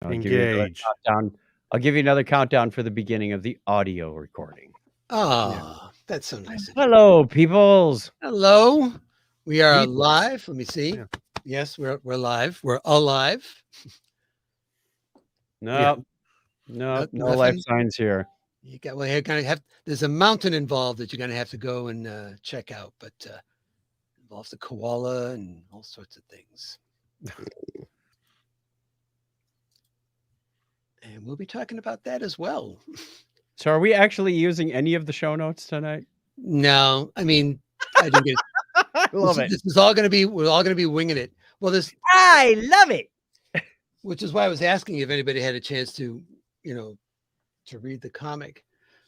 I'll give you another Engage. countdown. I'll give you another countdown for the beginning of the audio recording. Ah, that's so nice of you. Hello, peoples. Hello. We are Peoples. live. Let me see. Yeah. Yes, we're live. We're alive. No, no life Nothing. signs here. You got well. You're gonna have. There's a mountain involved that you're gonna have to go and check out, but involves a koala and all sorts of things. And we'll be talking about that as well. So, are we actually using any of the show notes tonight? No, I mean, I didn't get. I love it. This is all going to be. We're all going to be winging it. Well, I love it. which is why I was asking if anybody had a chance to, to read the comic.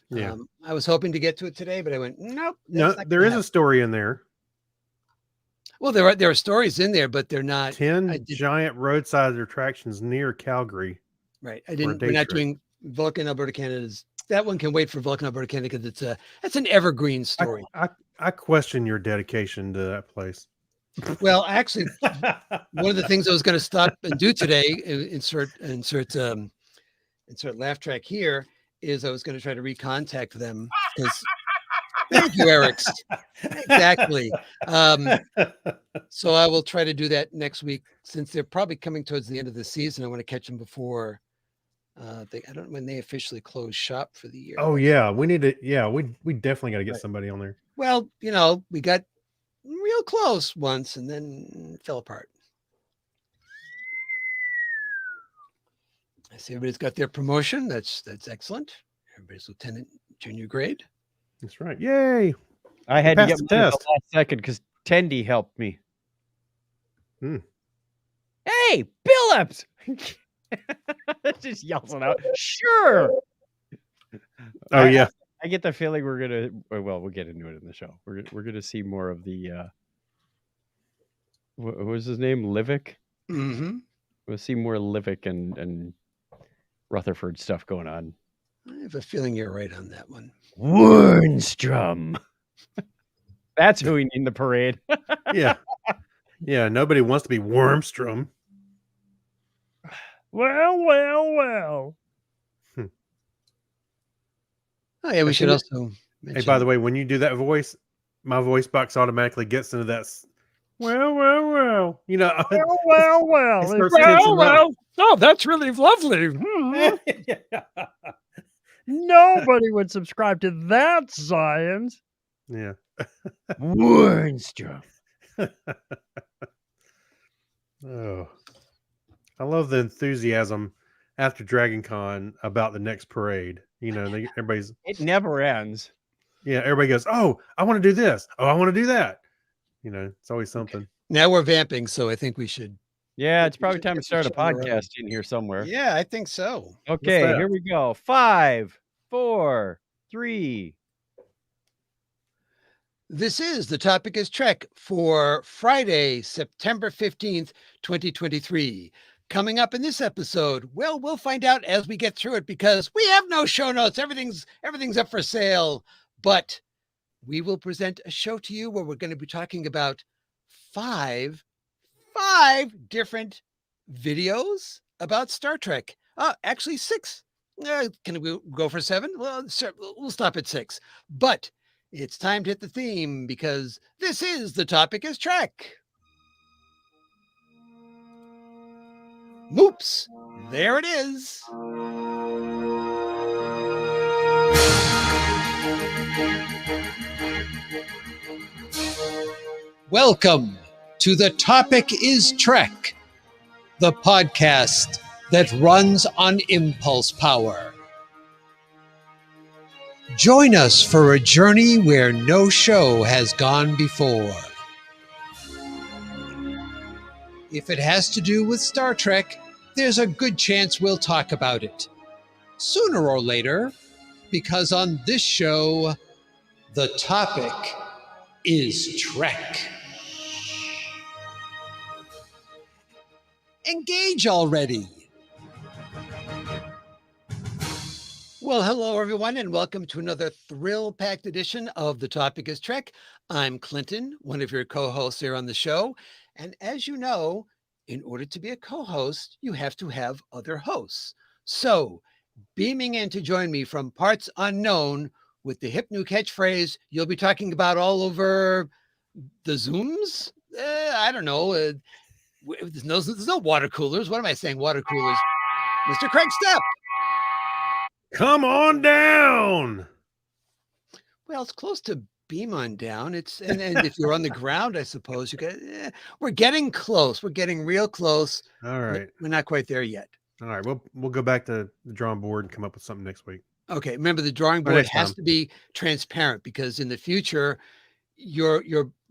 Yeah. I was hoping to get to it today, but I went, nope. No, there is a story in there. Well, there are stories in there, but they're not 10 giant roadside attractions near Calgary. Right. We're not doing Vulcan, Alberta, Canada's. That one can wait for Vulcan, Alberta, Canada because it's an evergreen story. I question your dedication to that place. Well, actually, one of the things I was going to stop and do today, insert laugh track here, is I was going to try to recontact them because. Thank you, Eric. Exactly. So I will try to do that next week since they're probably coming towards the end of the season. I want to catch them before I don't know when they officially close shop for the year. Oh yeah, we need to. Yeah, we definitely got to get somebody on there. Well, we got real close once and then fell apart. I see everybody's got their promotion. That's excellent. Everybody's lieutenant, junior grade. That's right. Yay! I had to get mine at the last second because Tendy helped me. Hey, Billups! Just yells it out. Sure. Oh yeah. I get the feeling we're gonna. Well, we'll get into it in the show. We're gonna see more of the. What was his name? Livick. Mm-hmm. We'll see more Livick and Rutherford stuff going on. I have a feeling you're right on that one. Wernstrom. That's who we need in the parade. Yeah. Yeah. Nobody wants to be Wormstrom. Well. Oh yeah, we should also mention. Hey, by the way, when you do that voice, my voice box automatically gets into that. Well. Well. Oh, that's really lovely. Nobody would subscribe to that science. Yeah. Wernstrom. Oh, I love the enthusiasm after Dragon Con about the next parade. Everybody's. It never ends. Yeah, everybody goes, "Oh, I want to do this. Oh, I want to do that." It's always something. Now we're vamping, so I think we should. Yeah, it's probably time to start a podcast in here somewhere. Yeah, I think so. Okay, here we go. 5, 4, 3. This is The Topic is Trek for Friday, September 15th, 2023. Coming up in this episode, well, we'll find out as we get through it because we have no show notes. Everything's up for sale. But we will present a show to you where we're going to be talking about five different videos about Star Trek. Actually 6. Can we go for 7? Well, we'll stop at 6. But it's time to hit the theme because this is The Topic is Trek. Moops, there it is. Welcome to The Topic is Trek, the podcast that runs on impulse power. Join us for a journey where no show has gone before. If it has to do with Star Trek, there's a good chance we'll talk about it. Sooner or later, because on this show, the topic is Trek. Engage already. Well, hello, everyone, and welcome to another thrill-packed edition of The Topic is Trek. I'm Clinton, one of your co-hosts here on the show. And as you know, in order to be a co-host, you have to have other hosts. So beaming in to join me from parts unknown with the hip new catchphrase you'll be talking about all over the Zooms. I don't know. There's no water coolers. What am I saying? Water coolers. Mr. Craig Stepp. Come on down. Well, it's close to beam on down. It's and if you're on the ground, I suppose you get. We're getting close. We're getting real close. All right. We're not quite there yet. All right. We'll go back to the drawing board and come up with something next week. Okay. Remember, the drawing Or board next has time. to be transparent because in the future, your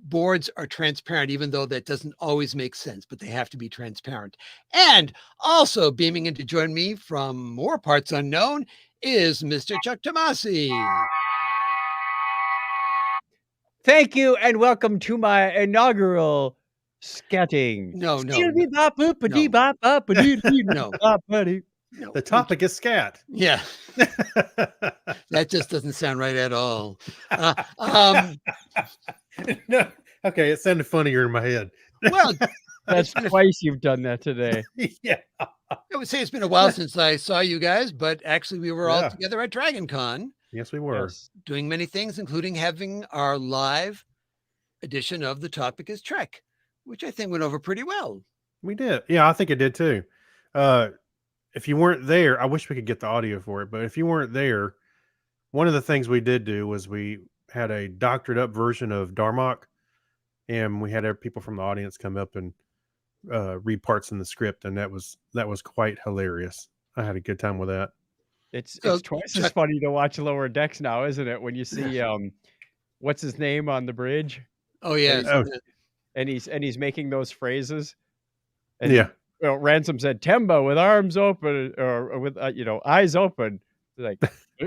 boards are transparent, even though that doesn't always make sense, but they have to be transparent. And also beaming in to join me from more parts unknown is Mr. Chuck Tomasi. Thank you and welcome to my inaugural scatting. No. No. The topic is scat. Yeah, that just doesn't sound right at all. No. Okay, it sounded funnier in my head. Well, That's twice you've done that today. Yeah. I would say it's been a while since I saw you guys, but actually we were all Yeah. together at Dragon Con Yes, we were. Yes. doing many things, including having our live edition of The Topic is Trek, which I think went over pretty well. We did. Yeah, I think it did too. If you weren't there, I wish we could get the audio for it, but if you weren't there, one of the things we did do was we had a doctored up version of Darmok, and we had people from the audience come up and read parts in the script, and that was quite hilarious. I had a good time with that. It's So, twice as Chuck- funny to watch Lower Decks now, isn't it? When you see what's his name on the bridge, Oh yeah. Oh. and he's making those phrases. And Yeah. well, Ransom said Temba with arms open or with eyes open. Like,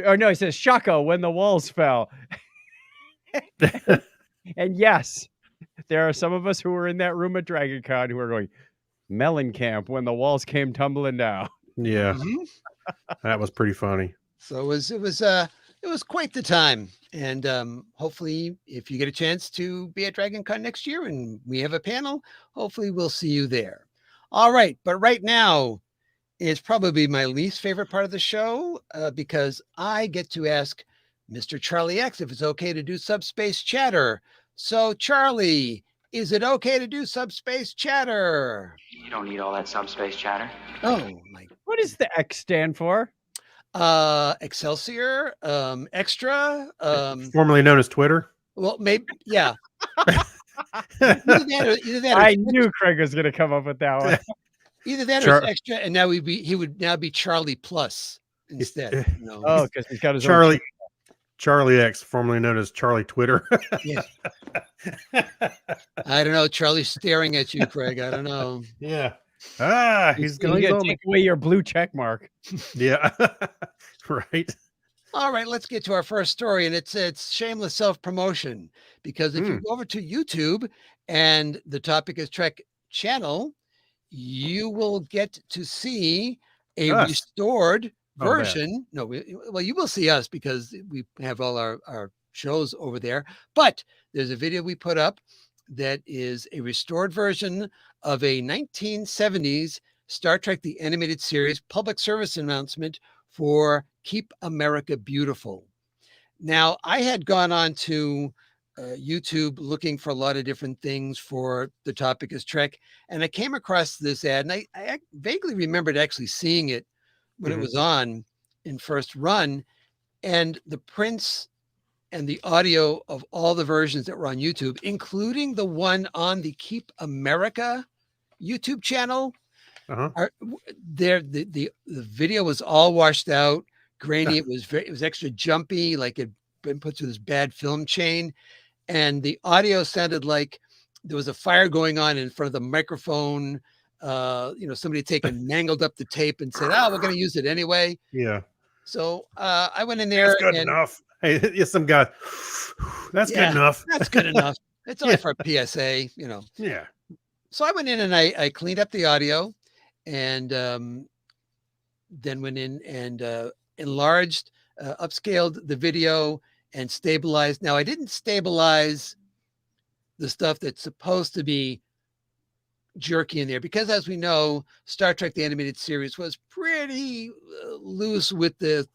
or no, he says Shaka when the walls fell. And yes, there are some of us who were in that room at Dragon Con who are going Mellencamp when the walls came tumbling down. Yeah, Mhm. that was pretty funny. So it was quite the time. And hopefully if you get a chance to be at Dragon Con next year and we have a panel, hopefully we'll see you there. All right. But right now is probably my least favorite part of the show because I get to ask Mr. Charlie X if it's okay to do subspace chatter. So Charlie, is it okay to do subspace chatter? You don't need all that subspace chatter. Oh my. What does the X stand for? Excelsior, extra, Formerly known as Twitter. well, maybe, yeah. Either that or I knew Craig was going to come up with that one. either that or Char- it's extra, and now he would now be Charlie Plus instead. No. Oh, because he's got his Charlie X, formerly known as Charlie Twitter. Yeah. I don't know. Charlie's staring at you, Craig. I don't know. Yeah. He's going going on to take away your blue check mark. Yeah. Right. All right, let's get to our first story, and it's shameless self-promotion because if you go over to YouTube and the Topic is Trek channel, you will get to see a Us. restored Oh, bad. version. No, well, you will see us because we have all our shows over there. But there's a video we put up that is a restored version of a 1970s Star Trek The Animated Series public service announcement for Keep America Beautiful. Now, I had gone on to YouTube looking for a lot of different things for The Topic is Trek, and I came across this ad, and I vaguely remembered actually seeing it when it was on in first run, and the prints and the audio of all the versions that were on YouTube, including the one on the Keep America YouTube channel, Uh-huh. the video was all washed out, grainy. It was extra jumpy, like it been put through this bad film chain, and the audio sounded like there was a fire going on in front of the microphone. Somebody had taken mangled up the tape and said, "Oh, we're going to use it anyway." Yeah. So I went in there. That's good and enough. Hey, yeah, some guy. That's Yeah. good enough. That's good enough. It's only for a PSA, Yeah. So I went in and I cleaned up the audio, and then went in and enlarged, upscaled the video, and stabilized. Now, I didn't stabilize the stuff that's supposed to be jerky in there because, as we know, Star Trek the Animated Series was pretty loose with the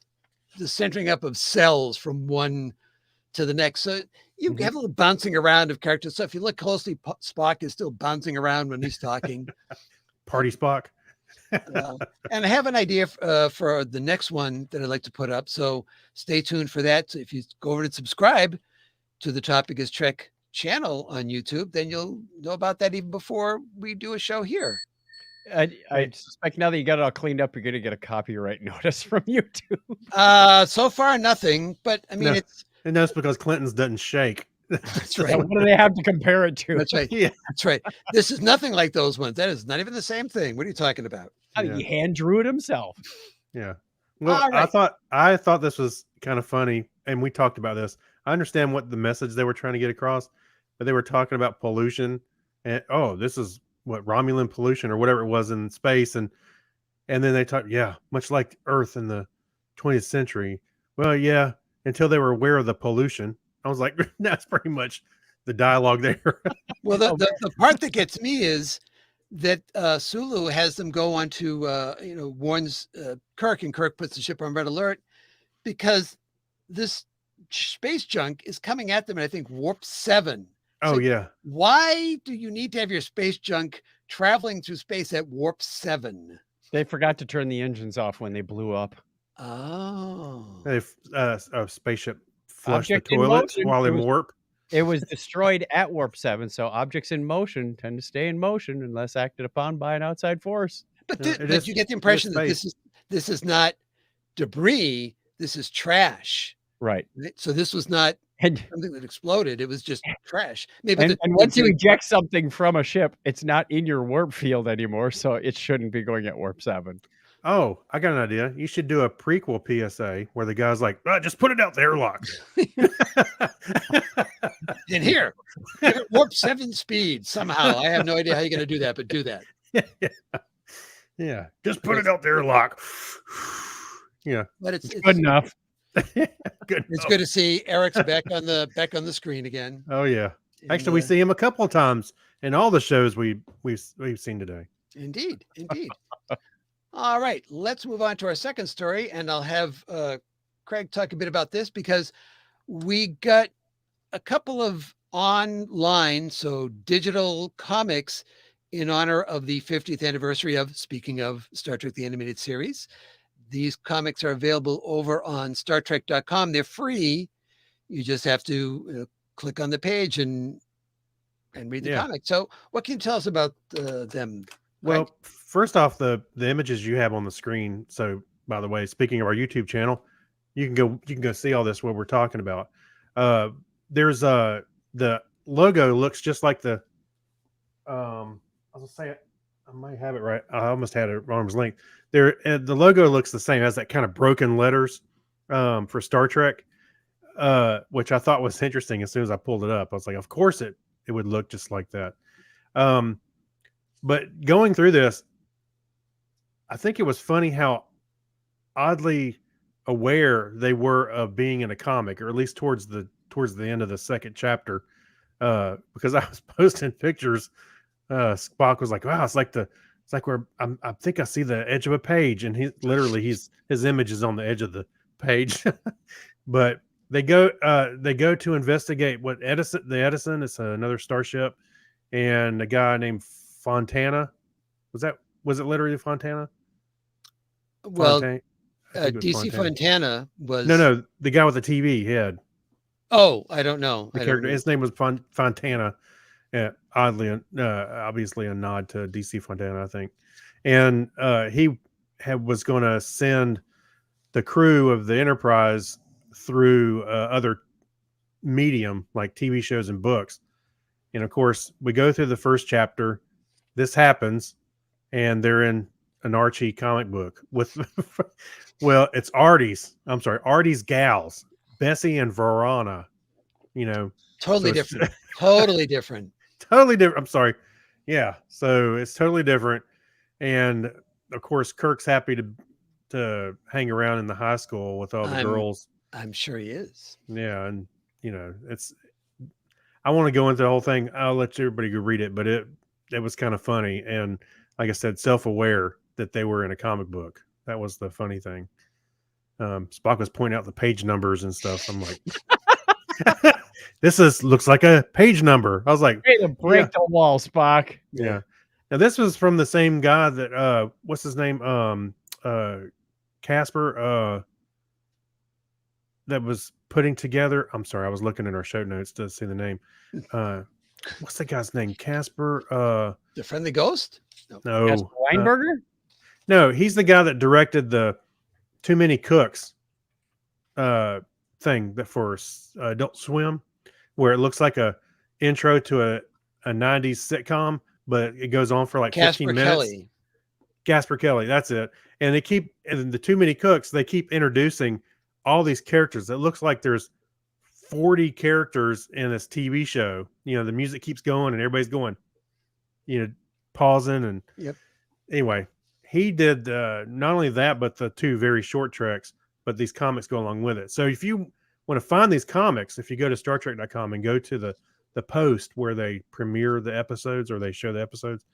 centering up of cells from one to the next. So you have a little bouncing around of characters. So if you look closely, Spock is still bouncing around when he's talking. Party Spock. And I have an idea for the next one that I'd like to put up. So stay tuned for that. So if you go over and subscribe to the Topic is Trek channel on YouTube, then you'll know about that even before we do a show here. I suspect now that you got it all cleaned up, you're going to get a copyright notice from YouTube. So far, nothing. But I mean, and that's because Clinton's doesn't shake. That's right. What do they have to compare it to? That's right. Yeah. That's right. This is nothing like those ones. That is not even the same thing. What are you talking about? I think he hand drew it himself. Yeah. Well, right. I thought this was kind of funny, and we talked about this. I understand what the message they were trying to get across, but they were talking about pollution, and this is what Romulan pollution or whatever it was in space, and then they talked, much like Earth in the 20th century. Well, yeah, until they were aware of the pollution. I was like, that's pretty much the dialogue there. Well, the part that gets me is that Sulu has them go on to, warns Kirk, and Kirk puts the ship on red alert because this space junk is coming at them, and I think warp 7. Oh, yeah. Why do you need to have your space junk traveling through space at warp 7? They forgot to turn the engines off when they blew up. Oh. A spaceship flushed Object the in toilet motion. while in warp. It was destroyed at warp 7, so objects in motion tend to stay in motion unless acted upon by an outside force. But you get the impression that this is not debris. This is trash. Right. So this was not something that exploded. It was just trash. Maybe. And once you eject something from a ship, it's not in your warp field anymore, so it shouldn't be going at warp 7. Oh, I got an idea. You should do a prequel PSA where the guy's like, just put it out the airlock. And here, warp 7 speed somehow. I have no idea how you're going to do that, but do that. Yeah. Just put it out the airlock. Yeah. But it's good enough. It's good to see Eric's back on the screen again. Oh yeah. And, actually, we see him a couple of times in all the shows we've seen today. Indeed. All right, let's move on to our second story, and I'll have Craig talk a bit about this because we got a couple of online, so digital comics in honor of the 50th anniversary of, speaking of Star Trek the Animated Series. These comics are available over on StarTrek.com. They're free. You just have to click on the page and read the comic. So what can you tell us about them? Well, first off, the images you have on the screen. So, by the way, speaking of our YouTube channel, you can go see all this what we're talking about. There's the logo looks just like the I was gonna say it. I might have it right. I almost had it arm's length. There, the logo looks the same. It has that kind of broken letters for Star Trek, which I thought was interesting. As soon as I pulled it up, I was like, of course it would look just like that. But going through this, I think it was funny how oddly aware they were of being in a comic, or at least towards the end of the second chapter. Because I was posting pictures, Spock was like, "Wow, it's like where I think I see the edge of a page," and his image is on the edge of the page. But they go to investigate what the Edison is another starship, and a guy named Fontana. Was it literally Fontana? Well, DC Fontana was no, the guy with the TV head. Oh, I don't know. His name was Fontana. Oddly, obviously a nod to DC Fontana, I think. And he was going to send the crew of the Enterprise through other medium like TV shows and books. And of course, we go through the first chapter. This happens, and they're in an Archie comic book with, well, it's Artie's gals, Bessie and Verona. Totally different. Totally different. Totally different. I'm sorry. Yeah. So it's totally different. And of course, Kirk's happy to hang around in the high school with all the girls. I'm sure he is. Yeah. And, I want to go into the whole thing. I'll let everybody go read it, but it was kind of funny, and like I said, self-aware that they were in a comic book. That was the funny thing. Spock was pointing out the page numbers and stuff. I'm like, looks like a page number. I was like, Way to break the wall, Spock. yeah. Now this was from the same guy that what's his name? Casper that was putting together. I'm sorry, I was looking in our show notes to see the name. What's the guy's name? Casper The Friendly Ghost? no. Casper Weinberger? No, he's the guy that directed the Too Many Cooks thing that for Adult Swim, where it looks like a intro to a 90s sitcom, but it goes on for like 15 minutes. Kelly. Casper Kelly, that's it. And and the Too Many Cooks, they keep introducing all these characters. It looks like there's 40 characters in this TV show. The music keeps going and everybody's going, pausing. And anyway, he did not only that, but the 2 very short treks, but these comics go along with it. So if you want to find these comics, if you go to StarTrek.com and go to the post where they premiere the episodes or they show the episodes,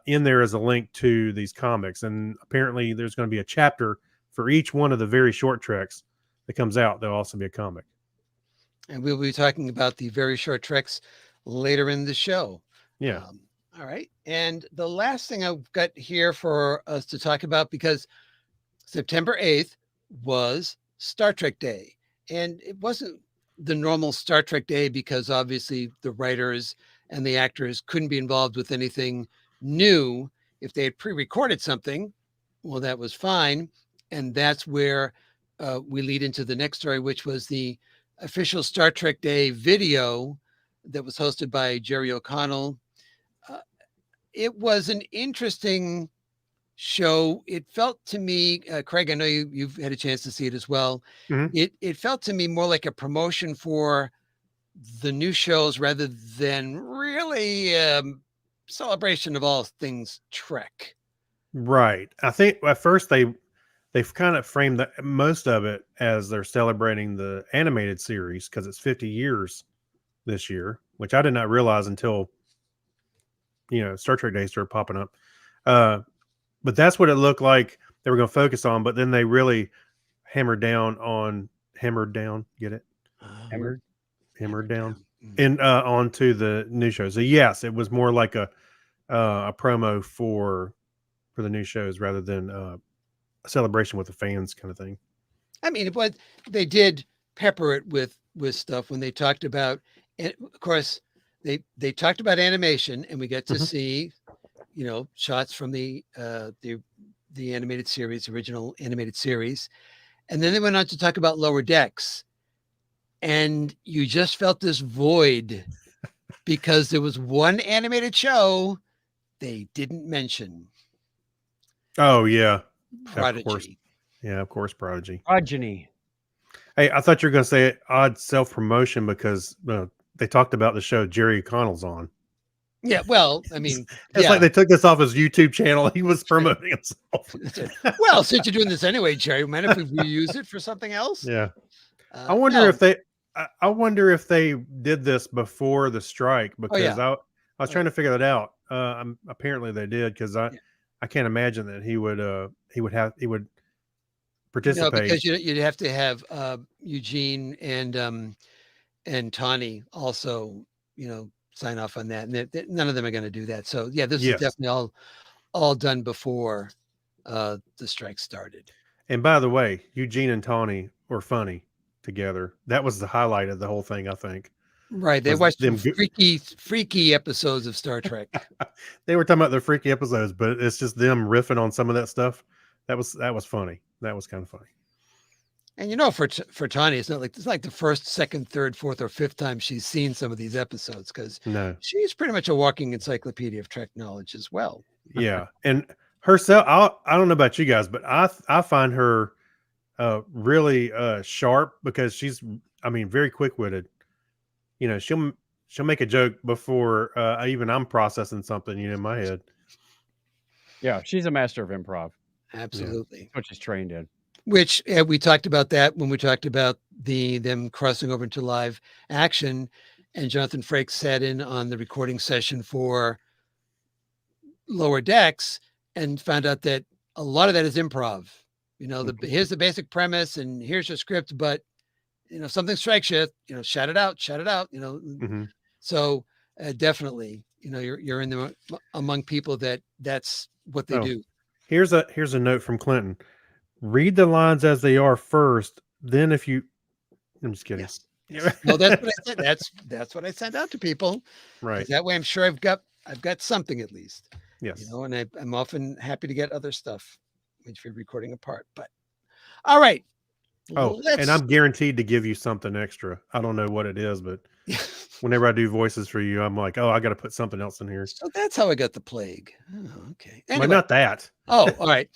in there is a link to these comics. And apparently there's going to be a chapter for each one of the very short treks that comes out. There'll also be a comic. And we'll be talking about the very short treks later in the show. Yeah. All right. And the last thing I've got here for us to talk about, because September 8th was Star Trek Day. And it wasn't the normal Star Trek Day because obviously the writers and the actors couldn't be involved with anything new. If they had pre-recorded something, well, that was fine. And that's where we lead into the next story, which was the official Star Trek Day video that was hosted by Jerry O'Connell. It was an interesting show. It felt to me, Craig, I know you've had a chance to see it as well. Mm-hmm. It felt to me more like a promotion for the new shows rather than really celebration of all things Trek. Right. I think at first they've kind of framed most of it as they're celebrating the animated series because it's 50 years this year, which I did not realize until Star Trek Day started popping up. But that's what it looked like they were going to focus on. But then they really hammered down. Get it? Hammered down. And onto the new shows. So yes, it was more like a promo for the new shows rather than a celebration with the fans kind of thing. I mean, but they did pepper it with stuff when they talked about, and of course, they talked about animation, and we get to see, shots from the animated series, original animated series, and then they went on to talk about Lower Decks, and you just felt this void because there was one animated show they didn't mention. Oh yeah, Prodigy. Of course. Yeah, of course, Prodigy. Progeny. Hey, I thought you were going to say odd self-promotion because they talked about the show Jerry O'Connell's on. Yeah, well, I mean, it's like they took this off his YouTube channel. He was promoting himself. Well, since you're doing this anyway, Jerry, mind if we reuse it for something else? Yeah. I wonder if they did this before the strike because I was trying to figure that out. Apparently they did because I can't imagine that he would participate. No, because you'd have to have Eugene and Tawny also, sign off on that, and none of them are going to do that. So yeah, this is definitely all done before the strike started. And by the way, Eugene and Tawny were funny together. That was the highlight of the whole thing, I think. Right, they watched them freaky episodes of Star Trek. They were talking about their freaky episodes, but it's just them riffing on some of that stuff. That was funny. That was kind of funny. And for Tawny, it's not like the first, second, third, fourth, or fifth time she's seen some of these episodes because she's pretty much a walking encyclopedia of Trek knowledge as well. Yeah, and herself, I don't know about you guys, but I find her really sharp because she's, very quick-witted. She'll make a joke before even I'm processing something in my head. Yeah, she's a master of improv. Absolutely, which is trained in. Which we talked about that when we talked about them crossing over into live action, and Jonathan Frakes sat in on the recording session for Lower Decks and found out that a lot of that is improv. You know, here's the basic premise and here's your script, but you know, something strikes you, you know, shout it out, you know. Mhm. So definitely, you know, you're in the among people that's what they Oh, do. here's a note from Clinton. Read the lines as they are first, then if you I'm just kidding. Yes. Yes. No, that's what I said. That's what I send out to people. Right. Because that way I'm sure I've got something at least. You Yes. know, and I'm often happy to get other stuff if you're recording a part. But all right. Oh, and I'm guaranteed to give you something extra. I don't know what it is, but whenever I do voices for you, I'm like, oh, I got to put something else in here. So that's how I got the plague. Oh, okay. But Anyway. not that. Oh, all right.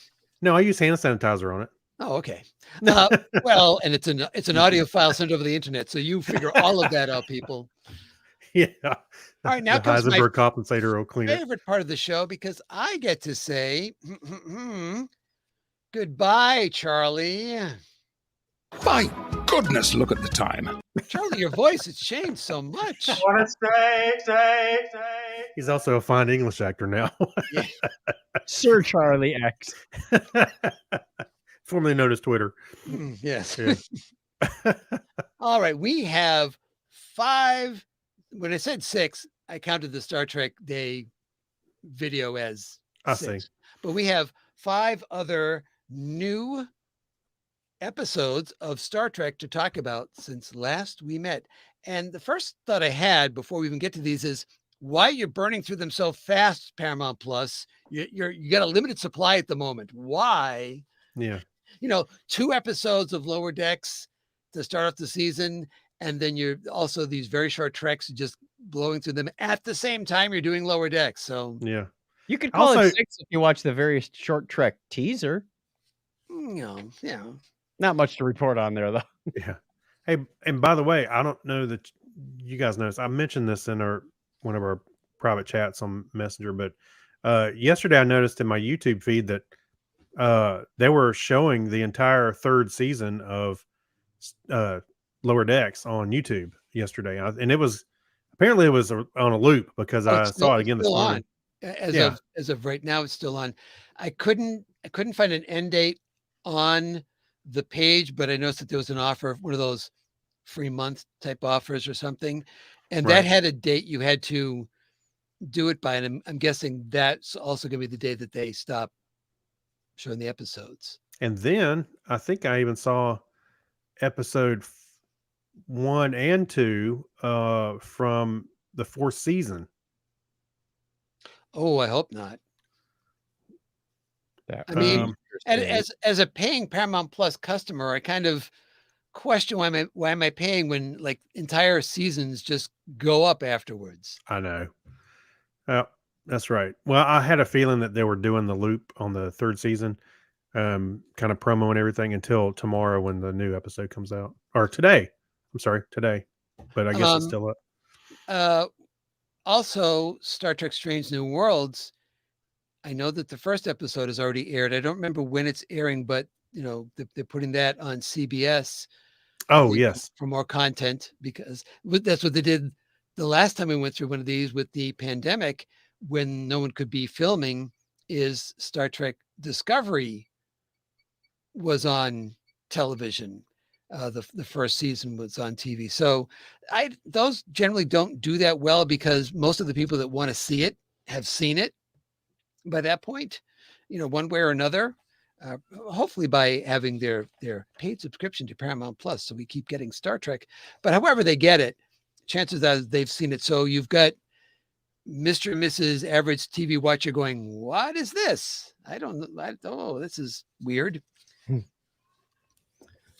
No, I use hand sanitizer on it. Oh, okay. Well, and it's an audio file sent over the internet, so you figure all of that out, people. Yeah. All right, now the comes my Heisenberg compensator will clean it. favorite part of the show because I get to say goodbye, Charlie. My goodness, look at the time. Charlie, your voice has changed so much. What a say. He's also a fine English actor now. Yeah. Sir Charlie X. Formerly known as Twitter. Yes. Yeah. All right, we have 5. When I said 6, I counted the Star Trek Day video as 6. see. But we have 5 other new episodes of Star Trek to talk about since last we met. And the first thought I had before we even get to these is why you're burning through them so fast, Paramount Plus. You got a limited supply at the moment. Why? Yeah. You know, 2 episodes of Lower Decks to start off the season, and then you're also these very short treks just blowing through them at the same time you're doing Lower Decks. So Yeah. You could call Also- it 6 if you watch the very short Trek teaser. you know, yeah. Not much to report on there, though. Yeah. Hey, and by the way, I don't know that you guys noticed. I mentioned this in one of our private chats on Messenger, but yesterday I noticed in my YouTube feed that they were showing the entire 3rd season of Lower Decks on YouTube yesterday, and it was apparently on a loop because I saw it again this morning. As of right now, it's still on. I couldn't find an end date on the page, but I noticed that there was an offer, one of those free month type offers or something, and that Right. had a date you had to do it by, and I'm guessing that's also going to be the day that they stop showing the episodes. And then I think I even saw episode 1 and 2 from the 4th season. Oh, I hope not. That I mean, would be and interesting. as a paying Paramount Plus customer, I kind of question why am I paying when like entire seasons just go up afterwards? I know. That's right. Well, I had a feeling that they were doing the loop on the 3rd season, kind of promo and everything until tomorrow when the new episode comes out. Or today. I'm sorry, today. But I guess it's still up. Also, Star Trek Strange New Worlds. I know that the first episode has already aired. I don't remember when it's airing, but you know, they're putting that on CBS. I Oh, think, yes. for more content, because that's what they did the last time we went through one of these with the pandemic when no one could be filming. Is Star Trek Discovery was on television. The first season was on TV. So those generally don't do that well because most of the people that want to see it have seen it by that point, you know, one way or another. Hopefully by having their paid subscription to Paramount Plus, so we keep getting Star Trek. But however they get it, chances are they've seen it. So you've got Mr. and Mrs. Average TV Watcher going, "What is this? I don't know. This is weird."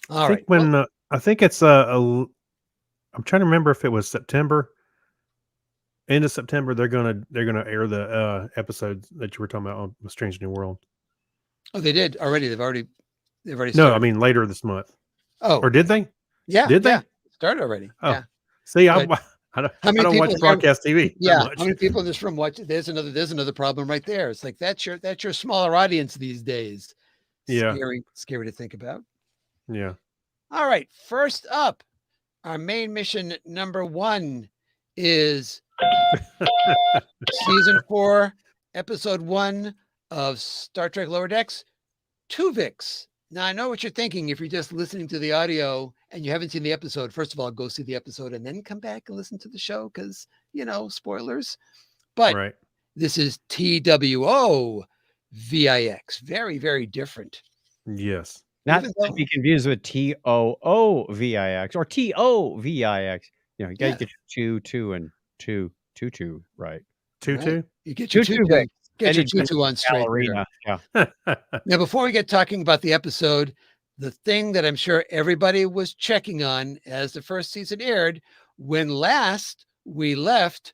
All right. I think it's I'm trying to remember if it was September. End of September, they're gonna air the episodes that you were talking about on Strange New World. Oh, they did already. They've already No, started. I mean later this month. Oh, Or did they? yeah. did they? Yeah. Started already. Oh. Yeah. See, Good. I don't How many watch people broadcast TV. that Yeah. much. How many people in this room watch? There's another problem right there. It's like that's your smaller audience these days. Yeah. Scary to think about. Yeah. All right. First up, our main mission number 1 is season 4, episode 1 of Star Trek Lower Decks, Tuvix. Now, I know what you're thinking if you're just listening to the audio and you haven't seen the episode. First of all, go see the episode and then come back and listen to the show because, spoilers. But Right. this is TWO VIX. Very, very different. Yes. Not Even to though- be confused with TOOVIX or TOVIX. You gotta Yeah. get your 2 and 2 right. Tutu. You get your Tutu tutu, Vix. get your Any tutu on straight there. Ballerina. Yeah. Now, before we get talking about the episode, the thing that I'm sure everybody was checking on as the first season aired, when last we left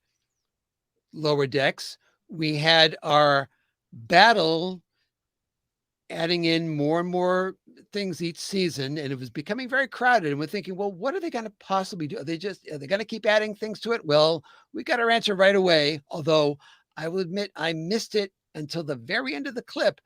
Lower Decks, we had our battle adding in more and more things each season, and it was becoming very crowded. And we're thinking, well, what are they going to possibly do? Are they going to keep adding things to it? Well, we got our answer right away. Although I will admit I missed it until the very end of the clip,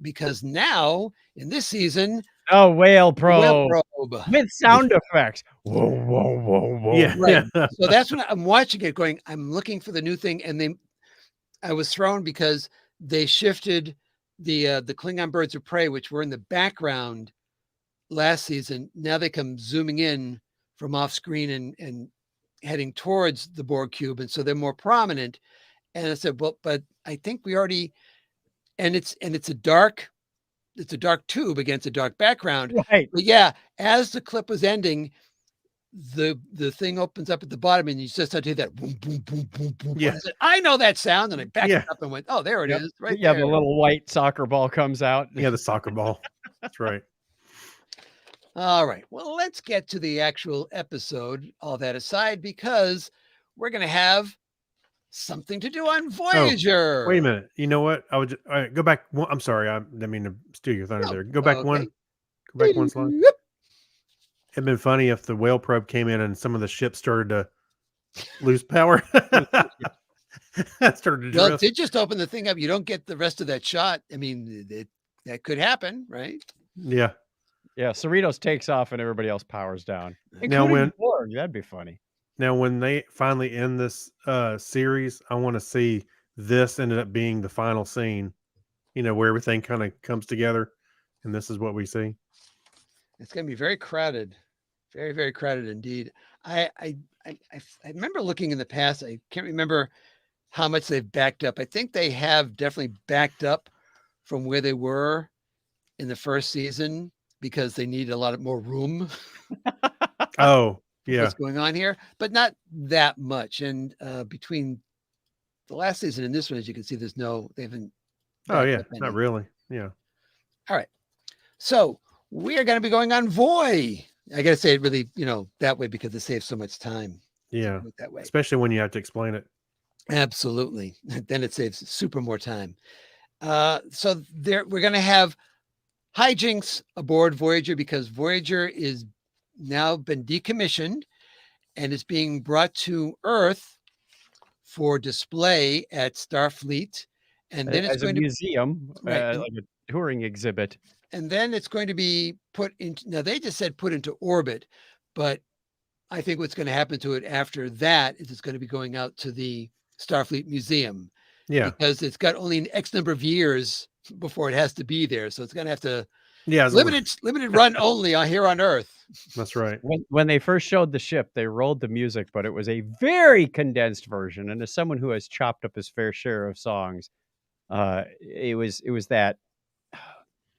because now in this season, Oh, Whale Whale Probe Probe. with sound effects. Whoa, whoa, whoa, whoa. Yeah. Right. So that's when I'm watching it going, I'm looking for the new thing. And I was thrown because they shifted the Klingon birds of prey, which were in the background last season. Now they come zooming in from off screen and heading towards the Borg cube. And so they're more prominent. And I said, well, but I think we already, and it's a dark tube against a dark background. Right. But yeah, as the clip was ending, the thing opens up at the bottom and you just start to hear that boom, boom, boom, boom, boom. Yeah. I said, I know that sound. And I backed Yeah. it up and went, oh, there it Yep. is. Right Yeah, there. the little white soccer ball comes out. Yeah, the soccer ball. That's right. All right. Well, let's get to the actual episode, all that aside, because we're going to have something to do on Voyager. Wait a minute. You know what? I would all right, go back. I'm sorry. I didn't mean to steal your thunder No, there. Go back okay. one. Go back one slide. Whoop. It'd been funny if the whale probe came in and some of the ships started to lose power. Started to Well, drift. it did just open the thing up. You don't get the rest of that shot. I mean, that could happen, right? Yeah. Yeah, Cerritos takes off and everybody else powers down. Now Including when the Borg. That'd be funny. now when they finally end this series, I want to see this ended up being the final scene. Where everything kind of comes together, and this is what we see. It's going to be very crowded, very, very crowded indeed. I remember looking in the past. I can't remember how much they've backed up. I think they have definitely backed up from where they were in the first season because they need a lot of more room. Oh, yeah. What's going on here, but not that much. And between the last season and this one, as you can see, they haven't. Oh, backed yeah. up any. Not really. Yeah. All right. So we are going to be going on Voy. I got to say it really, that way because it saves so much time. Yeah. Do it that way. Especially when you have to explain it. Absolutely. Then it saves super more time. So we're going to have hijinks aboard Voyager because Voyager is now been decommissioned and is being brought to Earth for display at Starfleet. And then it's As a going to museum, Right. like a touring exhibit. and then it's going to be put into, now they just said put into orbit, but I think what's going to happen to it after that is it's going to be going out to the Starfleet Museum Yeah. because it's got only an X number of years before it has to be there. So it's going to have to Yeah. it's a little- limited run only on here on Earth. That's right. When they first showed the ship, they rolled the music, but it was a very condensed version. And as someone who has chopped up his fair share of songs, it was that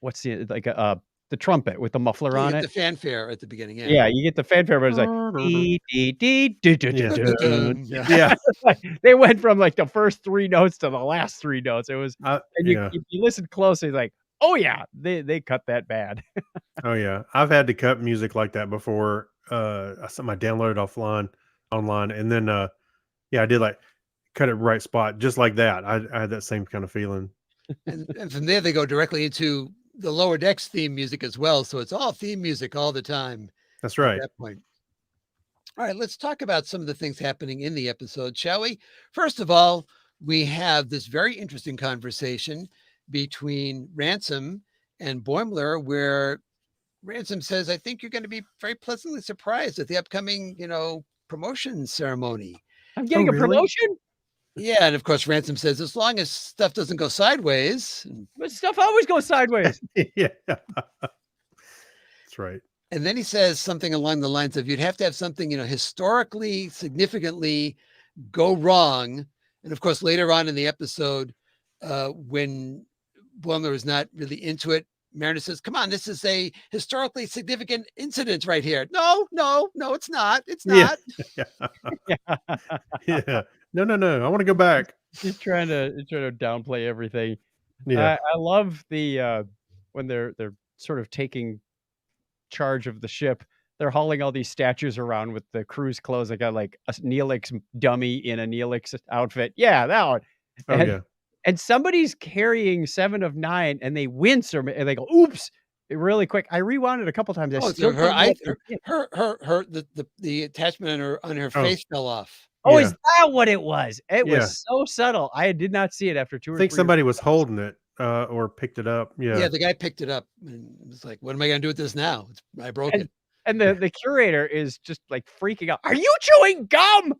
what's the trumpet with the muffler You on get it. the fanfare at the beginning. Yeah, you get the fanfare, but it's like dee, dee, dee, doo, doo, doo, Yeah. doo. Yeah. Yeah. They went from like the first 3 notes to the last 3 notes. It was, and Yeah. if you listen closely, like, oh yeah, they cut that bad. Oh yeah, I've had to cut music like that before. Something I downloaded online, and then yeah, I did like cut it right spot just like that. I had that same kind of feeling. And from there, they go directly into the Lower Decks theme music as well. So it's all theme music all the time. That's At right. that point. All right, let's talk about some of the things happening in the episode, shall we? First of all, we have this very interesting conversation between Ransom and Boimler, where Ransom says, I think you're going to be very pleasantly surprised at the upcoming, promotion ceremony. I'm getting Oh, a really? promotion. Yeah, and of course, Ransom says, as long as stuff doesn't go sideways. But stuff always goes sideways. Yeah. That's right. And then he says something along the lines of, you'd have to have something, historically significantly go wrong. And of course, later on in the episode, when Boimler is not really into it, Mariner says, come on, this is a historically significant incident right here. No, it's not. It's Yeah. not. Yeah. Yeah. No. I want to go back. He's trying to downplay everything. Yeah. I love the when they're sort of taking charge of the ship. They're hauling all these statues around with the crew's clothes. They got like a Neelix dummy in a Neelix outfit. Yeah, that one. Oh, And yeah. and somebody's carrying 7 of 9, and they wince and they go, "Oops!" really quick. I rewound it a couple times. I Oh, still so her don't know eye, what they did. the attachment on her Oh. face fell off. Oh, Yeah. is that what it was? It Yeah. was so subtle. I did not see it after 2 I or think 3 somebody was holding it or picked it up. Yeah, Yeah. the guy picked it up and was like, what am I going to do with this now? I broke it. And the curator is just like freaking out. Are you chewing gum?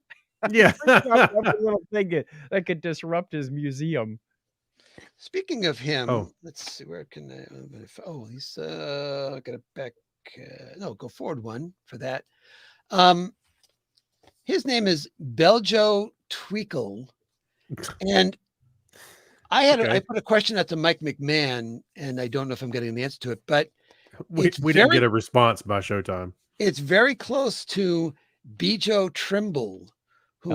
Yeah. Freaking out at every little thing that could disrupt his museum. Speaking of him, Oh. let's see, where can I, he's got it back. No, go forward one for that. His name is Beljo Tweakle. And I put a question out to Mike McMahon, and I don't know if I'm getting the answer to it, but we didn't get a response by Showtime. it's very close to Bijo Trimble, who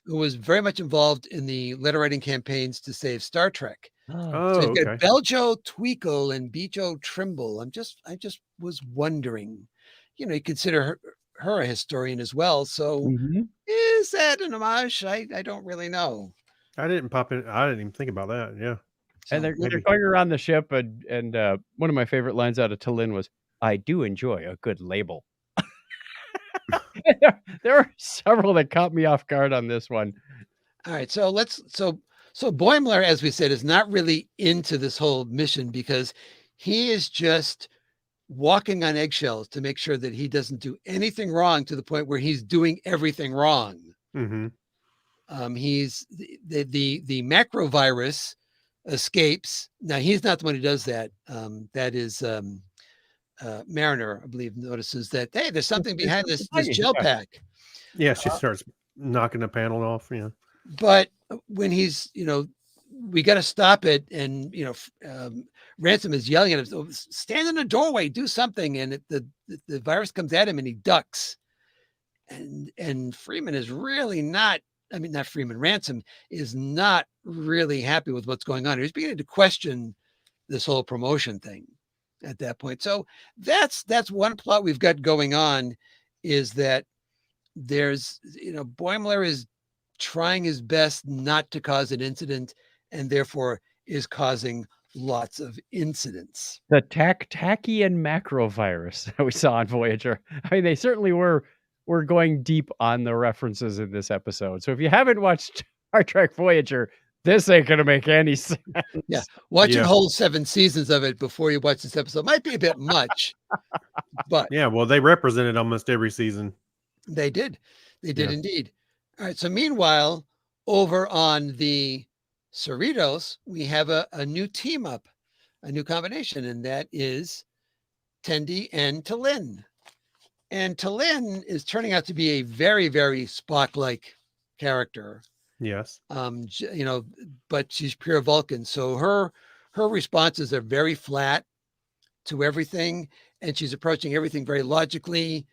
was very much involved in the letter writing campaigns to save Star Trek. Oh, So you've got okay. Beljo Tweakle and Bijo Trimble. I just was wondering, you consider her a historian as well. So is that an homage? I don't really know. I didn't pop in. I didn't even think about that. Yeah. And they're maybe. going around the ship, and one of my favorite lines out of T'Lyn was, "I do enjoy a good label." there were several that caught me off guard on this one. All right, so so Boimler, as we said, is not really into this whole mission because he is just walking on eggshells to make sure that he doesn't do anything wrong to the point where he's doing everything wrong. Mm-hmm. He's the macro virus escapes. Now he's not the one who does that. That is Mariner, I believe, notices that, hey, there's something behind this gel pack. Yeah, she starts knocking the panel off. Yeah. But when he's, we got to stop it. And, Ransom is yelling at him, stand in the doorway, do something. And the virus comes at him and he ducks. And Freeman is really not Freeman, Ransom is not really happy with what's going on. He's beginning to question this whole promotion thing at that point. So that's one plot we've got going on, is that there's, Boimler is trying his best not to cause an incident and therefore is causing lots of incidents. The Tachyon macrovirus that we saw on Voyager. I mean, they certainly were going deep on the references in this episode. So if you haven't watched Star Trek Voyager, this ain't going to make any sense. Yeah. Watching whole 7 seasons of it before you watch this episode might be a bit much, but yeah, well, they represented almost every season. They did indeed. All right. So meanwhile, over on the Cerritos, we have a new team up, a new combination, and that is Tendi and T'Lyn. And T'Lyn is turning out to be a very, very Spock-like character. Yes. But she's pure Vulcan. So her responses are very flat to everything. And she's approaching everything very logically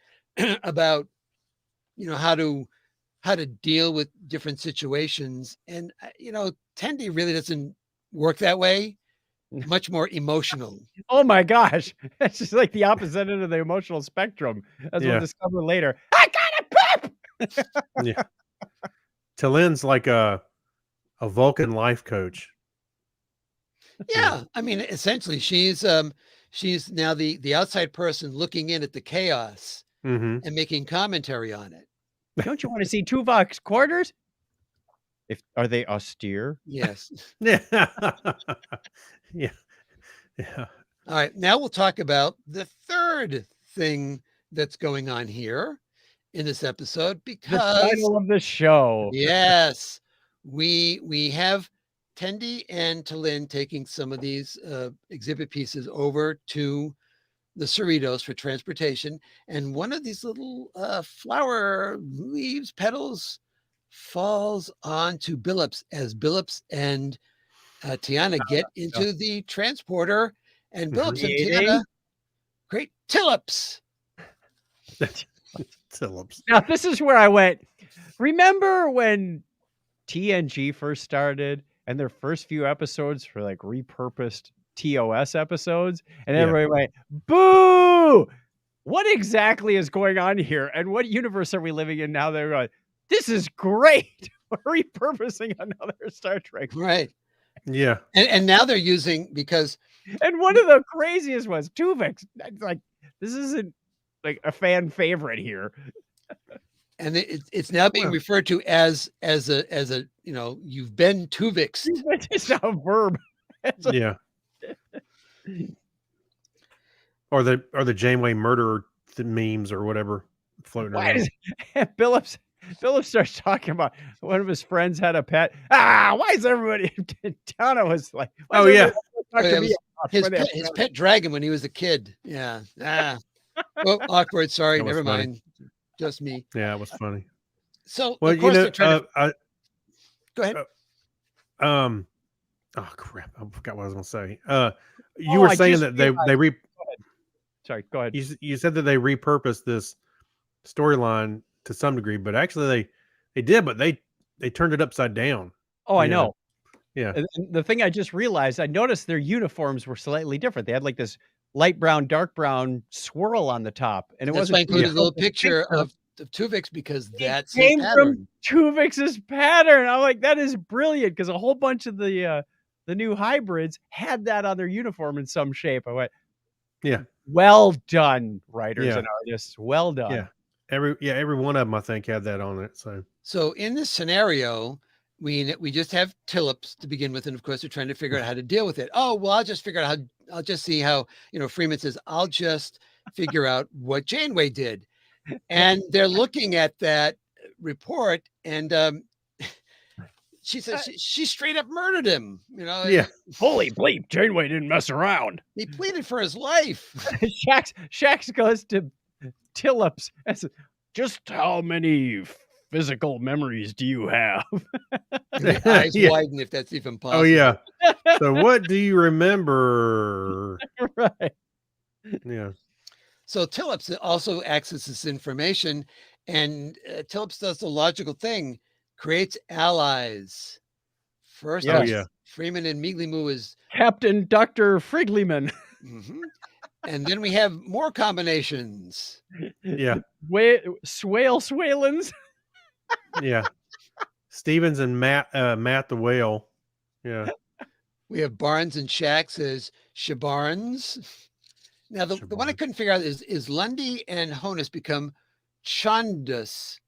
about, how to deal with different situations. And, Tendi really doesn't work that way. Much more emotional. Oh my gosh. It's just like the opposite end of the emotional spectrum, as we'll discover later. I got a pip! Yeah. T'Lyn's like a Vulcan life coach. Yeah. I mean, essentially she's now the outside person looking in at the chaos and making commentary on it. Don't you want to see Tuvok's quarters? Are they austere? Yes. Yeah. Yeah. All right. Now we'll talk about the third thing that's going on here in this episode, because the title of the show. Yes, we have Tendi and Talin taking some of these exhibit pieces over to the Cerritos for transportation, and one of these little flower leaves, petals, falls onto Billups as Billups and Tiana get into the transporter, and Billups and Tiana create Tillups. Tillups. Now, this is where I went. Remember when TNG first started and their first few episodes were like repurposed TOS episodes? And everybody went, boo! What exactly is going on here? And what universe are we living in now? They're going, this is great. We're repurposing another Star Trek. Right. Yeah. And now they're using, because. And one of the craziest was Tuvix. Like, this isn't like a fan favorite here. And it's now being referred to as a you've been Tuvixed. It's now a verb. Yeah. Or the Janeway murder memes or whatever floating around. Billups starts talking about one of his friends had a pet. Why is everybody? Tana was like, oh yeah, his pet dragon when he was a kid. Yeah. Well, awkward. Sorry, never mind. Just me. Yeah, it was funny. So, well, of course, go ahead. Oh crap! I forgot what I was going to say. You were saying that they Sorry, go ahead. You said that they repurposed this storyline to some degree, but actually they did, but they turned it upside down. Oh, I know. Yeah. And the thing I just realized, I noticed their uniforms were slightly different. They had like this light brown, dark brown swirl on the top, and that's why I included a little picture of Tuvix, because that's his pattern. Tuvix's pattern. I'm like, that is brilliant, because a whole bunch of the new hybrids had that on their uniform in some shape. I went, yeah, well done, writers and artists. Well done. Yeah, every one of them I think had that on it. So in this scenario, we just have Tillups to begin with, and of course they're trying to figure out how to deal with it. Oh well, I'll just figure out I'll just see how Freeman says, I'll just figure out what Janeway did, and they're looking at that report, and she says she straight up murdered him. Yeah. Holy bleep! Janeway didn't mess around. He pleaded for his life. Shax goes to Tillups and says, just how many physical memories do you have? Eyes widen, if that's even possible. Oh yeah. So what do you remember? Right. Yeah. So Tillups also accesses information, and Tillups does the logical thing, creates allies. First, Freeman and Mealy-Moo is Captain Dr. Frigleyman. Mm-hmm. And then we have more combinations. Yeah. Swalens. Yeah. Stevens and Matt the Whale. Yeah. We have Barnes and Shax as Shabarns. Now, the one I couldn't figure out is Lundy and Honus become Chandas.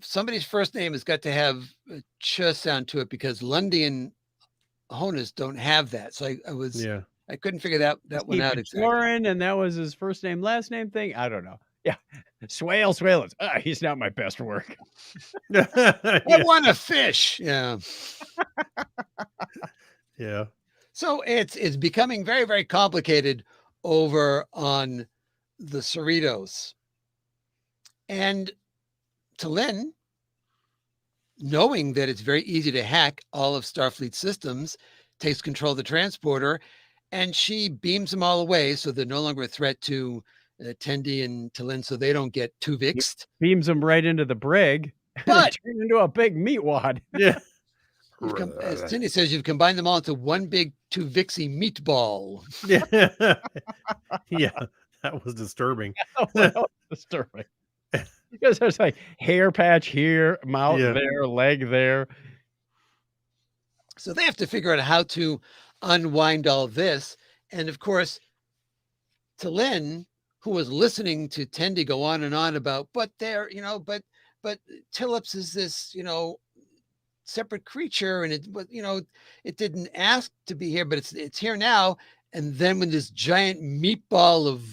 Somebody's first name has got to have a ch sound to it, because Lundy and Honus don't have that. So I couldn't figure that one out exactly. Warren, and that was his first name, last name thing. I don't know. Yeah. Swalens. He's not my best work. I want a fish. Yeah. Yeah. So it's becoming very, very complicated over on the Cerritos. And Talin, knowing that it's very easy to hack all of Starfleet systems, takes control of the transporter, and she beams them all away, so they're no longer a threat to Tendi and Talin, so they don't get Tuvixed. Beams them right into the brig, but turn into a big meat wad. Yeah. As Tendi says, you've combined them all into one big Tuvixy meatball. Yeah. Yeah. That was disturbing. That was disturbing. Because there's like hair patch here, mouth there, leg there. So they have to figure out how to unwind all this. And of course, Talin, who was listening to Tendi go on and on about, but Tillups is this, separate creature, and it didn't ask to be here, but it's here now. And then when this giant meatball of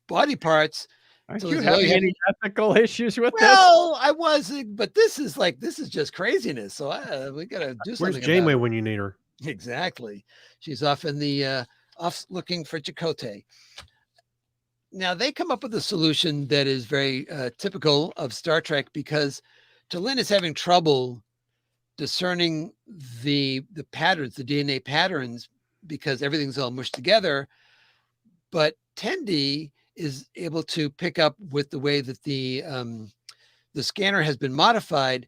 body parts Aren't So you this is all having you have. any ethical issues with this? Well, I wasn't, but this is just craziness. So we gotta do Where's something about Janeway it. when you need her? Exactly. She's off in the off looking for Chakotay. Now they come up with a solution that is very typical of Star Trek because T'Lyn is having trouble discerning the patterns, the DNA patterns, because everything's all mushed together. But Tendi is able to pick up with the way that the scanner has been modified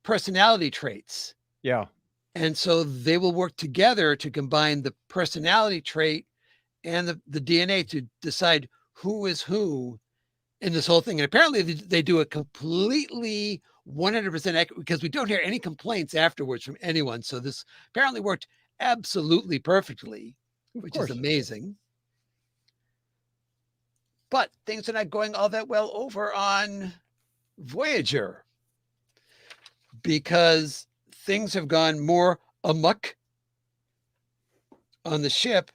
personality traits. Yeah. And so they will work together to combine the personality trait and the DNA to decide who is who in this whole thing. And apparently they do it completely 100% accurate because we don't hear any complaints afterwards from anyone. So this apparently worked absolutely perfectly, which is amazing. But things are not going all that well over on Voyager because things have gone more amok on the ship.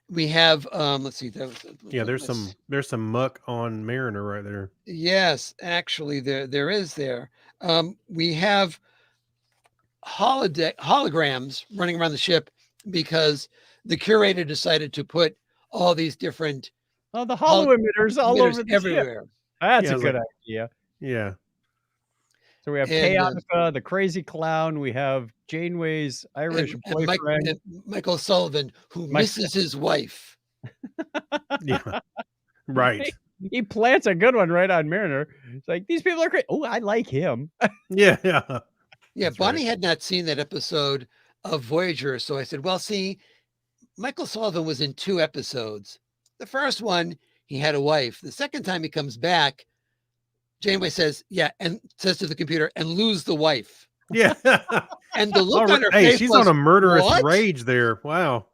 We have let's see, There's some muck on Mariner right there. Yes, actually there is there. We have holograms running around the ship because the curator decided to put all these different the holo emitters all over the everywhere. ship. That's a it's good like, idea. Yeah. So we have Chaotica, the crazy clown. We have Janeway's Irish boyfriend. And Michael Sullivan, who misses his wife. Yeah. Right. He plants a good one right on Mariner. It's like, these people are great. Oh, I like him. Yeah. Yeah, That's Bonnie right. had not seen that episode of Voyager. So I said, well, see, Michael Sullivan was in 2 episodes. The first one, he had a wife. The second time he comes back, Janeway says, yeah, and says to the computer, and lose the wife. Yeah. And the look on her face she's was, on a murderous what? rage there. Wow.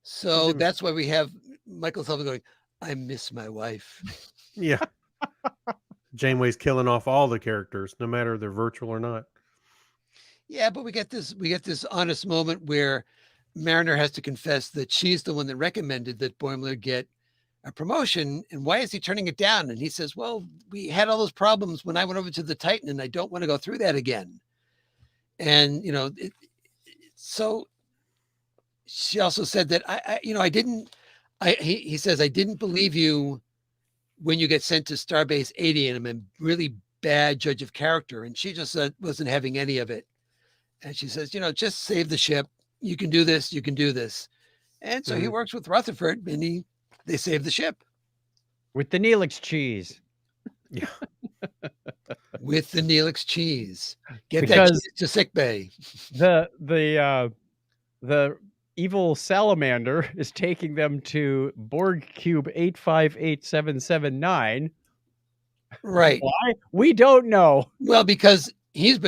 So that's why we have Michael Sullivan going, I miss my wife. Yeah. Janeway's killing off all the characters, no matter if they're virtual or not. Yeah, but we get this honest moment where Mariner has to confess that she's the one that recommended that Boimler get a promotion. And why is he turning it down? And he says, well, we had all those problems when I went over to the Titan and I don't want to go through that again. And, so she also said that he says, I didn't believe you when you get sent to Starbase 80 and I'm a really bad judge of character. And she just wasn't having any of it. And she says, just save the ship. You can do this. You can do this. And so he works with Rutherford and they save the ship. With the Neelix cheese. Yeah. With the Neelix cheese. Get Because that cheese to sickbay. The evil salamander is taking them to Borg Cube 858779. Right. Why? We don't know. Well, because I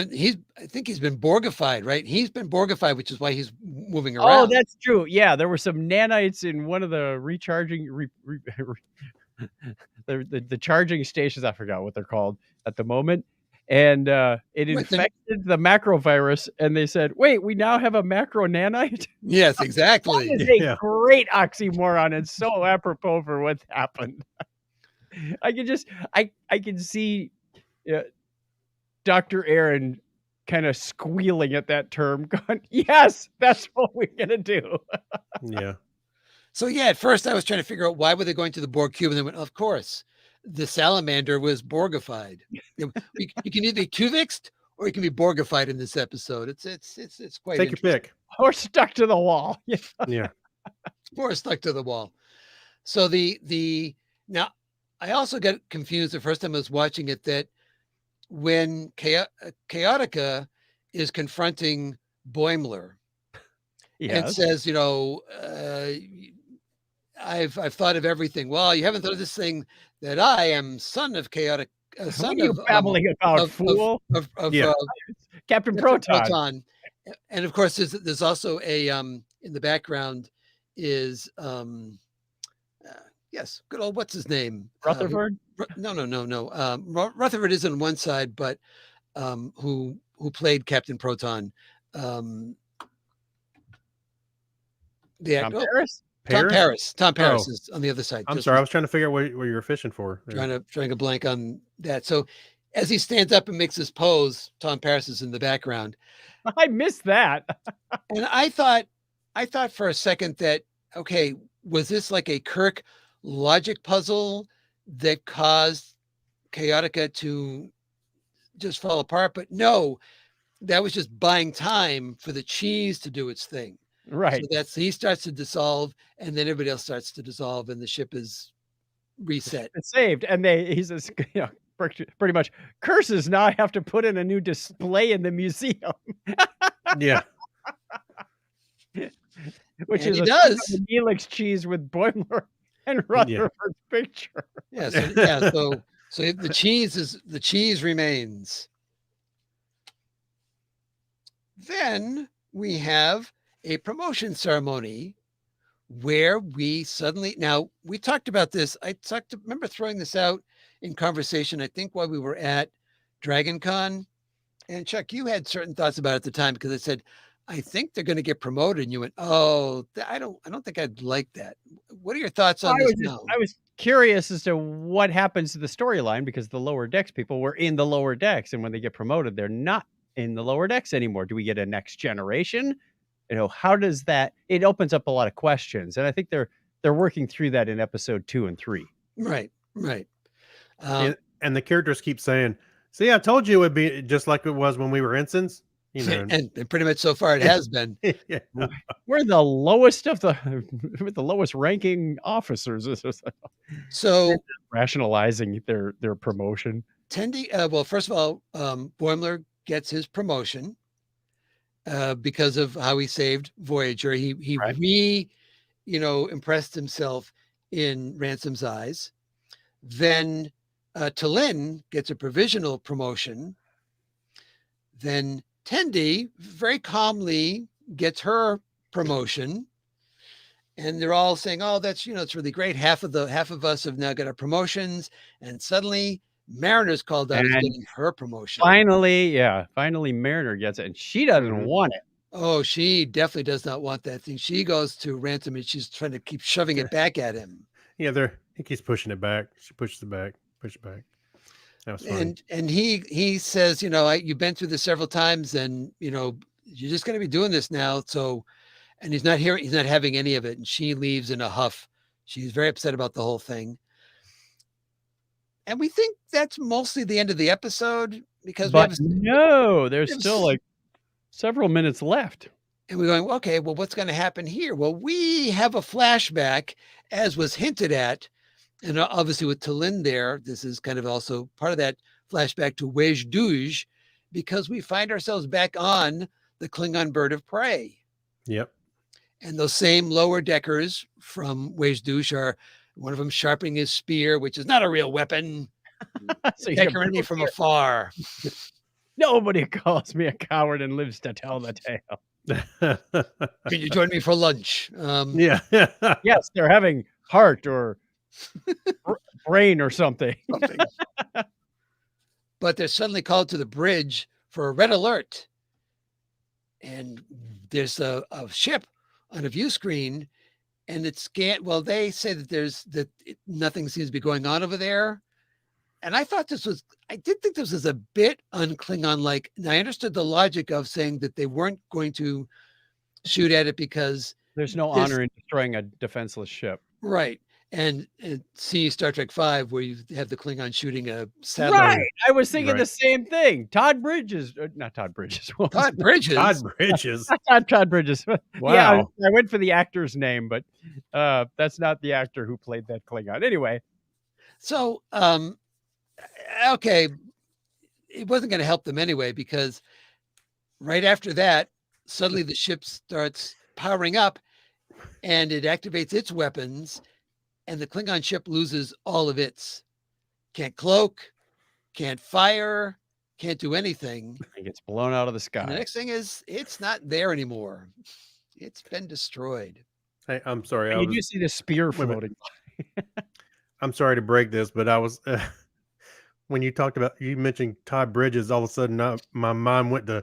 think he's been Borgified, right? He's been Borgified, which is why he's moving around. Oh, that's true. Yeah, there were some nanites in one of the recharging the charging stations. I forgot what they're called at the moment. And it infected the macrovirus, and they said, wait, we now have a macro nanite? Yes, exactly. That is a great oxymoron and so apropos for what's happened. I can see Dr. Aaron kind of squealing at that term, going, yes, that's what we're going to do. Yeah. So, at first I was trying to figure out why were they going to the Borg cube, and they went, of course, the salamander was Borgified. You can either be Tuvixed or you can be Borgified in this episode. It's quite Take your pick. Or stuck to the wall. Yeah. Or stuck to the wall. So now I also got confused the first time I was watching it that when Chaotica is confronting Boimler and says, I've thought of everything. Well, you haven't thought of this thing that I am son of Chaotic. What are you babbling about, fool? Of Captain Proton. And of course, there's also a in the background is yes, good old what's his name? Rutherford? No. Rutherford is on one side, but who played Captain Proton? Tom Paris? Paris? Tom Paris Oh, is on the other side. I'm Just sorry. I was trying to figure out where you were fishing for. there. trying to blank on that. So as he stands up and makes his pose, Tom Paris is in the background. I missed that. And I thought for a second that, okay, was this like a Kirk logic puzzle that caused Chaotica to just fall apart? But no, that was just buying time for the cheese to do its thing. Right. So he starts to dissolve, and then everybody else starts to dissolve, and the ship is reset. It's saved. And he says, pretty much, curses, now I have to put in a new display in the museum. Yeah. Which And is he a does. Neelix cheese with Boimler and Rutherford's picture. Yeah. So the cheese remains. Then we have a promotion ceremony where we suddenly, now we talked about this. Remember throwing this out in conversation, I think while we were at Dragon Con. And Chuck, you had certain thoughts about it at the time because I said, I think they're going to get promoted. And you went, oh, I don't think I'd like that. What are your thoughts on this now? I was curious as to what happens to the storyline because the lower decks people were in the lower decks. And when they get promoted, they're not in the lower decks anymore. Do we get a next generation? How does that, it opens up a lot of questions. And I think they're working through that in episode 2 and 3. Right. And the characters keep saying, see, I told you it would be just like it was when we were ensigns. And pretty much so far it has been. Yeah. We're the lowest of the lowest ranking officers. So rationalizing their promotion. Tendi, well, first of all, Boimler gets his promotion because of how he saved Voyager. He Right. impressed himself in Ransom's eyes. Then T'Lyn gets a provisional promotion. Then Tendi very calmly gets her promotion. And they're all saying, oh, that's, it's really great. Half of us have now got our promotions. And suddenly Mariner's called out as getting her promotion. Finally Mariner gets it. And she doesn't want it. Oh, she definitely does not want that thing. She goes to Ransom and she's trying to keep shoving it back at him. Yeah, he keeps pushing it back. She pushes it back, push it back. That was funny. And he says, you've been through this several times and, you're just going to be doing this now. So, and he's not having any of it. And she leaves in a huff. She's very upset about the whole thing. And we think that's mostly the end of the episode because there's still like several minutes left. And we're going, okay, well, what's going to happen here? Well, we have a flashback, as was hinted at. And obviously with T'Lyn there, this is kind of also part of that flashback to Wej Duj, because we find ourselves back on the Klingon bird of prey. Yep. And those same lower deckers from Wej Duj are, one of them sharpening his spear, which is not a real weapon. So decorating me from afar. Nobody calls me a coward and lives to tell the tale. Can you join me for lunch? Yeah. Yes, they're having heart or brain or something. But they're suddenly called to the bridge for a red alert. And there's a ship on a view screen and it's they say that nothing seems to be going on over there. And I did think this was a bit un-Klingon-like. And I understood the logic of saying that they weren't going to shoot at it because there's no honor in destroying a defenseless ship. Right. And see Star Trek V, where you have the Klingon shooting a satellite. Right. I was thinking the same thing. Todd Bridges. Not Todd Bridges. Todd Bridges. Todd Bridges. Todd Bridges. Wow. Yeah, I went for the actor's name, but that's not the actor who played that Klingon. Anyway. So, okay. It wasn't going to help them anyway, because right after that, suddenly the ship starts powering up and it activates its weapons. And the Klingon ship loses all of its. Can't cloak, can't fire, can't do anything. It gets blown out of the sky. And the next thing is, it's not there anymore. It's been destroyed. Hey, I'm sorry. You do see the spear floating. I'm sorry to break this, but I was when you mentioned Todd Bridges, all of a sudden my mind went to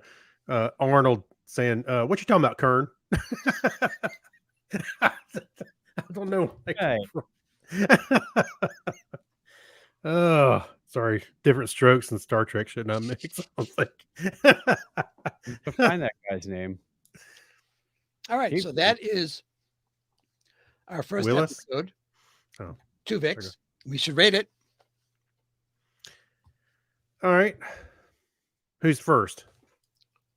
Arnold saying, "What you talking about, Kern?" I don't know. Right. Oh, sorry. Different strokes and Star Trek should not mix. I was like, To find that guy's name. All right, Keep so that is our first Willis? episode. Oh, 2 okay. Vicks. We should rate it. All right. Who's first?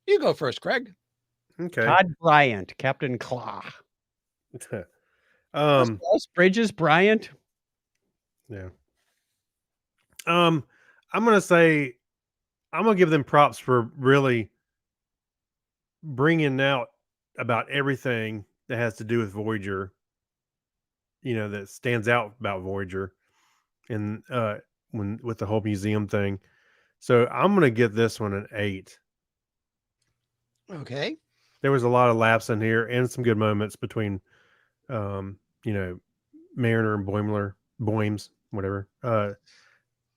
You go first, Craig. Okay. Todd Bryant, Captain Claw. um, Bridges Bryant. yeah. I'm gonna give them props for really bringing out about everything that has to do with Voyager. That stands out about Voyager, and when with the whole museum thing. So I'm gonna give this one an 8. Okay. There was a lot of laughs in here and some good moments between, Mariner and Boymes, whatever.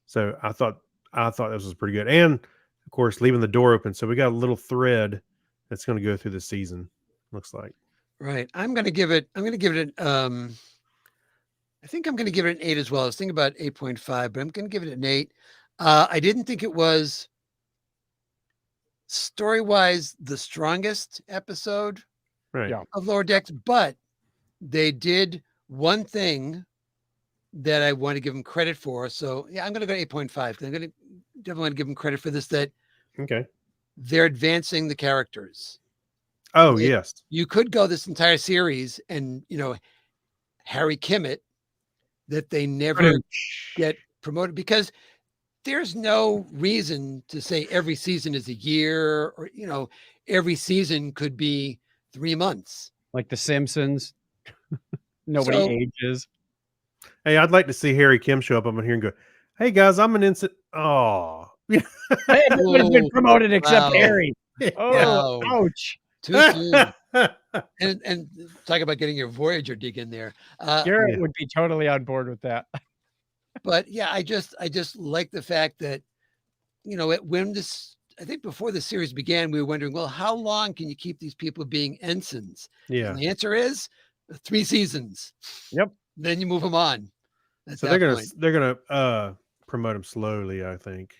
So I thought this was pretty good, and of course leaving the door open, so we got a little thread that's going to go through the season. Looks like. Right. I'm going to give it I think I'm going to give it an 8 as well. I was thinking about 8.5, but I'm going to give it an 8. I didn't think it was story-wise the strongest episode Right. Yeah. of Lower Decks, but they did one thing that I want to give them credit for. So yeah, I'm going to go 8.5. I'm going to definitely want to give them credit for this, that Okay. they're advancing the characters. Oh, They- yes. You could go this entire series and, Harry Kimmett, that they never get promoted, because there's no reason to say every season is a year, or, every season could be 3 months. Like The Simpsons. Nobody So- ages. Hey, I'd like to see Harry Kim show up in here and go, "Hey guys, I'm an instant." Oh, Hey, everyone would have been promoted except wow. Harry. Oh, Wow. ouch. Too soon. and talk about getting your Voyager dig in there. Garrett Yeah. would be totally on board with that. But yeah, I just like the fact that, I think before the series began, we were wondering, well, how long can you keep these people being ensigns? Yeah. And the answer is 3 seasons. Yep. Then you move them on. So they're gonna promote him slowly, I think.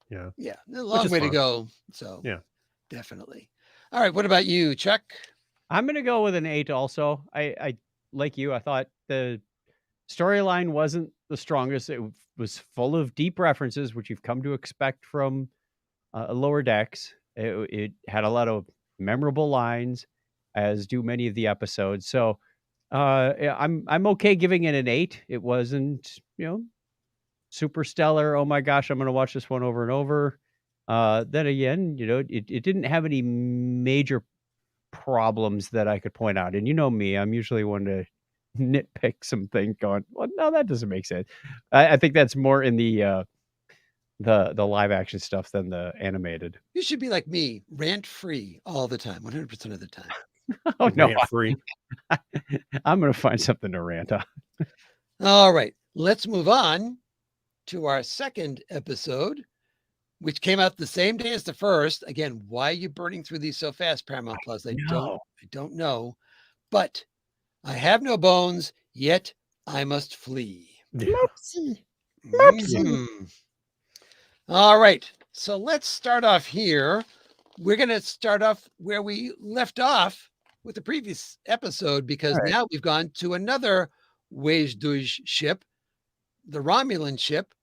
Yeah. Yeah, a long is way to fine. go. So Yeah. definitely. All right. What about you, Chuck? I'm gonna go with an 8 also. I like you. I thought the storyline wasn't the strongest. It was full of deep references, which you've come to expect from Lower Decks. It had a lot of memorable lines, as do many of the episodes. So yeah, I'm okay giving it an 8. It wasn't, super stellar. Oh my gosh, I'm gonna watch this one over and over. Then again, it didn't have any major problems that I could point out. And you know me, I'm usually one to nitpick something going, well, no, that doesn't make sense. I think that's more in the live action stuff than the animated. You should be like me, rant free all the time, 100% of the time. Oh no, Rant free. I'm gonna find something to rant on. All right. Let's move on to our second episode, which came out the same day as the first. Again, why are you burning through these so fast, Paramount Plus? I don't know. But I have no bones, yet I must flee. Yeah. Mhm. All right. So let's start off here. We're going to start off where we left off with the previous episode, because now we've gone to another Wage ship, the Romulan ship.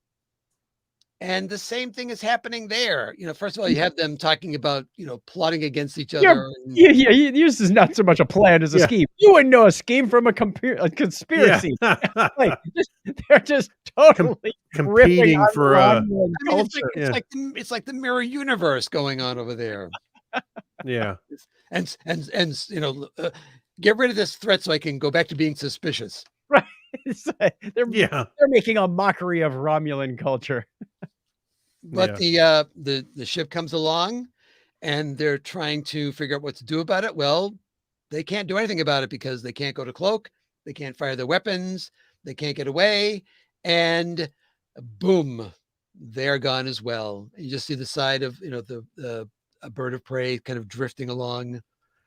And the same thing is happening there. First of all, you have them talking about, plotting against each other. Yeah, this is not so much a plan as a Yeah. scheme. You wouldn't know a scheme from a conspiracy. Yeah. Like, they're just totally ripping Competing on for Romulan I mean, culture. it's like the mirror universe going on over there. yeah. And get rid of this threat so I can go back to being suspicious. It's like they're making a mockery of Romulan culture. But the ship comes along and they're trying to figure out what to do about it. Well, they can't do anything about it because they can't go to cloak. They can't fire their weapons. They can't get away. And boom, they're gone as well. You just see the side of, a bird of prey kind of drifting along.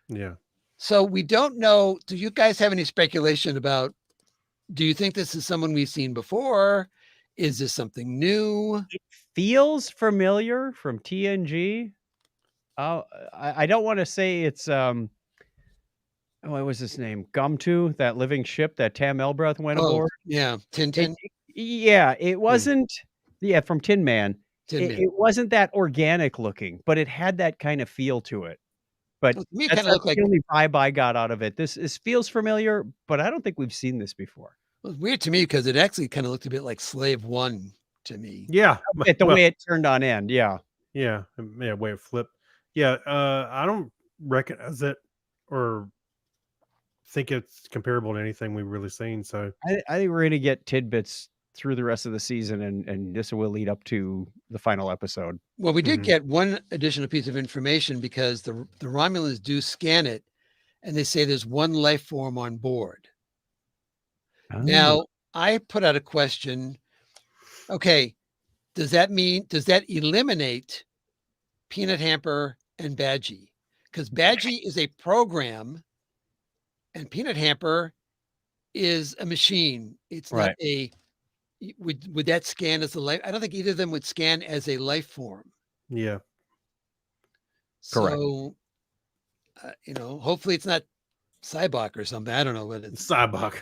Yeah. So we don't know. Do you guys have any speculation about? Do you think this is someone we've seen before? Is this something new? It feels familiar from TNG. Oh, I don't want to say it's what was his name? Gumtu, that living ship that Tam Elbreth went Oh, aboard. yeah, It, Tintin, yeah, it wasn't. Yeah, from Tin Man. Tin It, Man. it wasn't that organic looking, but it had that kind of feel to it. But Well, to me, it that's kind of that's looked like. the only vibe I got out of it. This feels familiar, but I don't think we've seen this before. It was weird to me because it actually kind of looked a bit like Slave One to me. Yeah. The Well, way it turned on end, yeah. yeah. Yeah. Way it flipped. Yeah. I don't recognize it or think it's comparable to anything we've really seen. So, I think we're gonna get tidbits through the rest of the season, and this will lead up to the final episode. Well, we did Mhm. get one additional piece of information because the Romulans do scan it, and they say there's one life form on board. Oh, Now, I put out a question. Okay, does that eliminate Peanut Hamper and Badgie? Because Badgie is a program and Peanut Hamper is a machine. It's not right. a would that scan as a life? I don't think either of them would scan as a life form. yeah. Correct. So, hopefully it's not Cybok or something. I don't know what it's. Cybok.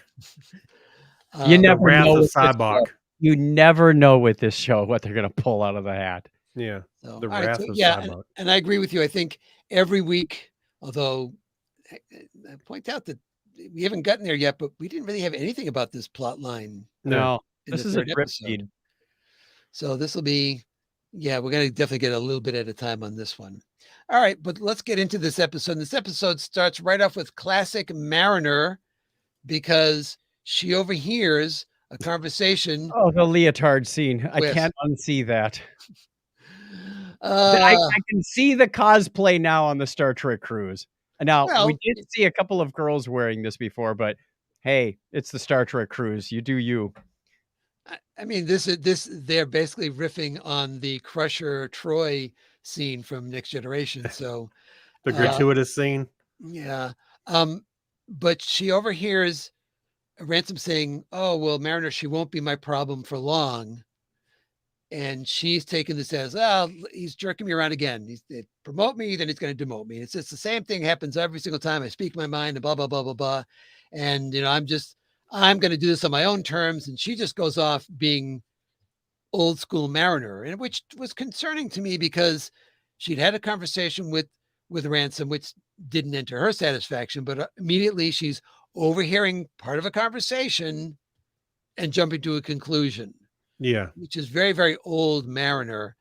You Um, The never Wrath know of with this show. Cybok. You never know with this show what they're gonna pull out of the hat. Yeah. so, The all right, Wrath so of yeah, Cybok. and I agree with you. I think every week, although I point out that we haven't gotten there yet, but we didn't really have anything about this plot line No. No, in this the is a third drip episode. feed. So this will be, yeah, we're going to definitely get a little bit at a time on this one. All right, but let's get into this episode. This episode starts right off with classic Mariner because she overhears a conversation. Oh, the leotard scene. I With- can't unsee that. Uh, I can see the cosplay now on the Star Trek cruise. Now, Well, we did see a couple of girls wearing this before, but hey, it's the Star Trek cruise. You do you. I mean, this they're basically riffing on the Crusher Troy scene from Next Generation. So The gratuitous scene. yeah. But she overhears Ransom saying, "Oh, well, Mariner, she won't be my problem for long." And she's taking this as, "Oh, he's jerking me around again. They promote me, then he's going to demote me. It's just the same thing happens every single time I speak my mind and blah, blah, blah, blah, blah. And, I'm going to do this on my own terms." And she just goes off being old school Mariner, and which was concerning to me because she'd had a conversation with Ransom, which didn't enter her satisfaction, but immediately she's overhearing part of a conversation and jumping to a conclusion, Yeah. which is very, very old Mariner.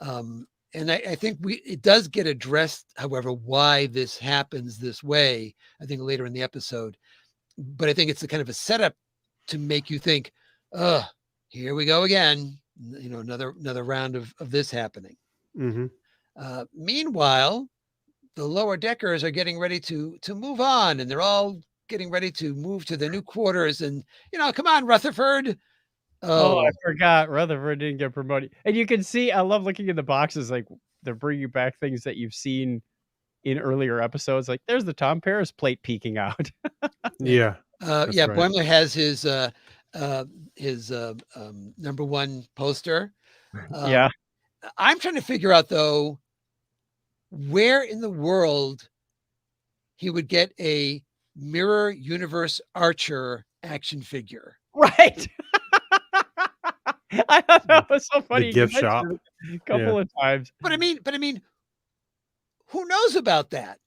And I think it does get addressed, however, why this happens this way, I think later in the episode. But I think it's a kind of a setup to make you think, here we go again. Another round of this happening. Mm-hmm. Meanwhile, the lower deckers are getting ready to move on, and they're all getting ready to move to the new quarters. And come on, Rutherford. Oh, I forgot. Rutherford didn't get promoted. And you can see, I love looking in the boxes, like they're bringing back things that you've seen in earlier episodes. Like there's the Tom Paris plate peeking out. Yeah. Yeah, right. Boimler has his number one poster. Yeah. I'm trying to figure out though, where in the world he would get a Mirror Universe Archer action figure. Right. I thought that was so funny. The gift You shop. mentioned it a couple of times. But I mean, who knows about that?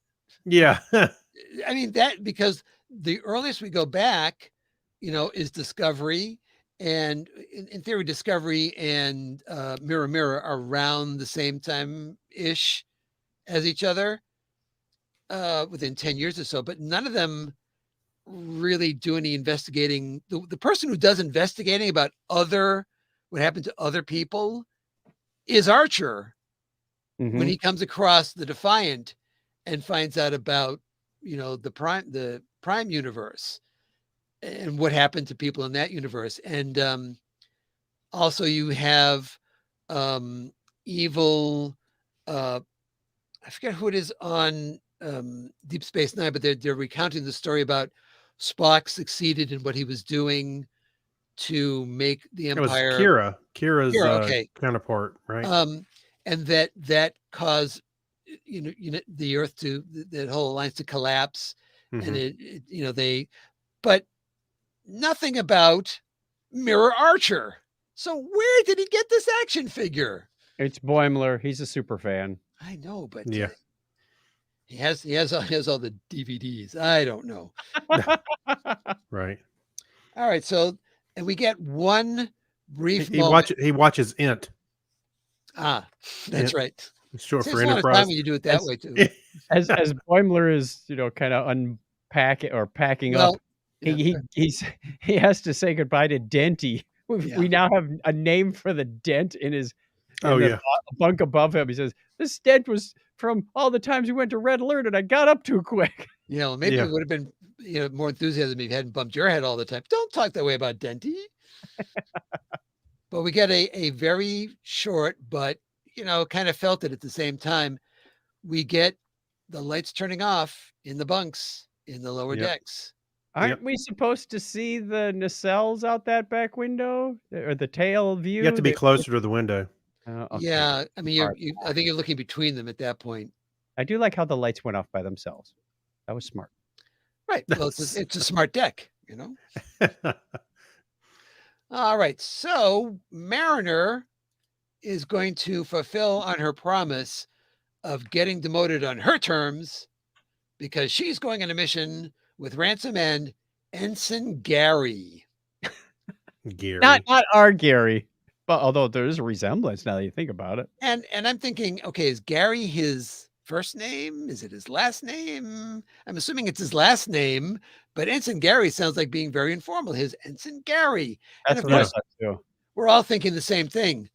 Yeah. I mean, that because the earliest we go back, is Discovery. And in theory, Discovery and Mirror are around the same time ish as each other, within 10 years or so, but none of them really do any investigating. The person who does investigating about what happened to other people is Archer. Mhm. When he comes across the Defiant and finds out about, the Prime universe and what happened to people in that universe. And also you have evil, I forget who it is on Deep Space Nine, but they're recounting the story about Spock succeeded in what he was doing to make the It was Empire. Kira's Kira, okay. counterpart, right? And that caused the Earth to that whole alliance to collapse, and Mhm. but nothing about Mirror Archer. So where did he get this action figure? It's Boimler. He's a super fan. I know, but Yeah. he has all the DVDs. I don't know. Right. All right, so and we get one brief moment. He watches Int. Ah, that's Int. right. It's short Saves for a lot of time Enterprise. when you do it that As- way too. as Boimler is, kind of unpacking or packing Well, up, yeah, he has to say goodbye to Denty. Yeah. We now have a name for the dent in his Oh, the yeah. bunk above him. He says, "This dent was from all the times we went to Red Alert, and I got up too quick." maybe Yeah. it would have been more enthusiasm if you hadn't bumped your head all the time. Don't talk that way about Denty. But we get a very short, but kind of felt it at the same time. We get the lights turning off in the bunks in the lower Yep. decks. Aren't we supposed to see the nacelles out that back window or the tail view? You have to be closer to the window. Okay. Yeah, I mean, Smart. I think you're looking between them at that point. I do like how the lights went off by themselves. That was smart. Right. Well, it's a smart deck, All right. So Mariner is going to fulfill on her promise of getting demoted on her terms because she's going on a mission with Ransom and Ensign Gary. Gary. Not our Gary, but although there is a resemblance now that you think about it. And I'm thinking, okay, is Gary his first name? Is it his last name? I'm assuming it's his last name, but Ensign Gary sounds like being very informal. His Ensign Gary. That's And of what course, I thought too. we're all thinking the same thing.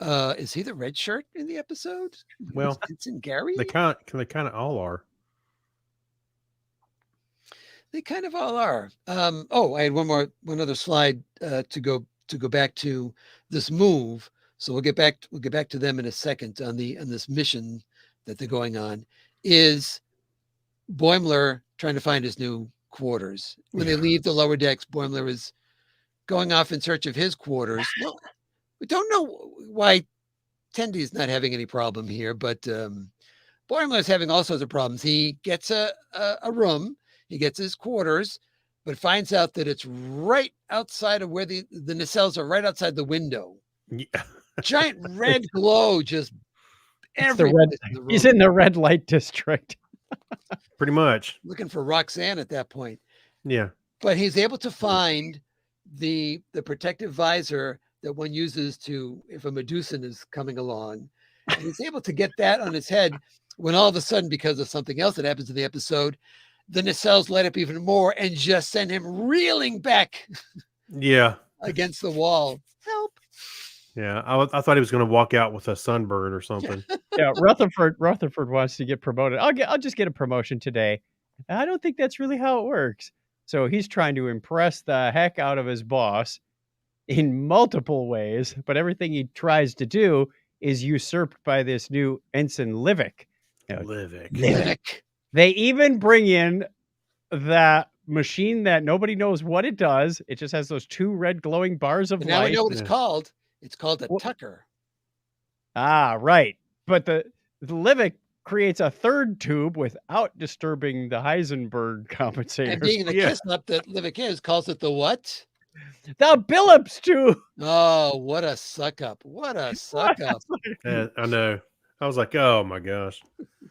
Is he the red shirt in the episode? Well, Ensign Gary? they kind of all are. They kind of all are. I had one other slide to go back to this move. So we'll get back to them in a second on this mission that they're going on. Is Boimler trying to find his new quarters? When they leave the lower decks, Boimler is going off in search of his quarters. Well, we don't know why Tendy's not having any problem here, but Boimler is having all sorts of problems. He gets a room. He gets his quarters, but finds out that it's right outside of where the nacelles are, right outside the window. Yeah. Giant red glow just It's the everywhere. red, he's in the red light district. Pretty much. Looking for Roxanne at that point. Yeah. But he's able to find the protective visor that one uses if a Medusan is coming along. And he's able to get that on his head when all of a sudden, because of something else that happens in the episode, the nacelles light up even more and just send him reeling back Yeah. against the wall. Help. Yeah. I thought he was going to walk out with a sunburn or something. Yeah, Rutherford wants to get promoted. I'll just get a promotion today. I don't think that's really how it works. So he's trying to impress the heck out of his boss in multiple ways, but everything he tries to do is usurped by this new Ensign Livick. Livick. They even bring in that machine that nobody knows what it does. It just has those two red glowing bars of But light. now we know what it's called. It's called a Tucker. Ah, right. But the Livick creates a third tube without disturbing the Heisenberg compensators. And being the kiss up that Livick is, calls it the what? The Billups tube. Oh, what a suck up. What a suck up. I know. I was like, oh my gosh.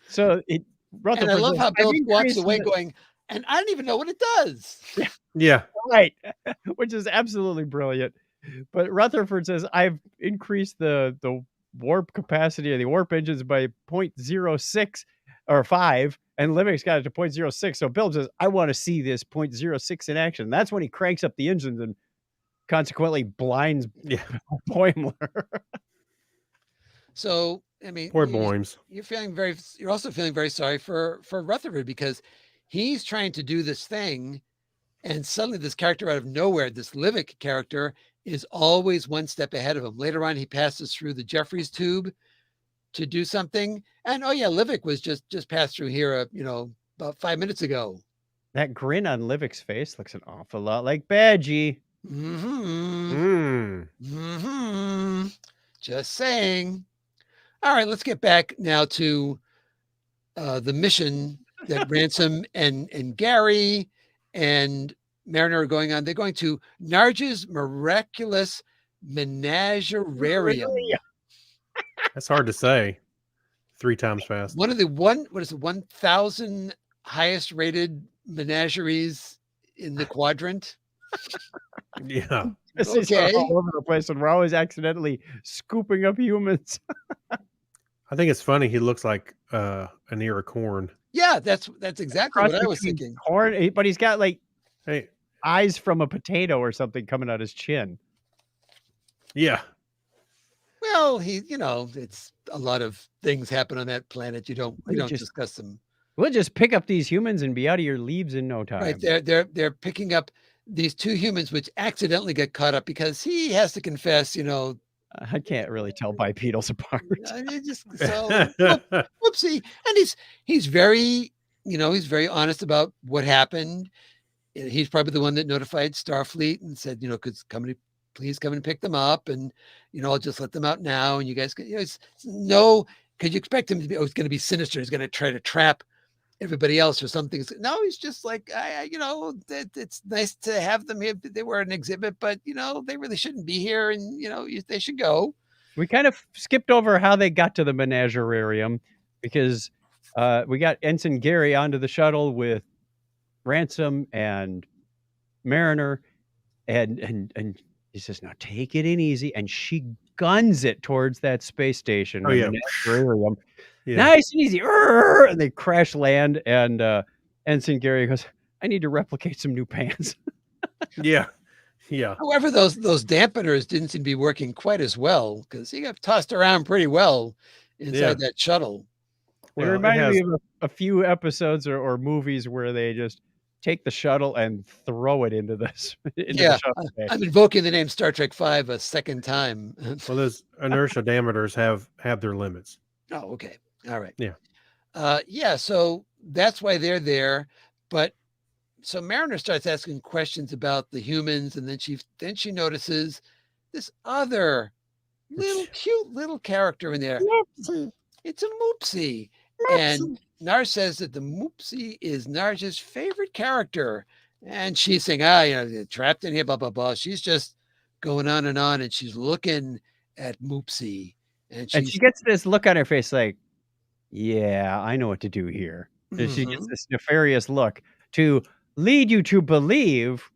So and I love how Bill walks away going, and I don't even know what it does. Yeah. Right. Which is absolutely brilliant. But Rutherford says, I've increased the warp capacity of the warp engines by 0.06 or 5, and Livick's got it to 0.06. So Bill says, I want to see this 0.06 in action. That's when he cranks up the engines and consequently blinds Boimler. So, I mean, Poor Boims. You're also feeling very sorry for Rutherford because he's trying to do this thing, and suddenly this character out of nowhere, this Livick character, is always one step ahead of him. Later on, he passes through the Jeffries tube, to do something. And oh yeah, Livik was just passed through here, about 5 minutes ago. That grin on Livik's face looks an awful lot like Badgie. Mm-hmm. Mm. Mm-hmm. Just saying. All right, let's get back now to the mission that Ransom and Gary and Mariner are going on. They're going to Narge's miraculous menagearium. That's hard to say 3 times fast. What is it, 1,000 highest rated menageries in the quadrant? Yeah. This is Okay. all over the place, and we're always accidentally scooping up humans. I think it's funny. He looks like an ear of corn. Yeah, that's exactly Cross what I was between thinking. corn, but he's got like Hey, eyes from a potato or something coming out his chin. yeah. Well, it's a lot of things happen on that planet. We don't discuss them. We'll just pick up these humans and be out of your leaves in no time. Right. They're picking up these 2 humans, which accidentally get caught up because he has to confess, I can't really tell bipedals apart. Whoopsie. And he's very, he's very honest about what happened. He's probably the one that notified Starfleet and said, please come and pick them up, and I'll just let them out now, and you guys can, because you expect him to be, it's going to be sinister. He's going to try to trap everybody else or something. No, he's just like, it's nice to have them here. They were an exhibit, but they really shouldn't be here, and they should go. We kind of skipped over how they got to the menagearium because we got Ensign Gary onto the shuttle with Ransom and Mariner, and he says, "Now take it in easy," and she guns it towards that space station. Oh, yeah. Menagearium. Yeah. Nice and easy. And they crash land, and Ensign Gary goes, "I need to replicate some new pants." Yeah. Yeah. However, those dampeners didn't seem to be working quite as well because he got tossed around pretty well inside that shuttle. It reminded me of a few episodes or movies where they just take the shuttle and throw it into the shuttle bay. I'm invoking the name Star Trek V a second time. Well, those inertia diameters have their limits. Oh, okay. All right. Yeah. So that's why they're there. But so Mariner starts asking questions about the humans, and then she notices this other cute little character in there. Moopsie. It's a Moopsie. And Narj says that the Moopsie is Narj's favorite character. And she's saying, trapped in here, blah, blah, blah. She's just going on, and she's looking at Moopsie. And she gets this look on her face like, yeah, I know what to do here. And she gets this nefarious look to lead you to believe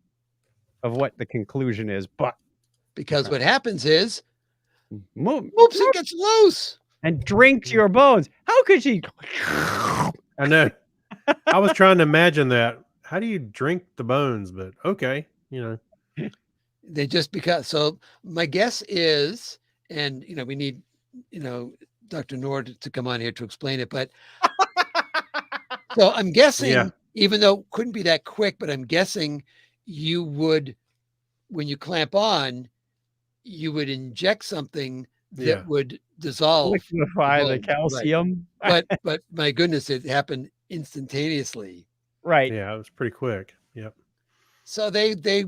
of what the conclusion is. But because what happens is Moopsie gets loose and drinks your bones. How could she? I know. I was trying to imagine that. How do you drink the bones? But okay, They just so my guess is, and we need, Dr. Nord to come on here to explain it, but so I'm guessing, even though it couldn't be that quick, but I'm guessing you would, when you clamp on, you would inject something that would dissolve, liquefy the calcium. Right. But my goodness, it happened instantaneously. Right. Yeah, it was pretty quick. Yep. So they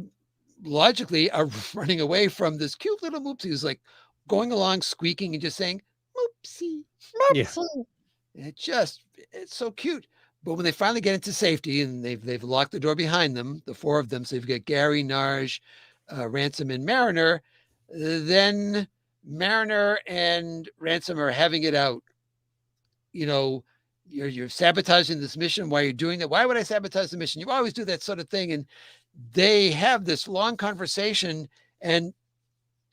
logically are running away from this cute little Moopsie who's like going along squeaking and just saying, Moopsie, Moopsie. Yeah. It's so cute. But when they finally get into safety and they've locked the door behind them, the 4 of them, so you've got Gary, Narj, Ransom, and Mariner, then Mariner and Ransom are having it out. You're sabotaging this mission. Why are you doing that? Why would I sabotage the mission? You always do that sort of thing. And they have this long conversation, and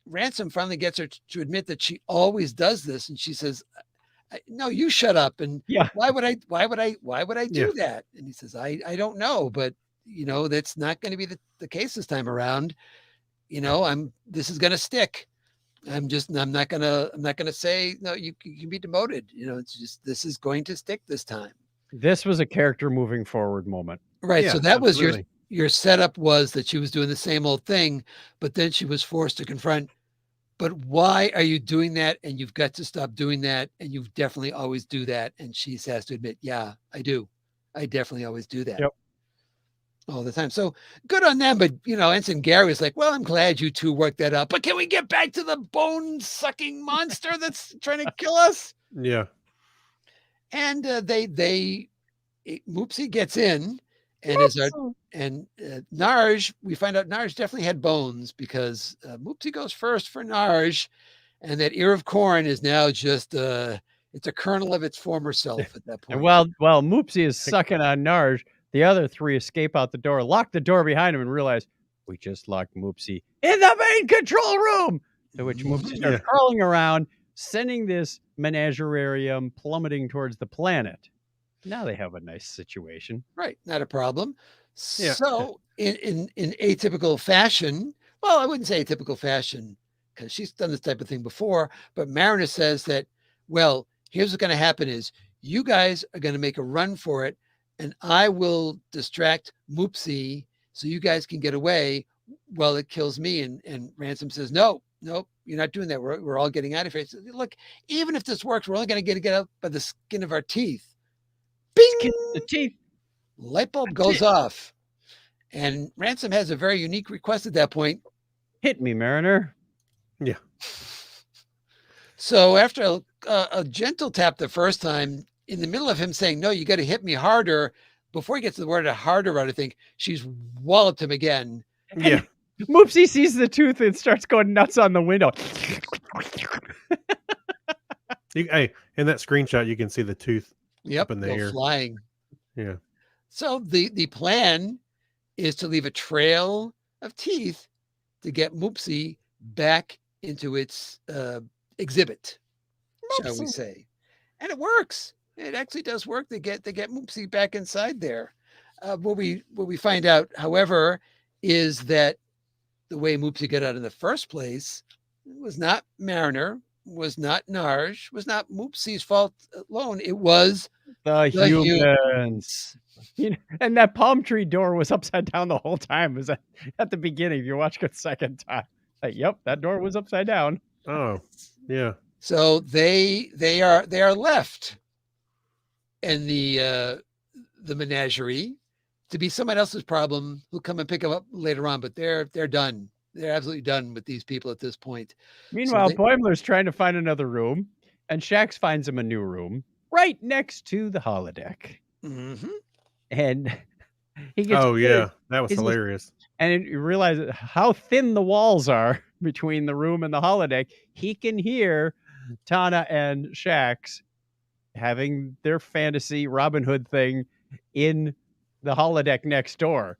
Ransom finally gets her to admit that she always does this. And she says, no, you shut up. And why would I do that? And he says, I don't know, but that's not going to be the case this time around. This is going to stick. I'm not gonna say no. You can be demoted. It's just this is going to stick this time. This was a character moving forward moment, right? So that was your setup, was that she was doing the same old thing, but then she was forced to confront. but why are you doing that? And you've got to stop doing that. And you definitely always do that. And she has to admit, yeah, I do. I definitely always do that. Yep. All the time. So good on them. But, Ensign Gary was like, well, I'm glad you two worked that out. But can we get back to the bone sucking monster that's trying to kill us? Yeah. And Moopsy gets in and Narj, we find out Narj definitely had bones because Moopsy goes first for Narj. And that ear of corn is now just it's a kernel of its former self at that point. And while Moopsy is sucking on Narj, the other three escape out the door, lock the door behind him, and realize we just locked Moopsy in the main control room. To which Moopsy starts crawling around, sending this menagerarium plummeting towards the planet. Now they have a nice situation. Right, not a problem. Yeah. So in atypical fashion, well, I wouldn't say atypical fashion because she's done this type of thing before, but Mariner says that, well, here's what's going to happen is you guys are going to make a run for it, and I will distract Moopsy so you guys can get away while it kills me. And Ransom says, nope, you're not doing that. We're all getting out of here. Says, look, even if this works, we're only going to get out by the skin of our teeth. Bing! The teeth. Light bulb goes off. And Ransom has a very unique request at that point. Hit me, Mariner. Yeah. So after a gentle tap the first time, in the middle of him saying, no, you got to hit me harder, before he gets the word harder out, I think she's walloped him again. Yeah. Moopsy sees the tooth and starts going nuts on the window. Hey, in that screenshot, you can see the tooth up in the go air. Flying. Yeah. So the plan is to leave a trail of teeth to get Moopsy back into its exhibit, shall we say. And it works. It actually does work. They get Moopsy back inside there. What we find out, however, is that the way Moopsy got out in the first place was not Mariner, was not Narj, was not Moopsy's fault alone. It was the humans. And that palm tree door was upside down the whole time. It was at the beginning. If you watch it a second time, yep, that door was upside down. Oh, yeah. So they are left in the menagerie to be someone else's problem who'll come and pick them up later on. But they're done. They're absolutely done with these people at this point. Meanwhile, Boimler's trying to find another room, and Shax finds him a new room right next to the holodeck. Mm-hmm. And he gets that was hilarious. And you realize how thin the walls are between the room and the holodeck. He can hear Tana and Shax having their fantasy Robin Hood thing in the holodeck next door.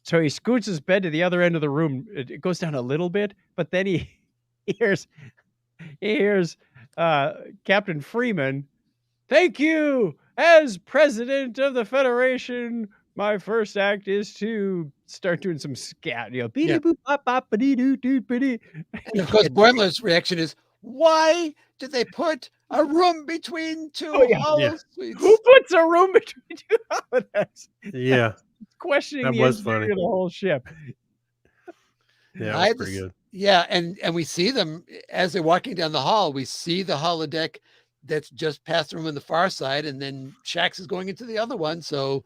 So he scoots his bed to the other end of the room. It goes down a little bit, but then he hears Captain Freeman. Thank you. As president of the Federation, my first act is to start doing some scat. Beady boop bop bop ba-dee doo doo ba-dee. And of course, Boimler's reaction is, why did they put a room between two hollow suites? Who puts a room between two holodecks? Yeah. Questioning that the was engineering funny. of the whole ship. Yeah, that was pretty good. Yeah, and we see them as they're walking down the hall. We see the holodeck that's just past the room on the far side, and then Shax is going into the other one. So,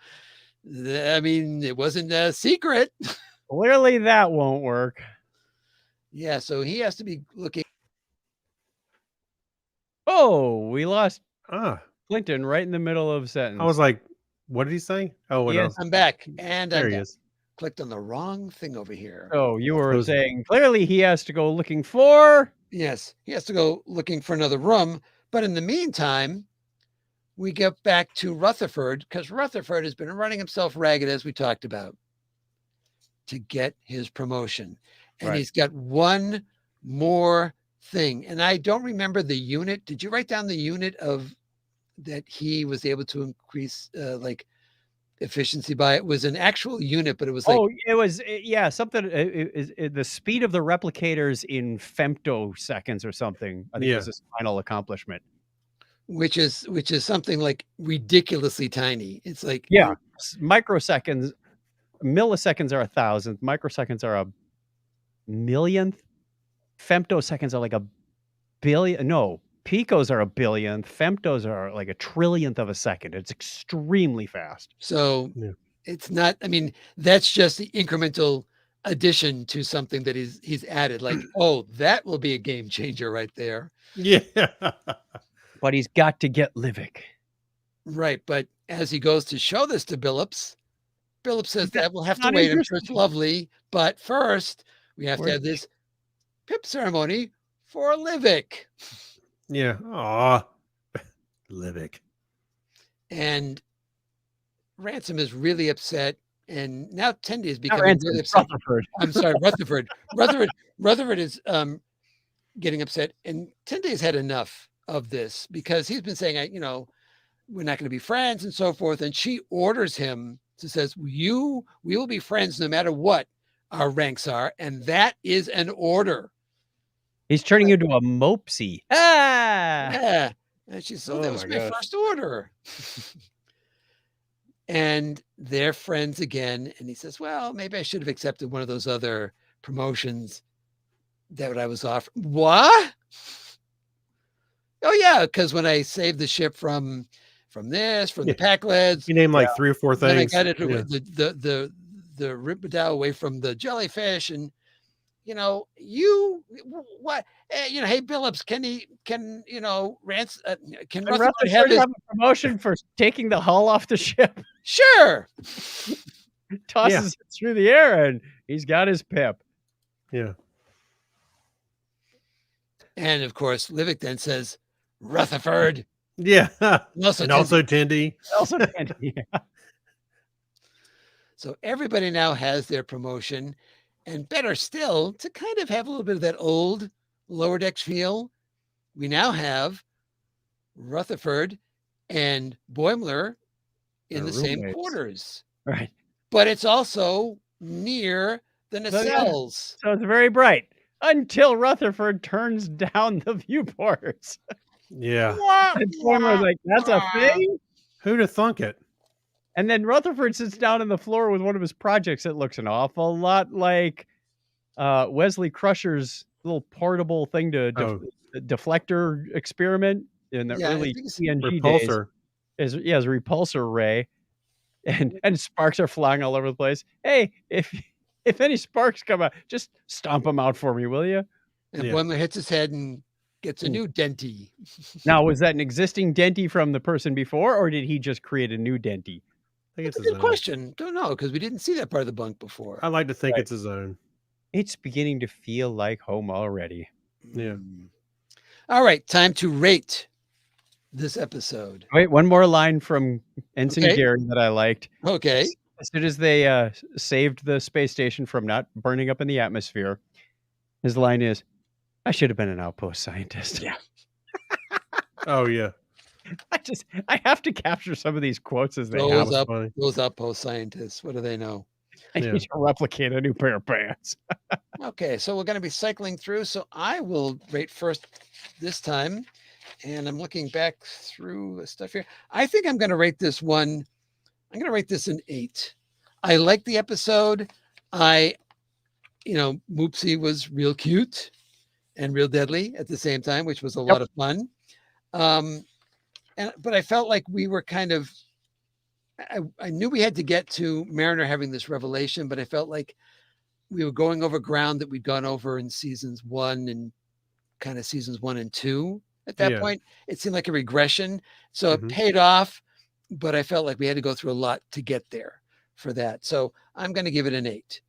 I mean, it wasn't a secret. Clearly, that won't work. Yeah, so he has to be looking. Oh, we lost Clinton right in the middle of a sentence. I was like, what did he say? Oh, Yes. I'm back, and there I'm he back. is. Clicked on the wrong thing over here. Oh, you were saying clearly he has to go looking for. Yes, he has to go looking for another room. But in the meantime, we get back to Rutherford because Rutherford has been running himself ragged, as we talked about, to get his promotion. And he's got one more thing. And I don't remember the unit. Did you write down the unit of that he was able to increase efficiency by? It was an actual unit, but it was like, it was something. The speed of the replicators in femtoseconds or something. I think was his final accomplishment. Which is something like ridiculously tiny. It's like microseconds, milliseconds are 1,000th, microseconds are a millionth. femtoseconds are like a billion. No, picos are a billionth. Femtos are like a trillionth of a second. It's extremely fast. So Yeah. it's not, I mean, that's just the incremental addition to something that he's added. Like, oh, that will be a game changer right there. Yeah. But he's got to get Livik. Right. But as he goes to show this to Billups says that we'll have to not wait. I'm sure it's interesting. lovely. But first, we have to Where's have this pip ceremony for Livik. Yeah. Aw. Livik. And Ransom is really upset. And now Tendi is not becoming Ransom, really upset. Rutherford. I'm sorry, Rutherford. Rutherford is getting upset. And Tende's had enough of this because he's been saying, we're not going to be friends and so forth. And she orders him to says, we will be friends no matter what our ranks are. And that is an order. He's turning into a Moopsy. Ah! Yeah. And she said, Oh that was my my gosh. first order. And they're friends again. And he says, well, maybe I should have accepted one of those other promotions that I was offered. What? Oh, yeah. Because when I saved the ship from the pack leads, You named like 3 or 4 then I things. got it Yeah. the Ripidao away from the jellyfish. And, hey, Billups, can Rutherford Rutherford have his? have a promotion for taking the hull off the ship. Sure. Tosses it through the air, and he's got his pip. Yeah. And of course, Livik then says, Rutherford. Yeah. And also Tindy. Also, yeah. So everybody now has their promotion, and better still, to kind of have a little bit of that old Lower Decks feel, we now have Rutherford and Boimler in They're the same roommates. quarters, Right. but it's also near the So, yeah. nacelles. So it's very bright until Rutherford turns down the viewports. Yeah. And Boimler's like, that's a thing? Who'd have thunk it? And then Rutherford sits down on the floor with one of his projects that looks an awful lot like Wesley Crusher's little portable thing to deflector experiment in the early TNG days. Repulsor. Is a repulsor ray, and sparks are flying all over the place. Hey, if any sparks come out, just stomp them out for me, will you? And Boimler hits his head and gets a new denty. Now, was that an existing denty from the person before, or did he just create a new denty? I think That's it's a good question. Don't know, because we didn't see that part of the bunk before. I like to think it's his own. It's beginning to feel like home already. Yeah. All right, time to rate this episode. Wait, one more line from Ensign Gary that I liked. Okay. As soon as they saved the space station from not burning up in the atmosphere, his line is, I should have been an outpost scientist. Yeah. Oh, yeah. I have to capture some of these quotes as they happen. Those outpost scientists, what do they know? I need to replicate a new pair of pants. Okay, so we're going to be cycling through. So I will rate first this time. And I'm looking back through the stuff here. I think I'm going to rate this one. I'm going to rate this an 8. I like the episode. Moopsy was real cute and real deadly at the same time, which was a lot of fun. But I felt like we were kind of, I knew we had to get to Mariner having this revelation, but I felt like we were going over ground that we'd gone over in seasons 1 and kind of seasons 1 and 2. At that point, it seemed like a regression. So it paid off, but I felt like we had to go through a lot to get there for that. So I'm going to give it an 8.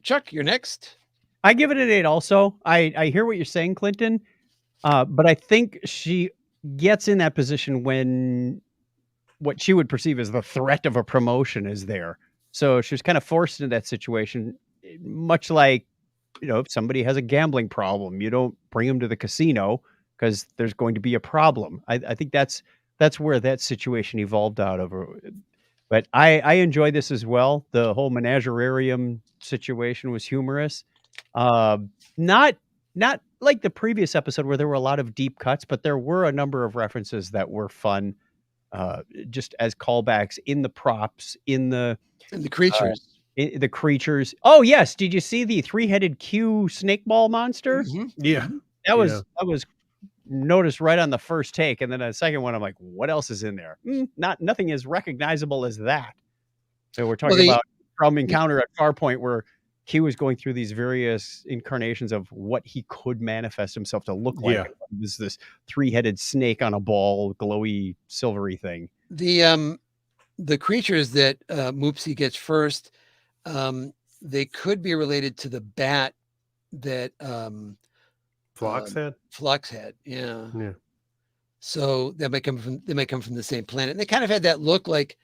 Chuck, you're next. I give it an 8 also. I hear what you're saying, Clinton, but I think she gets in that position when what she would perceive as the threat of a promotion is there. So she was kind of forced into that situation, much like, if somebody has a gambling problem, you don't bring them to the casino because there's going to be a problem. I think that's where that situation evolved out of. But I enjoy this as well. The whole menagerie situation was humorous. Not like the previous episode where there were a lot of deep cuts, but there were a number of references that were fun, just as callbacks in the props, in the creatures. The creatures. Oh yes, did you see the 3-headed Q snake ball monster? Mhm. Yeah. That Yeah. was noticed right on the first take, and then the second one, I'm like, what else is in there? Nothing as recognizable as that. So we're Well, talking about from Encounter at Farpoint, where Q was going through these various incarnations of what he could manifest himself to look like. Yeah. And it was this 3-headed snake on a ball, glowy, silvery thing. the creatures that Moopsy gets first, they could be related to the bat that Phlox head. Flux had. Yeah. Yeah. So they might come from the same planet. And they kind of had that look like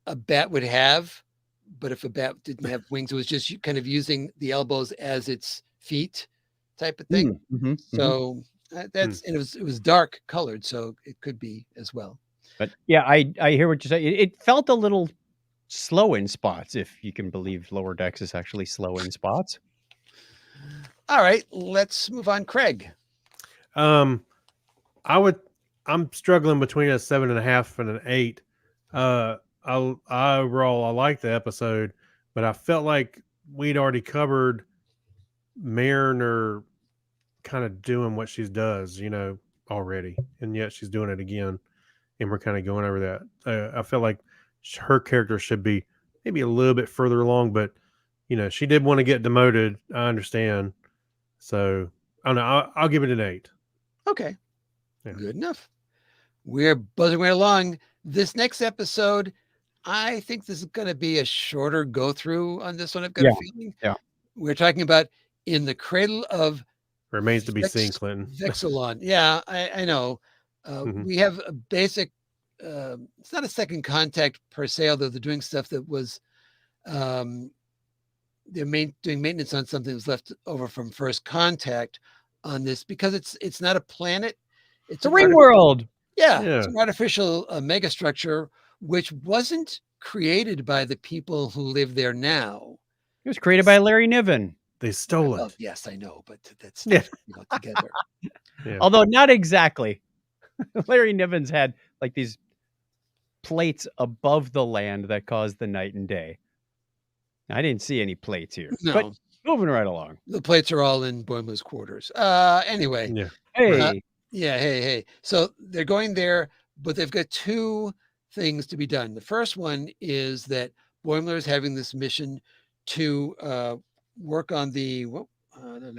a bat would have, but if a bat didn't have wings, it was just kind of using the elbows as its feet type of thing. So that's and it was dark colored, so it could be as well. But yeah, I hear what you're saying. It felt a little slow in spots, if you can believe Lower Decks is actually slow in spots. All right, let's move on. Craig. I'm struggling between a 7.5 and an 8. Overall, I like the episode, but I felt like we'd already covered Mariner kind of doing what she does, already, and yet she's doing it again, and we're kind of going over that. I feel like her character should be maybe a little bit further along, but she did want to get demoted. I understand, so I don't know. I'll give it an 8. Okay, Yeah. Good enough. We're buzzing right along. This next episode, I think this is going to be a shorter go through on this one. I've got a feeling. Yeah. We're talking about In the Cradle of Remains to be seen, Clinton. Vexilon. Yeah, I know. We have a basic. It's not a second contact per se, although they're doing stuff that was. Doing maintenance on something that was left over from first contact on this, because it's not a planet. It's a ring world. Yeah, it's an artificial megastructure, which wasn't created by the people who live there now. It was created by Larry Niven. They stole Well, it. yes, I know, but that's together. Yeah. Although not exactly. Larry Niven's had like these plates above the land that caused the night and day. I didn't see any plates here. No. But moving right along. The plates are all in Boimler's quarters. Anyway. Yeah. Hey. Hey. So they're going there, but they've got two things to be done. The first one is that Boimler is having this mission to work on the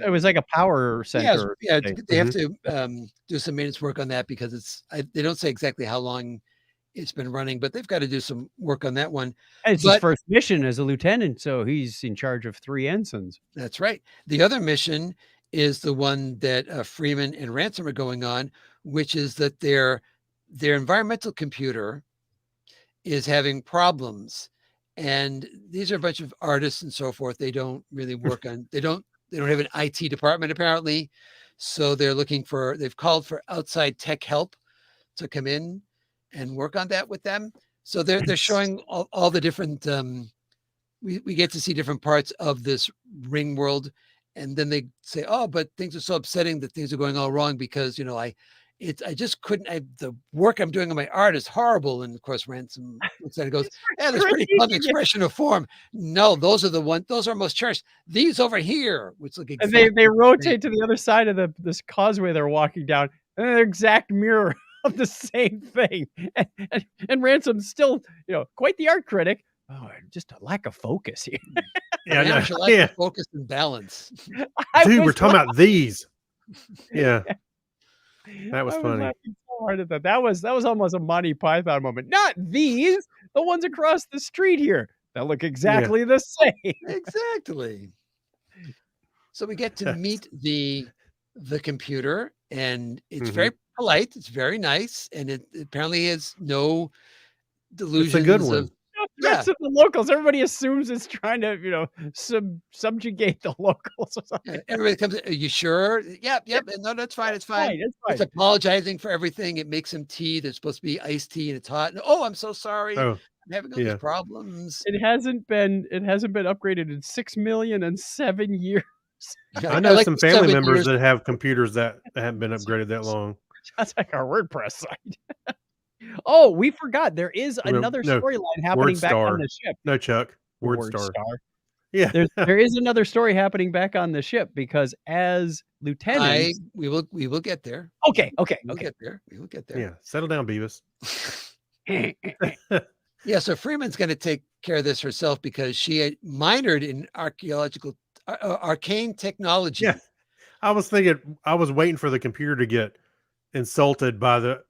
it was like a power center. Yeah, they have to do some maintenance work on that, because they don't say exactly how long it's been running, but they've got to do some work on that one. And it's his first mission as a lieutenant, so he's in charge of 3 ensigns. That's right. The other mission is the one that Freeman and Ransom are going on, which is that their environmental computer is having problems. And these are a bunch of artists and so forth. They don't really work on, they don't have an IT department apparently. So they've called for outside tech help to come in and work on that with them. So they're showing all the different, we get to see different parts of this ring world. And then they say, oh, but things are so upsetting that things are going all wrong because, I just couldn't, the work I'm doing on my art is horrible. And of course, Ransom looks at it and goes, yeah, that's pretty fun expression of form. No, those are most cherished. These over here, which look exactly. And they rotate to the other side of this causeway they're walking down, and they're exact mirror of the same thing. And Ransom's still, quite the art critic. Oh, just a lack of focus here. Yeah, focus and balance. Dude, we're talking about these. Yeah. That was funny. Laughing so hard at that. That was almost a Monty Python moment. Not these, the ones across the street here that look exactly the same. Exactly. So we get to meet the computer, and it's very polite. It's very nice, and it apparently has no delusions. It's a good one. Threats of the locals. Everybody assumes it's trying to, subjugate the locals or something. Yeah, everybody comes in, are you sure? Yep. No, that's fine. It's fine. It's apologizing for everything. It makes some tea. There's supposed to be iced tea and it's hot. And, I'm so sorry. I'm having all these problems. It hasn't been upgraded in 6,000,007 years. I know some family members that have computers that haven't been upgraded that long. That's like our WordPress site. Oh, we forgot. There is another storyline happening back on the ship. No, Chuck. Word word star. star. Yeah. There is another story happening back on the ship because as lieutenants. we will get there. Okay. We will get there. We will get there. Yeah. Settle down, Beavis. Yeah, so Freeman's going to take care of this herself because she had minored in arcane technology. Yeah. I was waiting for the computer to get insulted by the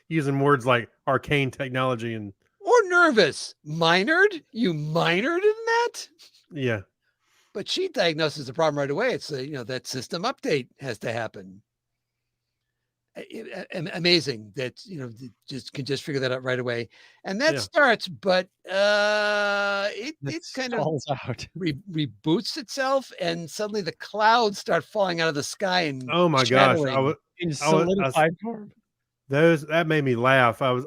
using words like arcane technology and Or nervous. Minored? You minored in that? yeah. But she diagnoses the problem right away. It's that system update has to happen. Amazing that can just figure that out right away, and that starts. But it kind of stalls out. reboots itself, and suddenly the clouds start falling out of the sky and Oh my gosh, shadowing. In solidified form. that made me laugh. I was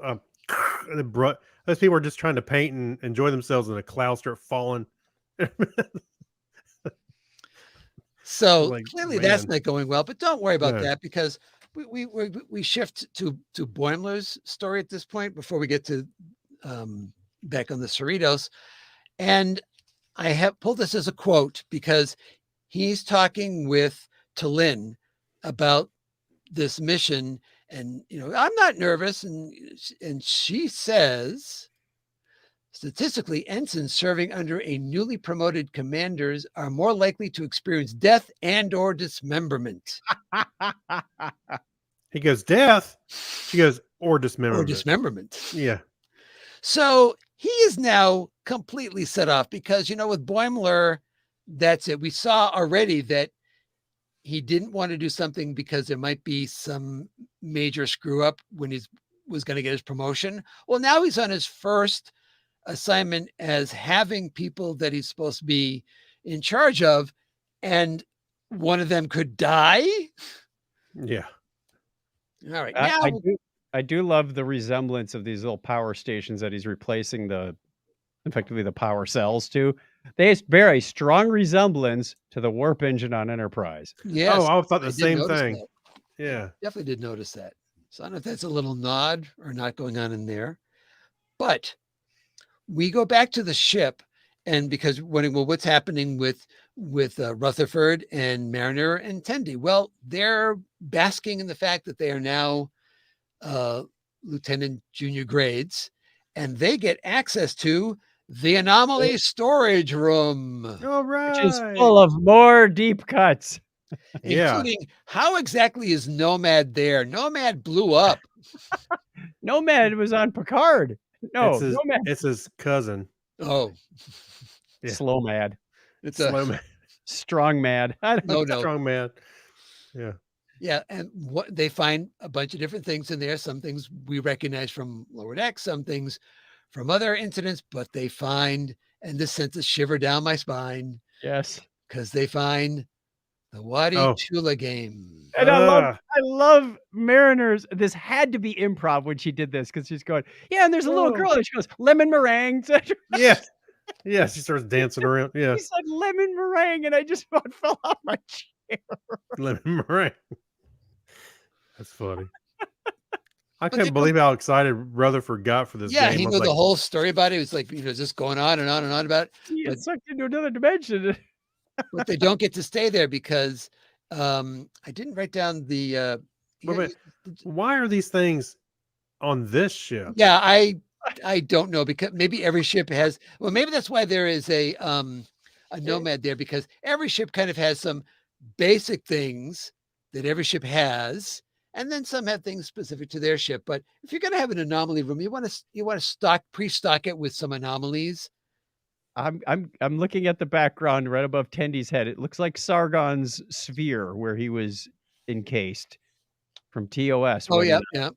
those people are just trying to paint and enjoy themselves, and the clouds start falling. So Like, clearly that's man. not going well. But don't worry about No. that because we shift to Boimler's story at this point before we get to back on the Cerritos. And I have pulled this as a quote because he's talking with Tallinn about this mission, and I'm not nervous, and she says, statistically, ensigns serving under a newly promoted commanders are more likely to experience death and/or dismemberment. He goes, death. She goes, or dismemberment. Or dismemberment. Yeah. So he is now completely set off because, with Boimler, that's it. We saw already that he didn't want to do something because there might be some major screw up when he was going to get his promotion. Well, now he's on his first assignment as having people that he's supposed to be in charge of, and one of them could die. Yeah. All right. Now I do love the resemblance of these little power stations that he's replacing effectively the power cells to. They bear a strong resemblance to the warp engine on Enterprise. yes. Oh, I thought the did same notice thing. that. Yeah. Definitely did notice that. So I don't know if that's a little nod or not going on in there, but we go back to the ship, and because what's happening with Rutherford and Mariner and Tendi? Well, they're basking in the fact that they are now lieutenant junior grades, and they get access to the anomaly storage room, All right. Which is full of more deep cuts. including how exactly is Nomad there? Nomad blew up. Nomad was on Picard. No, Nomad. It's his cousin. Oh, Yeah. Slow mad. it's Slow man. Strong mad. I don't know. no. Strong man. Yeah. Yeah, and what they find a bunch of different things in there. Some things we recognize from Lower Deck, some things from other incidents, but they find, and this sent a shiver down my spine, Yes. because they find the Wadi Oh. Chula game. And I love Mariner's. This had to be improv when she did this because she's going, yeah, and there's a little girl, and she goes, lemon meringue. Yes. Yeah. She starts dancing around. Yeah. She said lemon meringue, and I just about fell off my chair. Lemon meringue. That's funny. I they couldn't believe how excited Rutherford got for this Yeah, game. he I was knew like, the whole story about it. It was like, just going on and on and on about it. He But- gets sucked into another dimension. But they don't get to stay there because I didn't write down the wait. Why are these things on this ship? yeah, I don't know, because maybe every ship has, well, maybe that's why there is a Nomad there, because every ship kind of has some basic things that every ship has, and then some have things specific to their ship. But if you're going to have an anomaly room, you want to pre-stock it with some anomalies. I'm looking at the background right above Tendy's head. It looks like Sargon's sphere where he was encased from TOS. Oh yeah, yeah.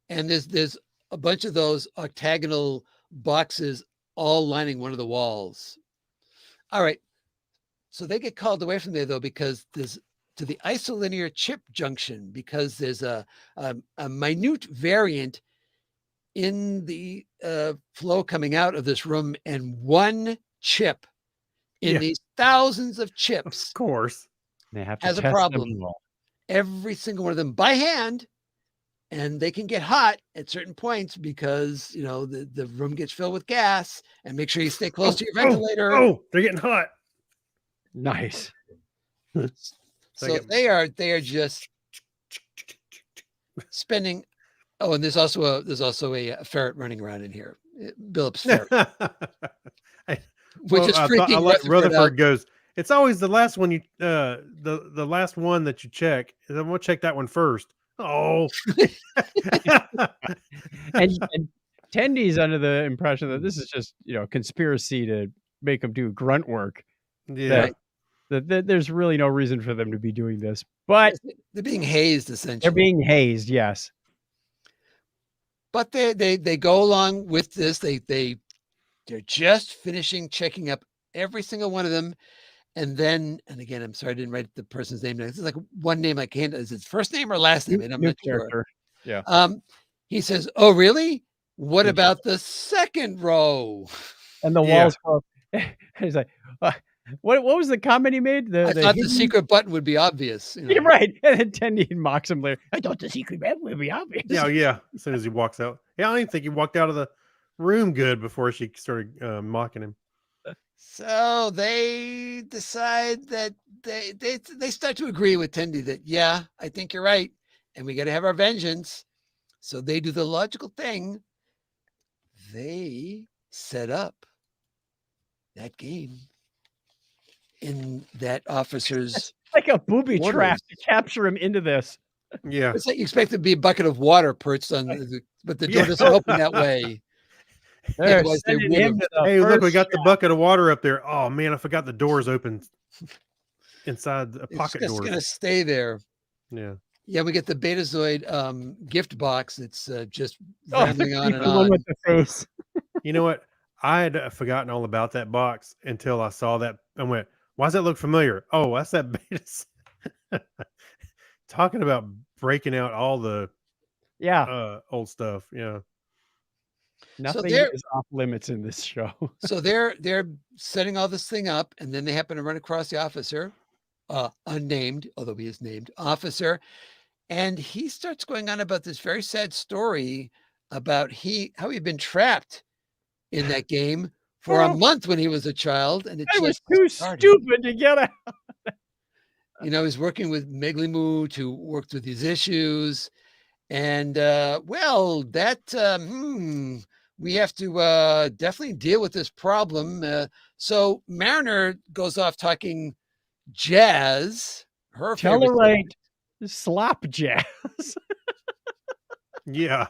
And there's a bunch of those octagonal boxes all lining one of the walls. All right. So they get called away from there though, because there's to the isolinear chip junction, because there's a minute variant in the flow coming out of this room, and one chip in these thousands of chips, Of course. They have to has a test problem. them all. Every single one of them by hand, and they can get hot at certain points because, the room gets filled with gas, and make sure you stay close to your ventilator. Oh, they're getting hot. Nice. So Second. they are just spending. Oh, and there's also a ferret running around in here, Billups ferret, which is freaking Rutherford goes, it's always the last one the last one that you check. I'm gonna check that one first. Oh. and Tendy's under the impression that this is just, conspiracy to make them do grunt work. Yeah. That there's really no reason for them to be doing this, but they're being hazed essentially. they're being hazed, yes. But they go along with this. They're just finishing checking up every single one of them. And then, and again, I'm sorry I didn't write the person's name. This is like one name I can't. Is it first name or last name? And I'm not sure. Yeah. He says, "Oh, really? What about the second row?" And the walls go. He's like, what was the comment he made? I thought the secret button would be obvious. You're right. And then Tendy mocks him later. I thought the secret button would be obvious. Yeah. As soon as he walks out. Yeah, I don't even think he walked out of the room good before she started mocking him. So they decide that they start to agree with Tendy that, yeah, I think you're right, and we got to have our vengeance. So they do the logical thing. They set up that game in that officer's It's like a booby quarters. trap to capture him into this. Yeah. It's like you expect it to be a bucket of water perched on but the door doesn't open that way. Otherwise they would have. Hey, look, we got the bucket of water up there. Oh man, I forgot the doors open inside the pocket It's just doors. gonna stay there. Yeah. Yeah, we get the Betazoid gift box. It's just rambling on and The one on. with the face. You know what? I had forgotten all about that box until I saw that and went, why does that look familiar? Oh, that's that beta. Talking about breaking out all the old stuff. Yeah. Nothing is off limits in this show. So they're setting all this thing up, and then they happen to run across the officer, unnamed, although he is named officer, and he starts going on about this very sad story about how he'd been trapped in that game for a month when he was a child, and it was too stupid to get out. He's working with Meglimu to work through these issues, and we have to definitely deal with this problem. So Mariner goes off talking jazz. Her Tellerite slop jazz. Yeah.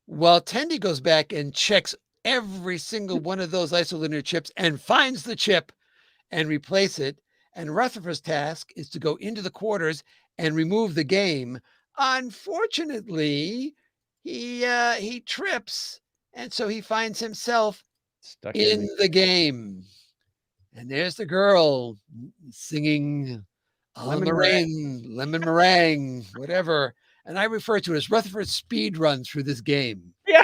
Well, Tendy goes back and checks every single one of those isolinear chips and finds the chip and replace it. And Rutherford's task is to go into the quarters and remove the game. Unfortunately, he trips, and so he finds himself stuck in the game. And there's the girl singing lemon meringue, whatever. And I refer to it as Rutherford's speed run through this game. Yeah,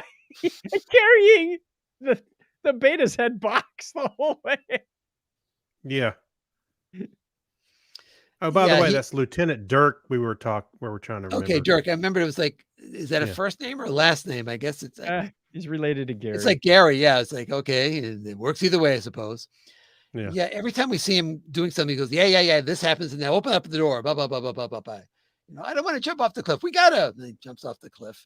carrying the Beta's head box the whole way. Yeah. Oh, by the way, that's Lieutenant Dirk. We were trying to remember. Okay, Dirk. I remember it was like, is that a first name or a last name? I guess it's he's related to Gary. It's like Gary. Yeah, it's like, okay, it works either way, I suppose. Yeah. Yeah. Every time we see him doing something, he goes, yeah. This happens, and now open up the door. Blah blah blah blah blah blah blah. I don't want to jump off the cliff. We gotta. And he jumps off the cliff.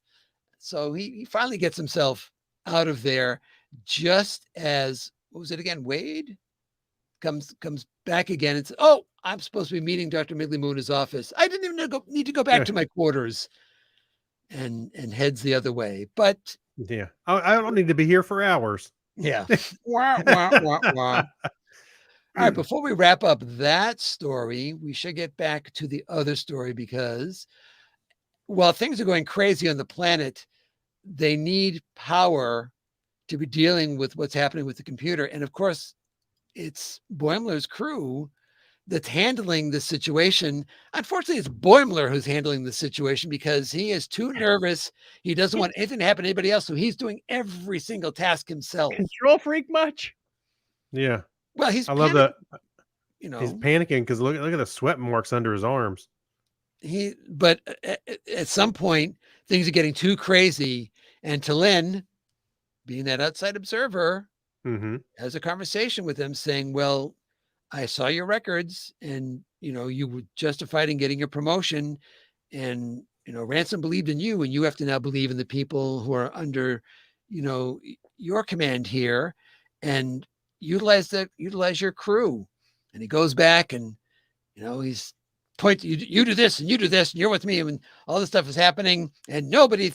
So he finally gets himself out of there, just as what was it again? Wade comes back again and says, "Oh, I'm supposed to be meeting Dr. Meglimu in his office. I didn't even need to go back to my quarters," and heads the other way. But yeah, I don't need to be here for hours. Yeah. Wah, wah, wah, wah. All right, before we wrap up that story, we should get back to the other story because while things are going crazy on the planet, they need power to be dealing with what's happening with the computer. And of course, it's Boimler's crew that's handling the situation. Unfortunately, it's Boimler who's handling the situation because he is too nervous. He doesn't want anything to happen to anybody else. So he's doing every single task himself. Control freak much? Yeah. Well, I love that. He's panicking because look at the sweat marks under his arms. But at some point things are getting too crazy. And Talin, being that outside observer, Mm-hmm. has a conversation with him saying, well, I saw your records and, you were justified in getting your promotion, and, Ransom believed in you, and you have to now believe in the people who are under, your command here, and utilize your crew. And he goes back and, he's pointing, you do this and you do this and you're with me, and all this stuff is happening and nobody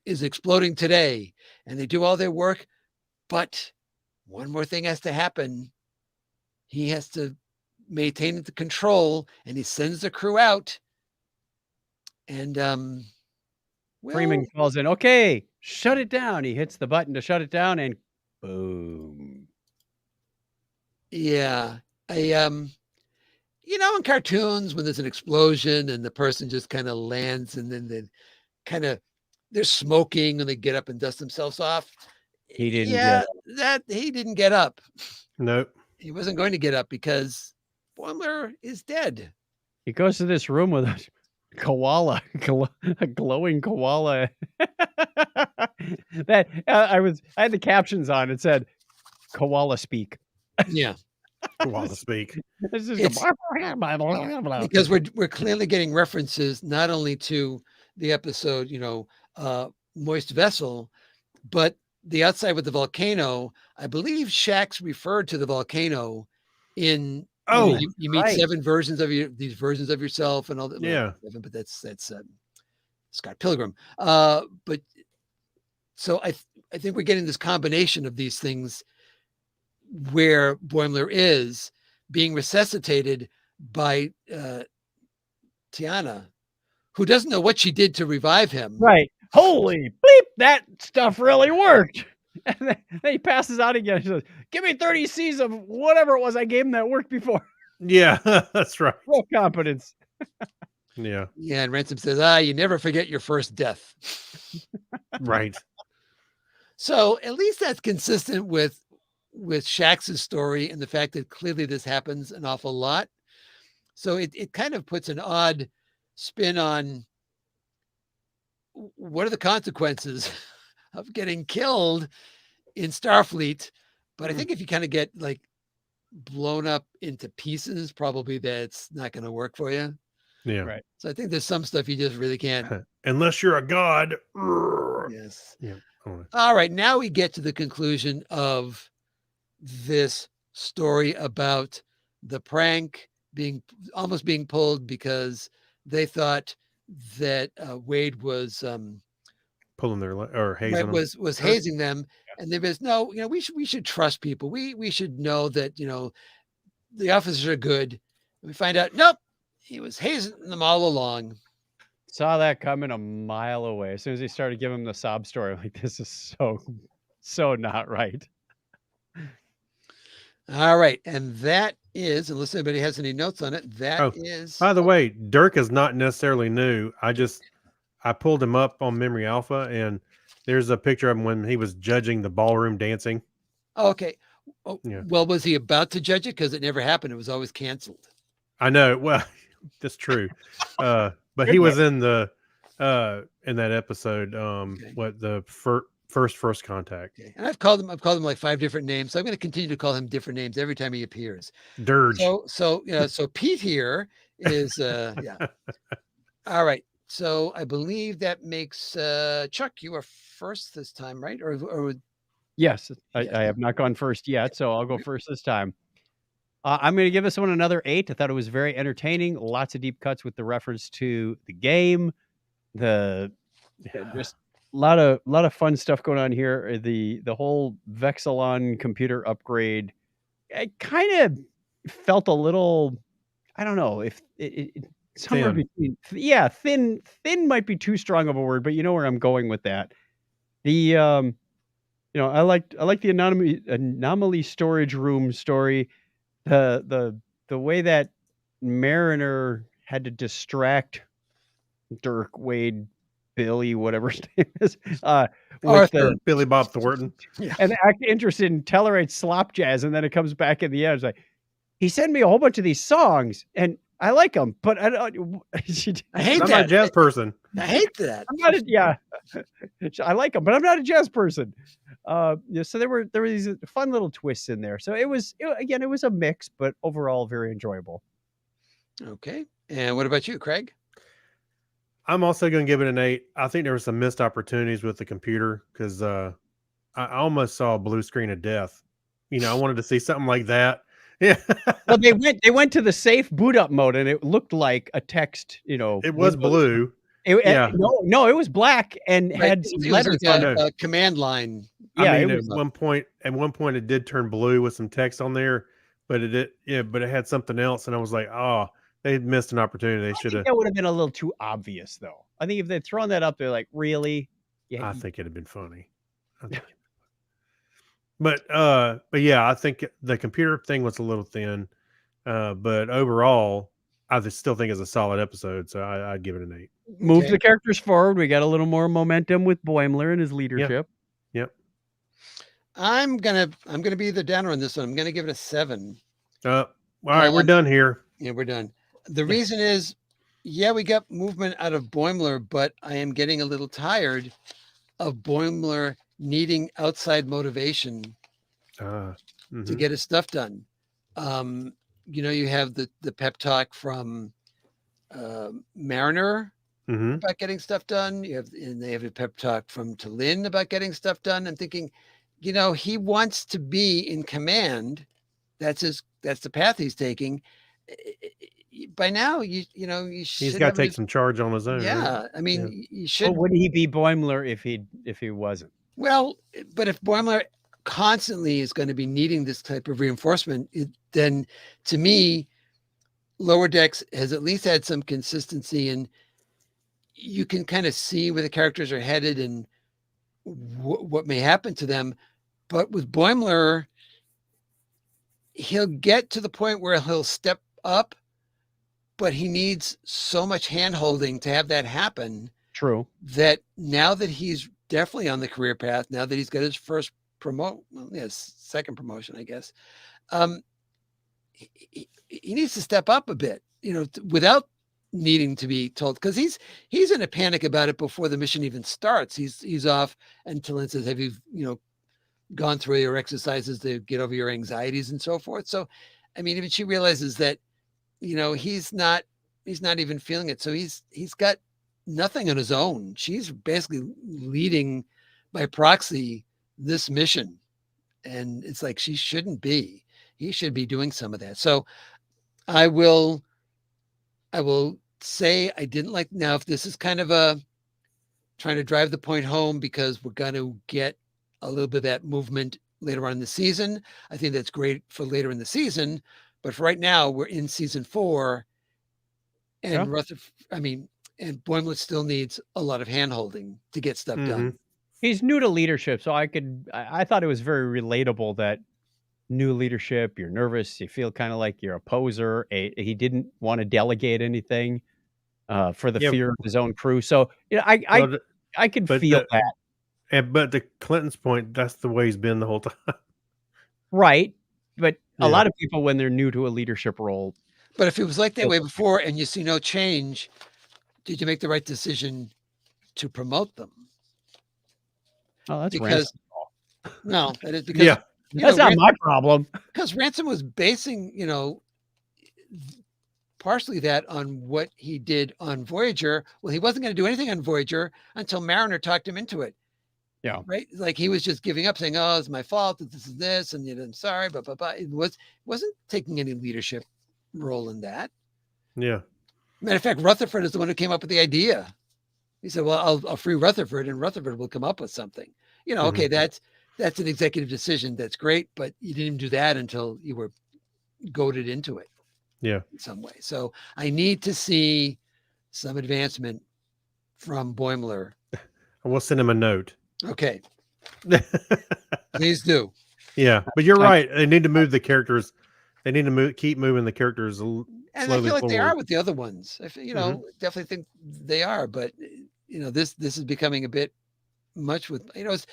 is exploding today, and they do all their work. But one more thing has to happen. He has to maintain the control, and he sends the crew out. And Freeman calls in, okay, shut it down. He hits the button to shut it down, and boom. Yeah. In cartoons, when there's an explosion and the person just kind of lands, and then they're smoking and they get up and dust themselves off. He didn't get up. He didn't get up. Nope. He wasn't going to get up because Boimler is dead. He goes to this room with a koala, a glowing koala. That I had the captions on. It said, "Koala speak." Yeah. Koala speak. It's just because we're clearly getting references not only to the episode, Moist Vessel, but the outside with the volcano. I believe Shax referred to the volcano in. You meet 7 versions of these versions of yourself and all that. Yeah, 7, but that's Scott Pilgrim. But so I think we're getting this combination of these things where Boimler is being resuscitated by Tiana, who doesn't know what she did to revive him. Right. Holy bleep, that stuff really worked. And then he passes out again. He says, give me 30 C's of whatever it was I gave him that worked before. Yeah, that's right. Real competence. Yeah. Yeah, and Ransom says, you never forget your first death. Right. So at least that's consistent with Shax's story and the fact that clearly this happens an awful lot. So it kind of puts an odd spin on what are the consequences of getting killed in Starfleet. But I think if you kind of get like blown up into pieces, probably that's not going to work for you. Yeah. Right. So I think there's some stuff you just really can't. Unless you're a god. Yes. Yeah. All right. Now we get to the conclusion of this story about the prank almost being pulled because they thought that Wade was pulling their or hazing them. was hazing them, and they said, no, we should trust people. We should know that the officers are good. We find out, nope, he was hazing them all along. Saw that coming a mile away. As soon as he started giving him the sob story, I'm like, this is so not right. All right. And that is, unless anybody has any notes on it, that is. By the way, Dirk is not necessarily new. I pulled him up on Memory Alpha, and there's a picture of him when he was judging the ballroom dancing. Oh, okay. Oh, yeah. Well, was he about to judge it? Because it never happened. It was always canceled. I know. Well, that's true. But he was in the in that episode. What the first contact. Okay. And I've called him like 5 different names. So I'm going to continue to call him different names every time he appears. Dirge. So Pete here is yeah. All right. So I believe that makes Chuck, you are first this time, right? Or yes, I have not gone first yet, so I'll go first this time. I'm going to give this one another 8. I thought it was very entertaining. Lots of deep cuts with the reference to the game. Just a lot of fun stuff going on here. The whole Vexilon computer upgrade, I kind of felt a little, I don't know if it somewhere between, thin might be too strong of a word, but you know where I'm going with that. The I like the anomaly storage room story. The way that Mariner had to distract Dirk, Wade, Billy, whatever his name is, Arthur, Billy Bob Thornton, and act interested in Tellarite slop jazz, and then it comes back in the end. It's like, he sent me a whole bunch of these songs, and I like them, but I don't. I hate I'm not a that. jazz person. I hate that. I'm not. Yeah, I like them, but I'm not a jazz person. Yeah, so there were these fun little twists in there. So again, it was a mix, but overall very enjoyable. Okay. And what about you, Craig? I'm also going to give it an 8. I think there were some missed opportunities with the computer because I almost saw a blue screen of death. I wanted to see something like that. Yeah, Well, they went to the safe boot up mode, and it looked like a text. it was blue. It, Yeah. no, it was black and Right. had some It was letters like on it. a command line. Yeah, I it mean, was. at one point, it did turn blue with some text on there, but but it had something else, and I was like, oh, they missed an opportunity. They I should think have. that would have been a little too obvious, though. I think if they'd thrown that up, they're like, really? Yeah, I think it'd have been funny. I think but yeah, I think the computer thing was a little thin. But overall, I still think it's a solid episode, so I'd give it an 8. moved Okay. the characters forward. We got a little more momentum with Boimler and his leadership. Yep. I'm gonna be the downer on this one. I'm gonna give it a 7. All right, we're done here. Yeah, we're done. The reason is, yeah, we got movement out of Boimler, but I am getting a little tired of Boimler needing outside motivation to Mhm. get his stuff done. You have the pep talk from Mariner Mhm. about getting stuff done. They have a pep talk from T'Lyn about getting stuff done. I'm thinking, he wants to be in command. That's the path he's taking. By now, you He's should got have to take some charge on his own. Right? Yeah, I mean, Yeah. you Well, should. would he be Boimler if he wasn't? Well, but if Boimler constantly is going to be needing this type of reinforcement, then to me, Lower Decks has at least had some consistency, and you can kind of see where the characters are headed and what may happen to them. But with Boimler, he'll get to the point where he'll step up, but he needs so much hand-holding to have that happen. True. That now that he's definitely on the career path, now that he's got his first second promotion, I guess, he needs to step up a bit, without needing to be told, because he's in a panic about it before the mission even starts. He's off, and T'Lyn says, "Have you gone through your exercises to get over your anxieties and so forth?" So, I mean, even she realizes that he's not even feeling it. So he's got nothing on his own. She's basically leading by proxy this mission, and it's like she shouldn't be. He should be doing some of that. So I will say I didn't like. Now, if this is kind of a trying to drive the point home because we're going to get a little bit of that movement later on in the season, I think that's great for later in the season. But for right now, we're in season 4, and and Boimler still needs a lot of hand-holding to get stuff done. He's new to leadership, so I thought it was very relatable that new leadership, you're nervous, you feel kind of like you're a poser. He didn't want to delegate anything for the fear of his own crew. So I can feel that. But to Clinton's point, that's the way he's been the whole time. Right. But a lot of people, when they're new to a leadership role. But if it was like that way before and you see no change, did you make the right decision to promote them? Oh, that's because Ransom. No, that is because that's not my problem. Because Ransom was basing, partially that on what he did on Voyager. Well, he wasn't going to do anything on Voyager until Mariner talked him into it. Yeah. Right. Like he was just giving up, saying, "Oh, it's my fault that this is this," and I'm sorry, but it wasn't taking any leadership role in that. Yeah. Matter of fact, Rutherford is the one who came up with the idea. He said, "Well, I'll free Rutherford, and Rutherford will come up with something." Okay, that's an executive decision. That's great, but you didn't do that until you were goaded into it. Yeah. In some way. So I need to see some advancement from Boimler. We'll send him a note. Okay. Please do. Yeah, but you're right. They need to move the characters. They need to keep moving the characters slowly and I feel like forward. They are with the other ones. Definitely think they are, but this is becoming a bit much with, it's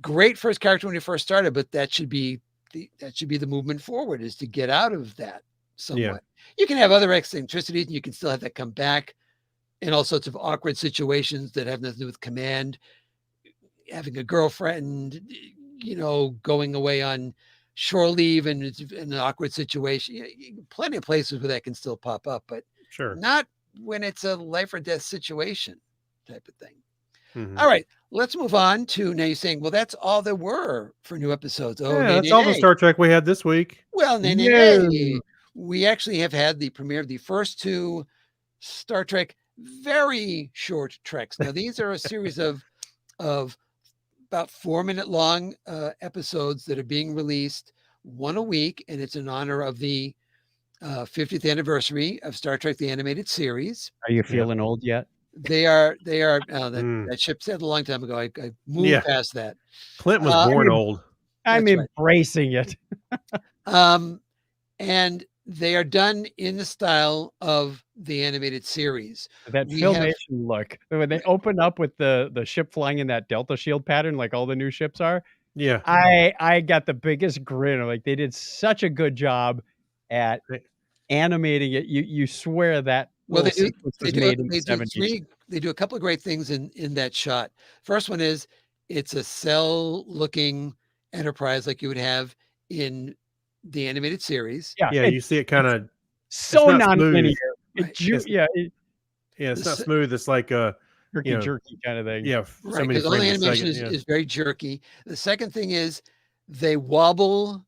great for his character when he first started, but that should be the movement forward, is to get out of that somewhat. You can have other eccentricities and you can still have that come back in all sorts of awkward situations that have nothing to do with command. Having a girlfriend, going away on shore leave and it's in an awkward situation. Plenty of places where that can still pop up, but Sure. not when it's a life or death situation type of thing. Mhm. All right, let's move on to now. You're saying, well, that's all there were for new episodes. Oh, Yeah, nay, that's nay, all the nay. Star Trek we had this week. Well, nay, nay, No. nay. We actually have had the premiere of the first two Star Trek very short treks. Now, these are a series of about 4-minute long episodes that are being released, one a week, and it's in honor of the 50th anniversary of Star Trek: The Animated Series. Are you feeling old yet? They are. Mm. That ship said a long time ago. I moved Yeah. past that. Clint was Uh, born old. I'm That's right. embracing it. And they are done in the style of the animated series. That We have- Filmation look. When they open up with the ship flying in that Delta Shield pattern, like all the new ships are, Yeah. I got the biggest grin. Like they did such a good job at Right. animating it. You swear that Well, they little do. sequence They was do. made in the They do 70s. three. They do a couple of great things in that shot. First one is it's a cell-looking Enterprise like you would have in the animated series. Yeah, Yeah, you see it kind of. so not smooth. non-linear. Right. Yeah, Yeah, it's not s- smooth. It's like jerky you know, jerky kind of thing. yeah, Right, so many because all the frames a animation second. Yeah. is very jerky. The second thing is they wobble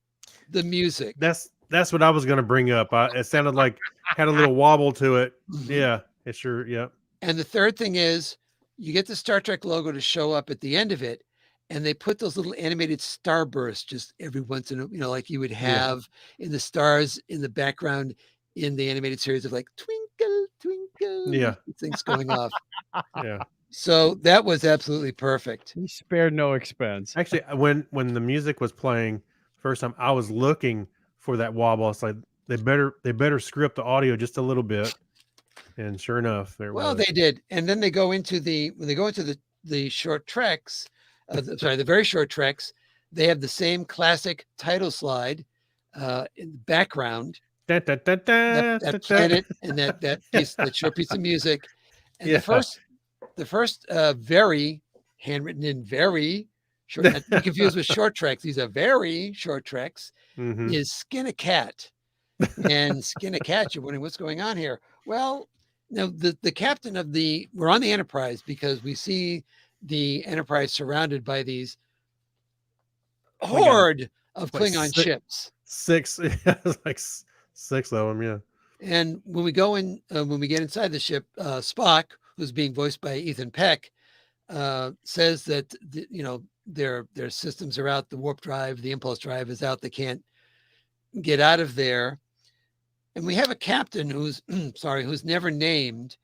the music. That's what I was going to bring up. It sounded like had a little wobble to it. Mhm. Yeah, it sure. Yeah, And the third thing is you get the Star Trek logo to show up at the end of it, and they put those little animated starbursts just every once in a, like you would have in the stars in the background in the animated series of like twinkle, twinkle, Yeah. things going off. yeah. So that was absolutely perfect. He spared no expense. Actually, when the music was playing first time, I was looking for that wobble. It's like they better script the audio just a little bit, and sure enough, there Well, was. they did. And then they go into the short treks, the very short treks, they have the same classic title slide in the background. Da, da, da, da, That da, planet and that short piece of music. And Yeah. the first very handwritten in very short, not to be confused with short treks. These are very short treks. Mhm. Is Skin a Cat. And Skin a Cat, you're wondering what's going on here. Well, now the captain of we're on the Enterprise because we see the Enterprise surrounded by these horde of like Klingon ships. 6, yeah, it's like 6 of them. Yeah. And when we go in, when we get inside the ship, Spock, who's being voiced by Ethan Peck, says that their systems are out, the warp drive, the impulse drive is out. They can't get out of there. And we have a captain who's who's never named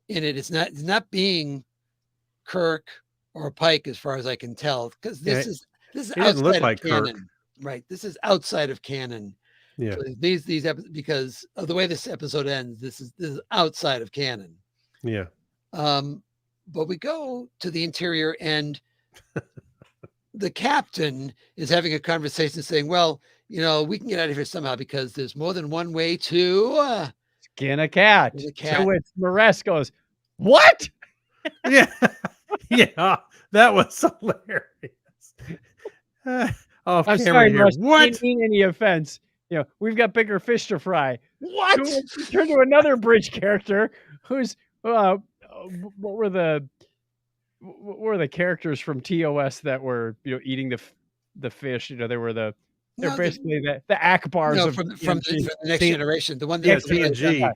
in it. It's not being Kirk or Pike, as far as I can tell, because this is he didn't outside look of like Kirk. canon. Right. This is outside of canon. Yeah. So because of the way this episode ends, this is outside of canon. Yeah. But we go to the interior and the captain is having a conversation saying, well, we can get out of here somehow because there's more than one way to Skin a cat. Skin a cat. To which Mares goes, "What?" Yeah. Yeah. That was hilarious. Off I'm camera sorry, here. Mares. What? Didn't mean any offense. We've got bigger fish to fry. what? Turn to another bridge character who's what were the characters from TOS that were eating the fish? They were they're basically the Akbars No, of from TNG. the next T- generation, the one Yeah, that TNG.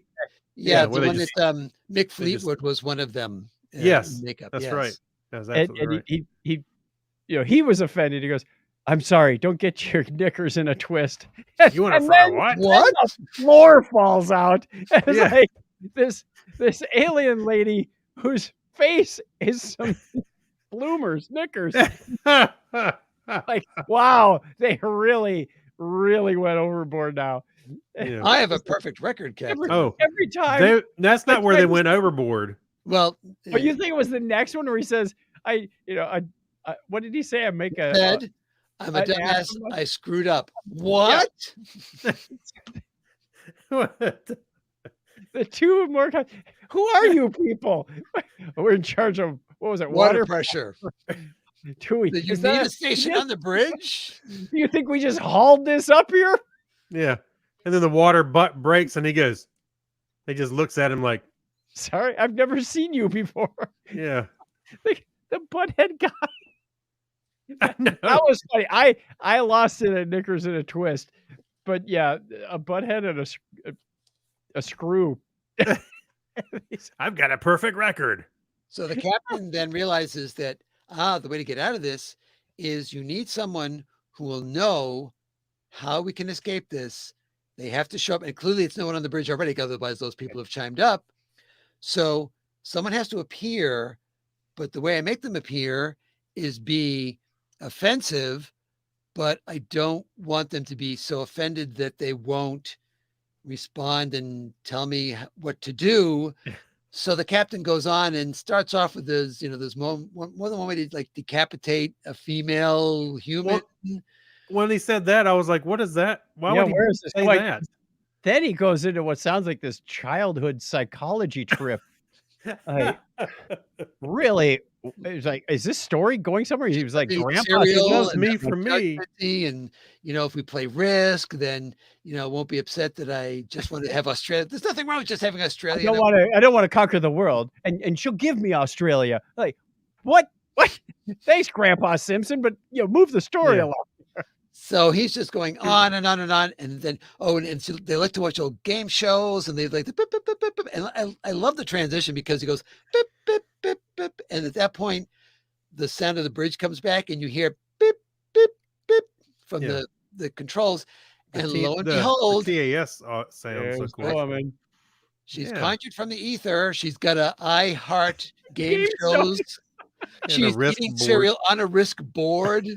yeah, where the they one just- that Mick they just- Fleetwood was one of them. Yes, in makeup. That's yes. right. That's And, absolutely and right. he was offended. He goes, "I'm sorry, don't get your knickers in a twist." You want to And fry then what? What? the floor falls out. It's Yeah. like this alien lady whose face is some bloomers, knickers. Like, wow, they really, really went overboard now. Yeah. I have a perfect record, Captain. Oh, Every time. that's not where tried they to went overboard. Well, But you think it was the next one where he says, what did he say? I make a said, I'm a an dumbass. aftermath? I screwed up. What? What? The two more. Who are you people? We're in charge of what was it? Water Water. pressure. Do we? The Is that Unita station on the bridge. Do you think we just hauled this up here? Yeah. And then the water butt breaks and he just looks at him like, Sorry, I've never seen you before. yeah. The butthead guy. I know. That was funny. I lost it at Knickers in a twist, but yeah, a butthead and a screw. I've got a perfect record. So the captain then realizes that, the way to get out of this is you need someone who will know how we can escape this. They have to show up. And clearly it's no one on the bridge already, otherwise those people have chimed up. So someone has to appear, but the way I make them appear is be offensive, but I don't want them to be so offended that they won't respond and tell me what to do. So the captain goes on and starts off with this, there's more than one way to like decapitate a female human. When he said that, I was like, what is that? Why Yeah, would he where is this say going? that? Then he goes into what sounds like this childhood psychology trip. Really, it's like, is this story going somewhere? He was like, Big Grandpa, cereal loves and me for me. and if we play Risk, then won't be upset that I just want to have Australia. There's nothing wrong with just having I Australia. don't want to conquer the world, and she'll give me Australia. Like, what? Thanks, Grandpa Simpson, but move the story Yeah. along. So he's just going on and on and on, and then and so they like to watch old game shows, and they like the beep, beep, beep, beep, beep. And I love the transition because he goes beep, beep, beep, beep, and at that point, the sound of the bridge comes back, and you hear beep, beep, beep from the controls, and lo and behold, the TAS sounds so cool. Woman. She's conjured from the ether. She's got a I Heart game Game shows. And She's a Risk eating board. cereal on a Risk board.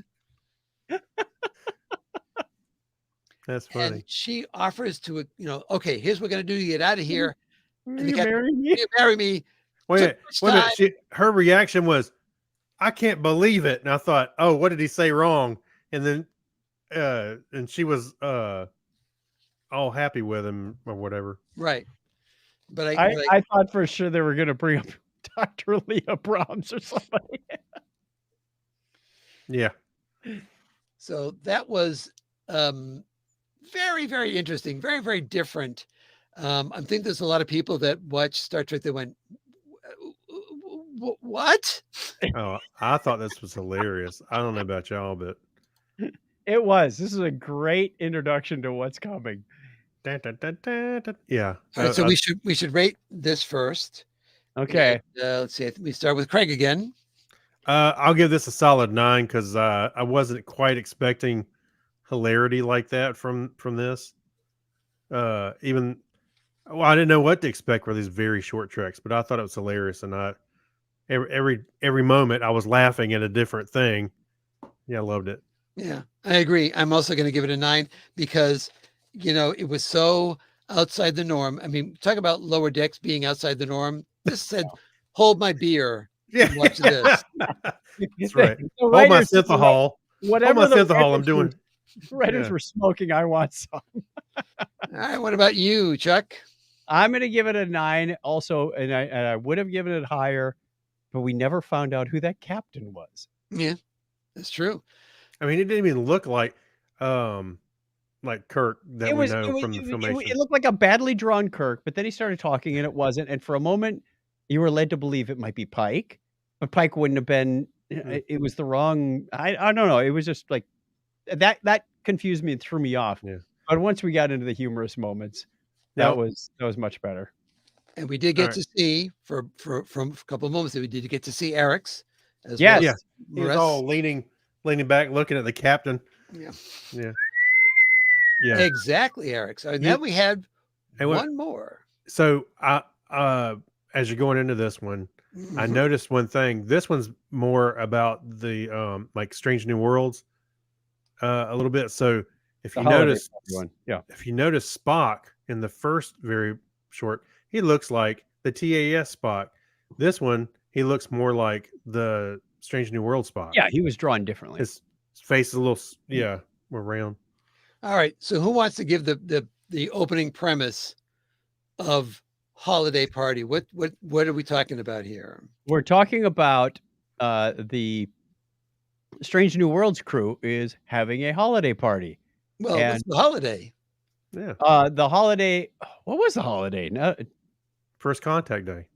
That's funny. And she offers to, okay, here's what we're going to do to get out of here. Will you marry me? You marry me. Wait a minute. Her reaction was, I can't believe it. And I thought, oh, what did he say wrong? And then, and she was all happy with him or whatever. Right. But I thought for sure they were going to bring up Dr. Leah Brahms or somebody. Yeah. So that was very, very interesting. Very, very different. I think there's a lot of people that watch Star Trek that went, what? Oh, I thought this was hilarious. I don't know about y'all, but It was. This is a great introduction to what's coming. dun, dun, dun, dun, dun. Yeah. All right, so we should rate this first. Okay. And, let's see. We start with Craig again. I'll give this a solid 9 because I wasn't quite expecting hilarity like that from this. I didn't know what to expect for these very short treks, but I thought it was hilarious, and every moment I was laughing at a different thing. Yeah, I loved it. Yeah, I agree. I'm also going to give it a 9 because, it was so outside the norm. I mean, talk about Lower Decks being outside the norm. This said, hold my beer. Yeah, Watch this. That's right. The Hold my writers- synthahol. Whatever Hold my the synthahol. I'm writers doing. writers were smoking. I want some. All right. What about you, Chuck? I'm going to give it a 9 also, and I would have given it higher, but we never found out who that captain was. Yeah, that's true. I mean, it didn't even look like Kirk that we know from the filmation. It looked like a badly drawn Kirk, but then he started talking and it wasn't. And for a moment, you were led to believe it might be Pike, but Pike wouldn't have been. It was the wrong. I don't know. It was just like that confused me and threw me off. Yeah. But once we got into the humorous moments, that was much better. And we did get to see from a couple of moments that we did get to see Eric's as Yes. well. Yeah, he was all leaning back, looking at the captain. Yeah. Yeah. Yeah. Exactly, Eric's. And then we had one more. So as you're going into this one, I noticed one thing. This one's more about the like Strange New Worlds a little bit. So if you notice Spock in the first very short, he looks like the TAS Spock. This one, he looks more like the Strange New World Spock. Yeah, he was drawn differently. His face is a little more round. All right. So who wants to give the the opening premise of Holiday Party. What are we talking about here? We're talking about the Strange New Worlds crew is having a holiday party. Well, what's And the holiday? Yeah. the holiday, what was the holiday? No, First Contact Day.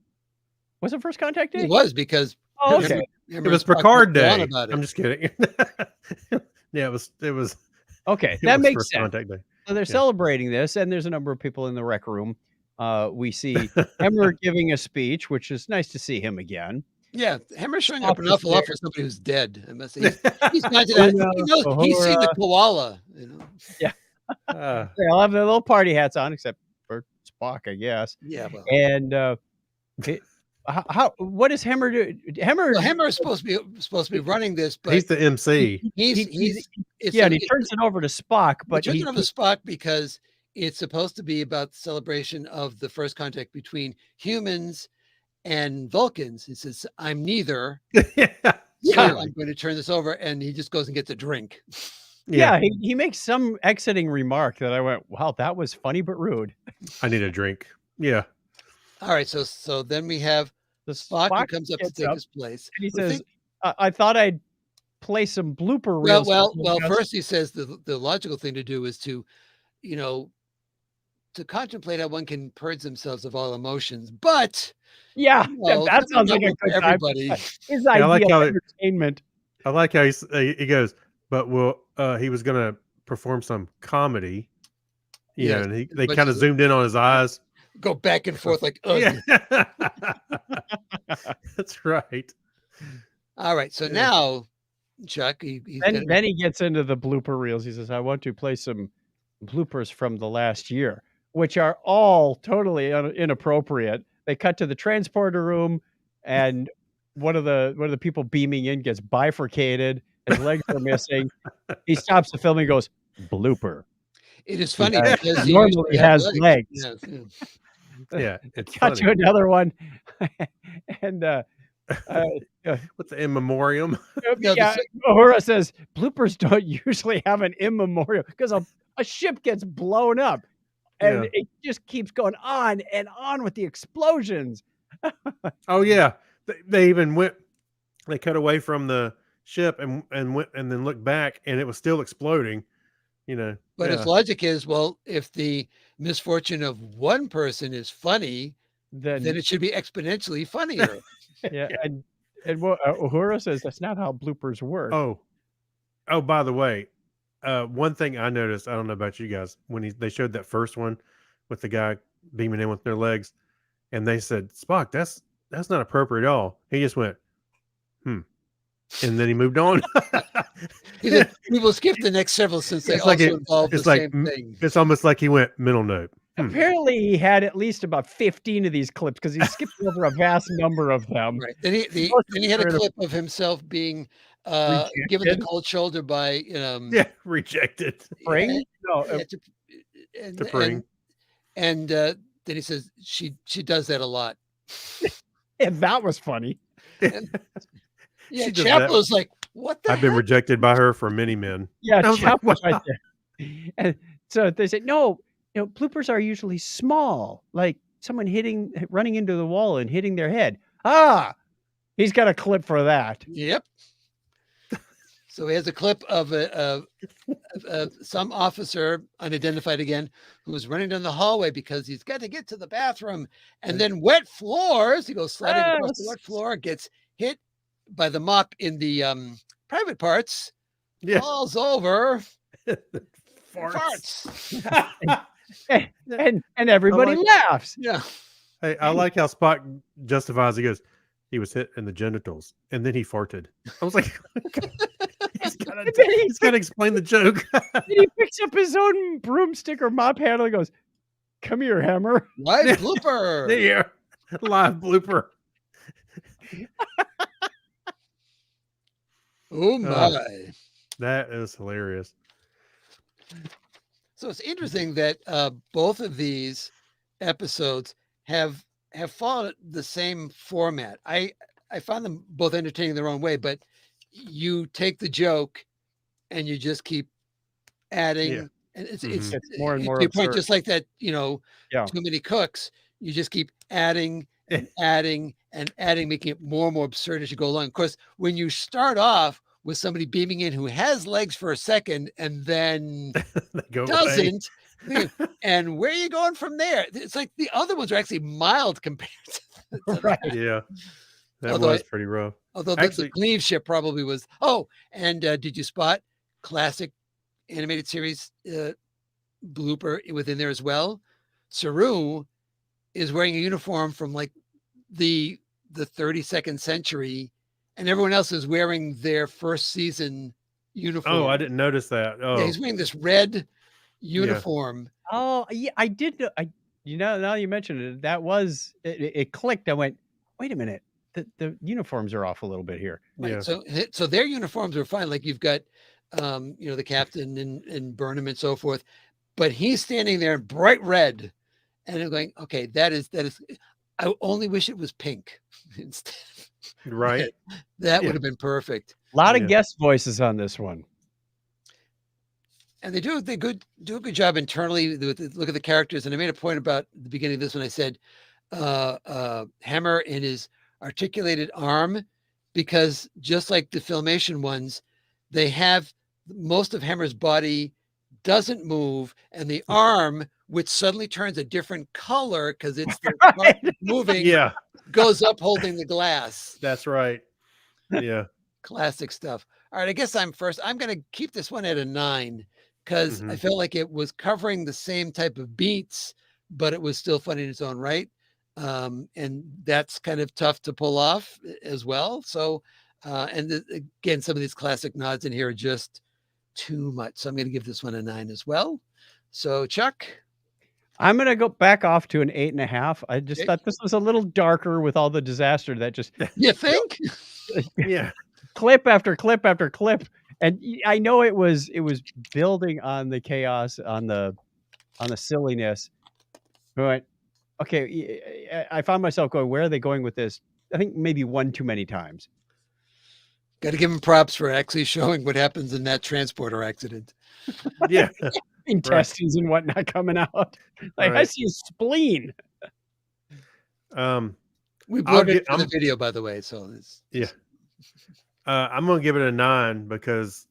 was it First Contact Day? It was because Oh, okay. It was Picard Day. I'm just kidding. Yeah, it was Okay, it that was makes First sense. Contact Day. So they're Yeah. celebrating this, and there's a number of people in the rec room. We see Hemmer giving a speech, which is nice to see him again. Yeah, Hammer's showing up an Spock is awful lot there. for somebody who's dead. I must say, he's gone to I that. know, He's seen the Uhura. koala. You know. Yeah. Uh, They all have their little party hats on, except for Spock, I guess. Yeah, well, And what does Hemmer do? Hammer is supposed to be running this, but he's the MC. he's yeah, and he turns it over to Spock, but turns it over to Spock because it's supposed to be about the celebration of the first contact between humans and Vulcans. He says, "I'm neither." Yeah. So I'm going to turn this over, and he just goes and gets a drink. Yeah, he makes some exiting remark that I went, wow, that was funny but rude. I need a drink. Yeah. All right, so then we have The Spock who Spock comes up to gets take up, his place. and he I says, think- I thought I'd play some blooper well, reels. well, first he says the logical thing to do is to, to contemplate how one can purge themselves of all emotions. But yeah, well, that that's sounds not like a what good time. everybody. His I idea like of how entertainment. I like how he goes, but he was gonna perform some comedy. Yes, And they but kind of you- zoomed in on his eyes. Go back and forth like, ugh. Yeah. That's right. All right, so Yeah. now Chuck, he's Then he gets into the blooper reels. He says, I want to play some bloopers from the last year, which are all totally inappropriate. They cut to the transporter room, and one of the people beaming in gets bifurcated. His legs are missing. He stops the film and goes, blooper. it is funny Yeah. because he Normally usually has legs. Yes, yeah. Yeah, it's Cut funny. to another one. And What's the in memoriam? No, yeah, Uhura says bloopers don't usually have an in memoriam because a ship gets blown up, and Yeah. it just keeps going on and on with the explosions. Oh yeah, they even went. They cut away from the ship and went and then looked back, and it was still exploding. But yeah. his logic is, well, if the misfortune of one person is funny, Then then it should be exponentially funnier. yeah, and what Uhura says that's not how bloopers work. Oh, by the way, one thing I noticed, I don't know about you guys, when they showed that first one with the guy beaming in with their legs, and they said, Spock, that's not appropriate at all. He just went, and then he moved on. He said, we will skip the next several since they It's also like involve the it's like same thing. it's almost like he went middle note. Apparently, he had at least about 15 of these clips because he skipped over a vast number of them. Right. Then he had a clip of himself being given the cold shoulder by Rejected. Spring? No, to Pring. And then he says she does that a lot. and that was funny. Yeah, She does Chapel's like, what the I've been heck? rejected by her for many men. Yeah, I was Chap like, was right wow. there. And so they said, no, bloopers are usually small, like someone running into the wall and hitting their head. Ah, he's got a clip for that. Yep. So he has a clip of some officer, unidentified again, who was running down the hallway because he's got to get to the bathroom. And then wet floors. He goes sliding across the wet floor, gets hit by the mop in the private parts, Yeah. falls over, Farts. and everybody laughs. Yeah. Hey, I like how Spock justifies. He goes, he was hit in the genitals, and then he farted. I was like, he's got to explain the joke. And he picks up his own broomstick or mop handle and goes, come here, Hammer. Live blooper. There, live blooper. Oh my. That is hilarious. So it's interesting that both of these episodes have followed the same format. I found them both entertaining their own way, but you take the joke and you just keep adding And it's Mhm. It's more and to more your point, absurd. just like that, Yeah. too many cooks. You just keep adding and adding and adding, making it more and more absurd as you go along. Of course, when you start off with somebody beaming in who has legs for a second and then They go away. doesn't, and where are you going from there? It's like the other ones are actually mild compared to Right. that. Yeah, that Although was pretty rough. Although the Actually, Cleve ship probably was. Oh, and did you spot classic animated series blooper within there as well? Saru is wearing a uniform from like the 32nd century, and everyone else is wearing their first season uniform. oh, I didn't notice that. Yeah, Oh, he's wearing this red yeah, uniform. Oh, yeah, I did know now you mentioned it, that was it clicked. I went, "Wait a minute. The uniforms are off a little bit here." Right. yeah, So their uniforms are fine. Like you've got the captain and Burnham and so forth, but he's standing there in bright red. And I'm going, okay, that is I only wish it was pink instead. right. That Yeah. would have been perfect. A lot Yeah. of guest voices on this one. And they do a good job internally look at the characters. And I made a point about the beginning of this when I said Hammer in his articulated arm, because just like the Filmation ones, they have most of Hammer's body doesn't move, and the arm, which suddenly turns a different color because it's the part moving, Yeah, goes up holding the glass. that's right. Yeah. Classic stuff. All right, I guess I'm first. I'm going to keep this one at a 9 because I Mhm. felt like it was covering the same type of beats, but it was still funny in its own right. And that's kind of tough to pull off as well. So, again, some of these classic nods in here are just too much. So I'm going to give this one a 9 as well. So, Chuck. I'm gonna go back off to an 8.5. I just Okay. thought this was a little darker with all the disaster that just You think? Yeah. clip after clip after clip. And I know it was building on the chaos, on the silliness. But okay, I found myself going, where are they going with this? I think maybe one too many times. Got to give him props for actually showing what happens in that transporter accident. Yeah. Intestines and whatnot coming out. Like I Right. see a spleen. We I'll uploaded it get- to the I'm- video, by the way. So it's Yeah. I'm gonna give it a 9 because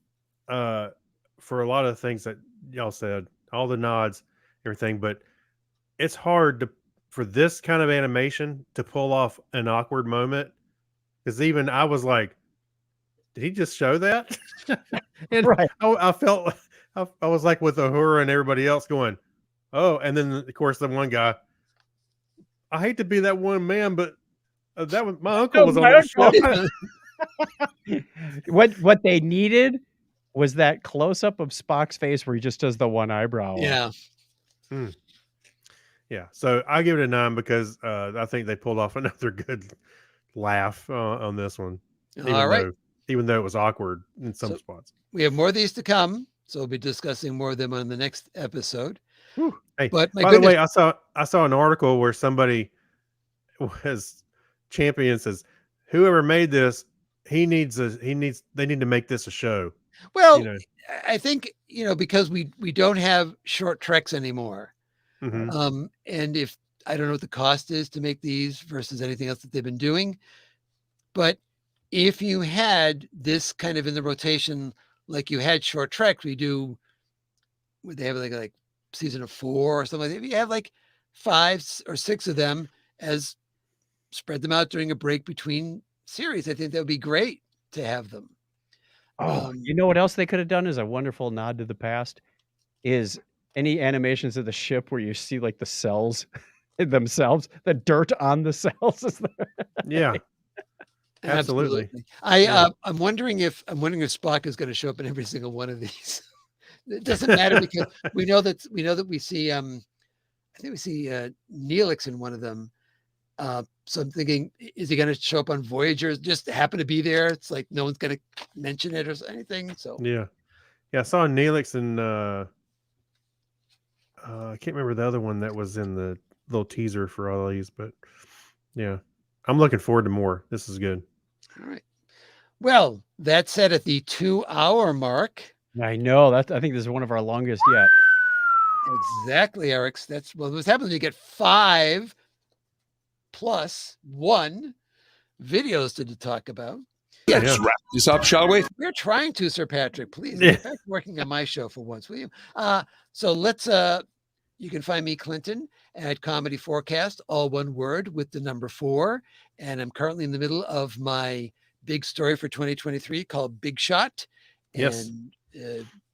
for a lot of the things that y'all said, all the nods, everything, but it's hard for this kind of animation to pull off an awkward moment. Because even I was like, did he just show that? And Right. I felt I was like with Uhura and everybody else going, oh, and then of course the one guy, I hate to be that one man, but that was my uncle was on my that ship. What they needed was that close up of Spock's face where he just does the one eyebrow. yeah. Yeah, so I give it a 9 because I think they pulled off another good laugh on this one. All right. Even though it was awkward in some So- spots. We have more of these to come. So we'll be discussing more of them on the next episode. Whew. Hey, But my by the goodness, way, I saw an article where somebody was champion says whoever made this, they need to make this a show. well, You know. I think, because we don't have short treks anymore. Mhm. And if I don't know what the cost is to make these versus anything else that they've been doing, but if you had this kind of in the rotation, like you had short treks, would they have like season of 4 or something like that? If you have like 5 or 6 of them, as spread them out during a break between series, I think that would be great to have them. Oh, you know what else they could have done as a wonderful nod to the past is any animations of the ship where you see like the cells themselves, the dirt on the cells is there. Yeah. Absolutely. I'm wondering if Spock is going to show up in every single one of these. It doesn't matter because we know that we see I think we see Neelix in one of them. So I'm thinking, is he going to show up on Voyager? Just happen to be there. It's like no one's going to mention it or anything. So Yeah. I saw Neelix and I can't remember the other one that was in the little teaser for all these, but yeah. I'm looking forward to more. This is good. all right. Well, that said, at the 2-hour mark, I know that. I think this is one of our longest yet. Exactly, Eric. That's what happens when you get 5 plus 1 videos to talk about. Let's wrap this up, shall we? We're trying to, Sir Patrick. Please Yeah. get back to working on my show for once, will you? So let's you can find me, Clinton, at Comedy Forecast, all one word with the number 4. And I'm currently in the middle of my big story for 2023 called Big Shot. Yes. And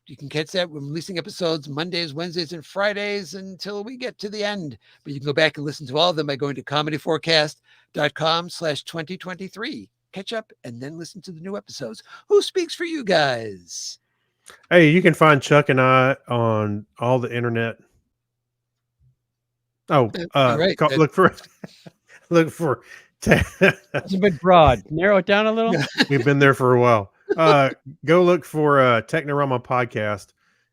you can catch that. We're releasing episodes Mondays, Wednesdays, and Fridays until we get to the end. But you can go back and listen to all of them by going to comedyforecast.com/2023. Catch up and then listen to the new episodes. Who speaks for you guys? Hey, you can find Chuck and I on all the internet. Oh, all right. look for It's a bit broad. Narrow it down a little. We've been there for a while. Go look for Technorama Podcast,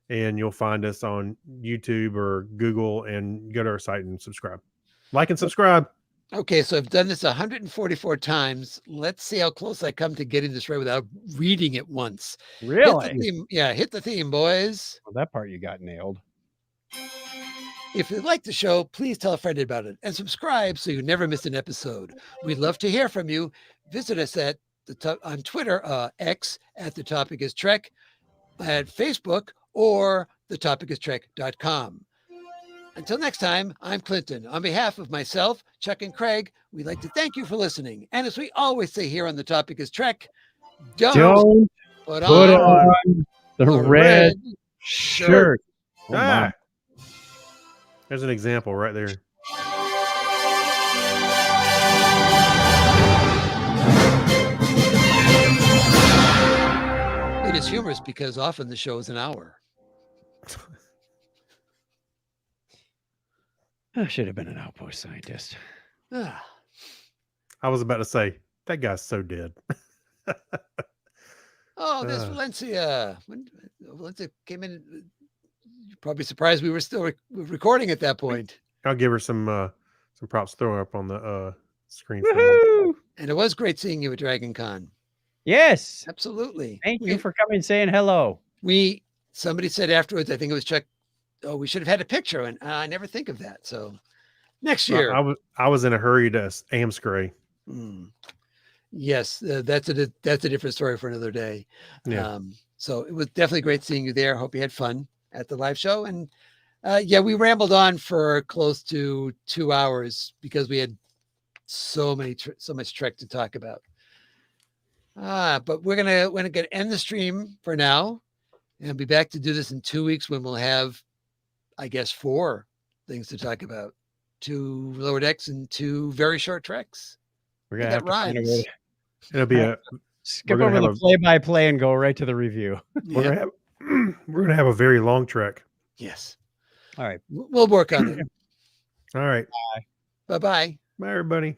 and you'll find us on YouTube or Google, and go to our site and subscribe. Like and subscribe. Okay, so I've done this 144 times. Let's see how close I come to getting this right without reading it once. Really? Hit the theme. Yeah, hit the theme, boys. Well, that part you got nailed. If you like the show, please tell a friend about it and subscribe so you never miss an episode. We'd love to hear from you. Visit us at on Twitter, X, at The Topic is Trek, at Facebook, or thetopicistrek.com. Until next time, I'm Clinton. On behalf of myself, Chuck, and Craig, we'd like to thank you for listening. And as we always say here on The Topic is Trek, don't put on the red shirt. Oh, my. There's an example right there. It is humorous because often the show is an hour. I should have been an outpost scientist. I was about to say, that guy's so dead. Oh, there's Valencia. When Valencia came in, you're probably surprised we were still recording at that point. I'll give her some props throwing up on the screen. Woohoo! And it was great seeing you at Dragon Con. Yes. Absolutely. Thank you for coming and saying hello. Somebody said afterwards, I think it was Chuck, oh, we should have had a picture, and I never think of that. So next year. I was in a hurry to Amscray. Yes, that's a different story for another day. Yeah. So it was definitely great seeing you there. Hope you had fun at the live show. And yeah, we rambled on for close to 2 hours because we had so much Trek to talk about. But we're gonna end the stream for now and be back to do this in 2 weeks when we'll have, I guess, 4 things to talk about: 2 lower decks and 2 very short treks. We're gonna have to find a way. It'll be skip over the play-by-play and go right to the review. We're gonna have a very long trek. Yes. All right. We'll work on it. All right. Bye-bye. Bye, everybody.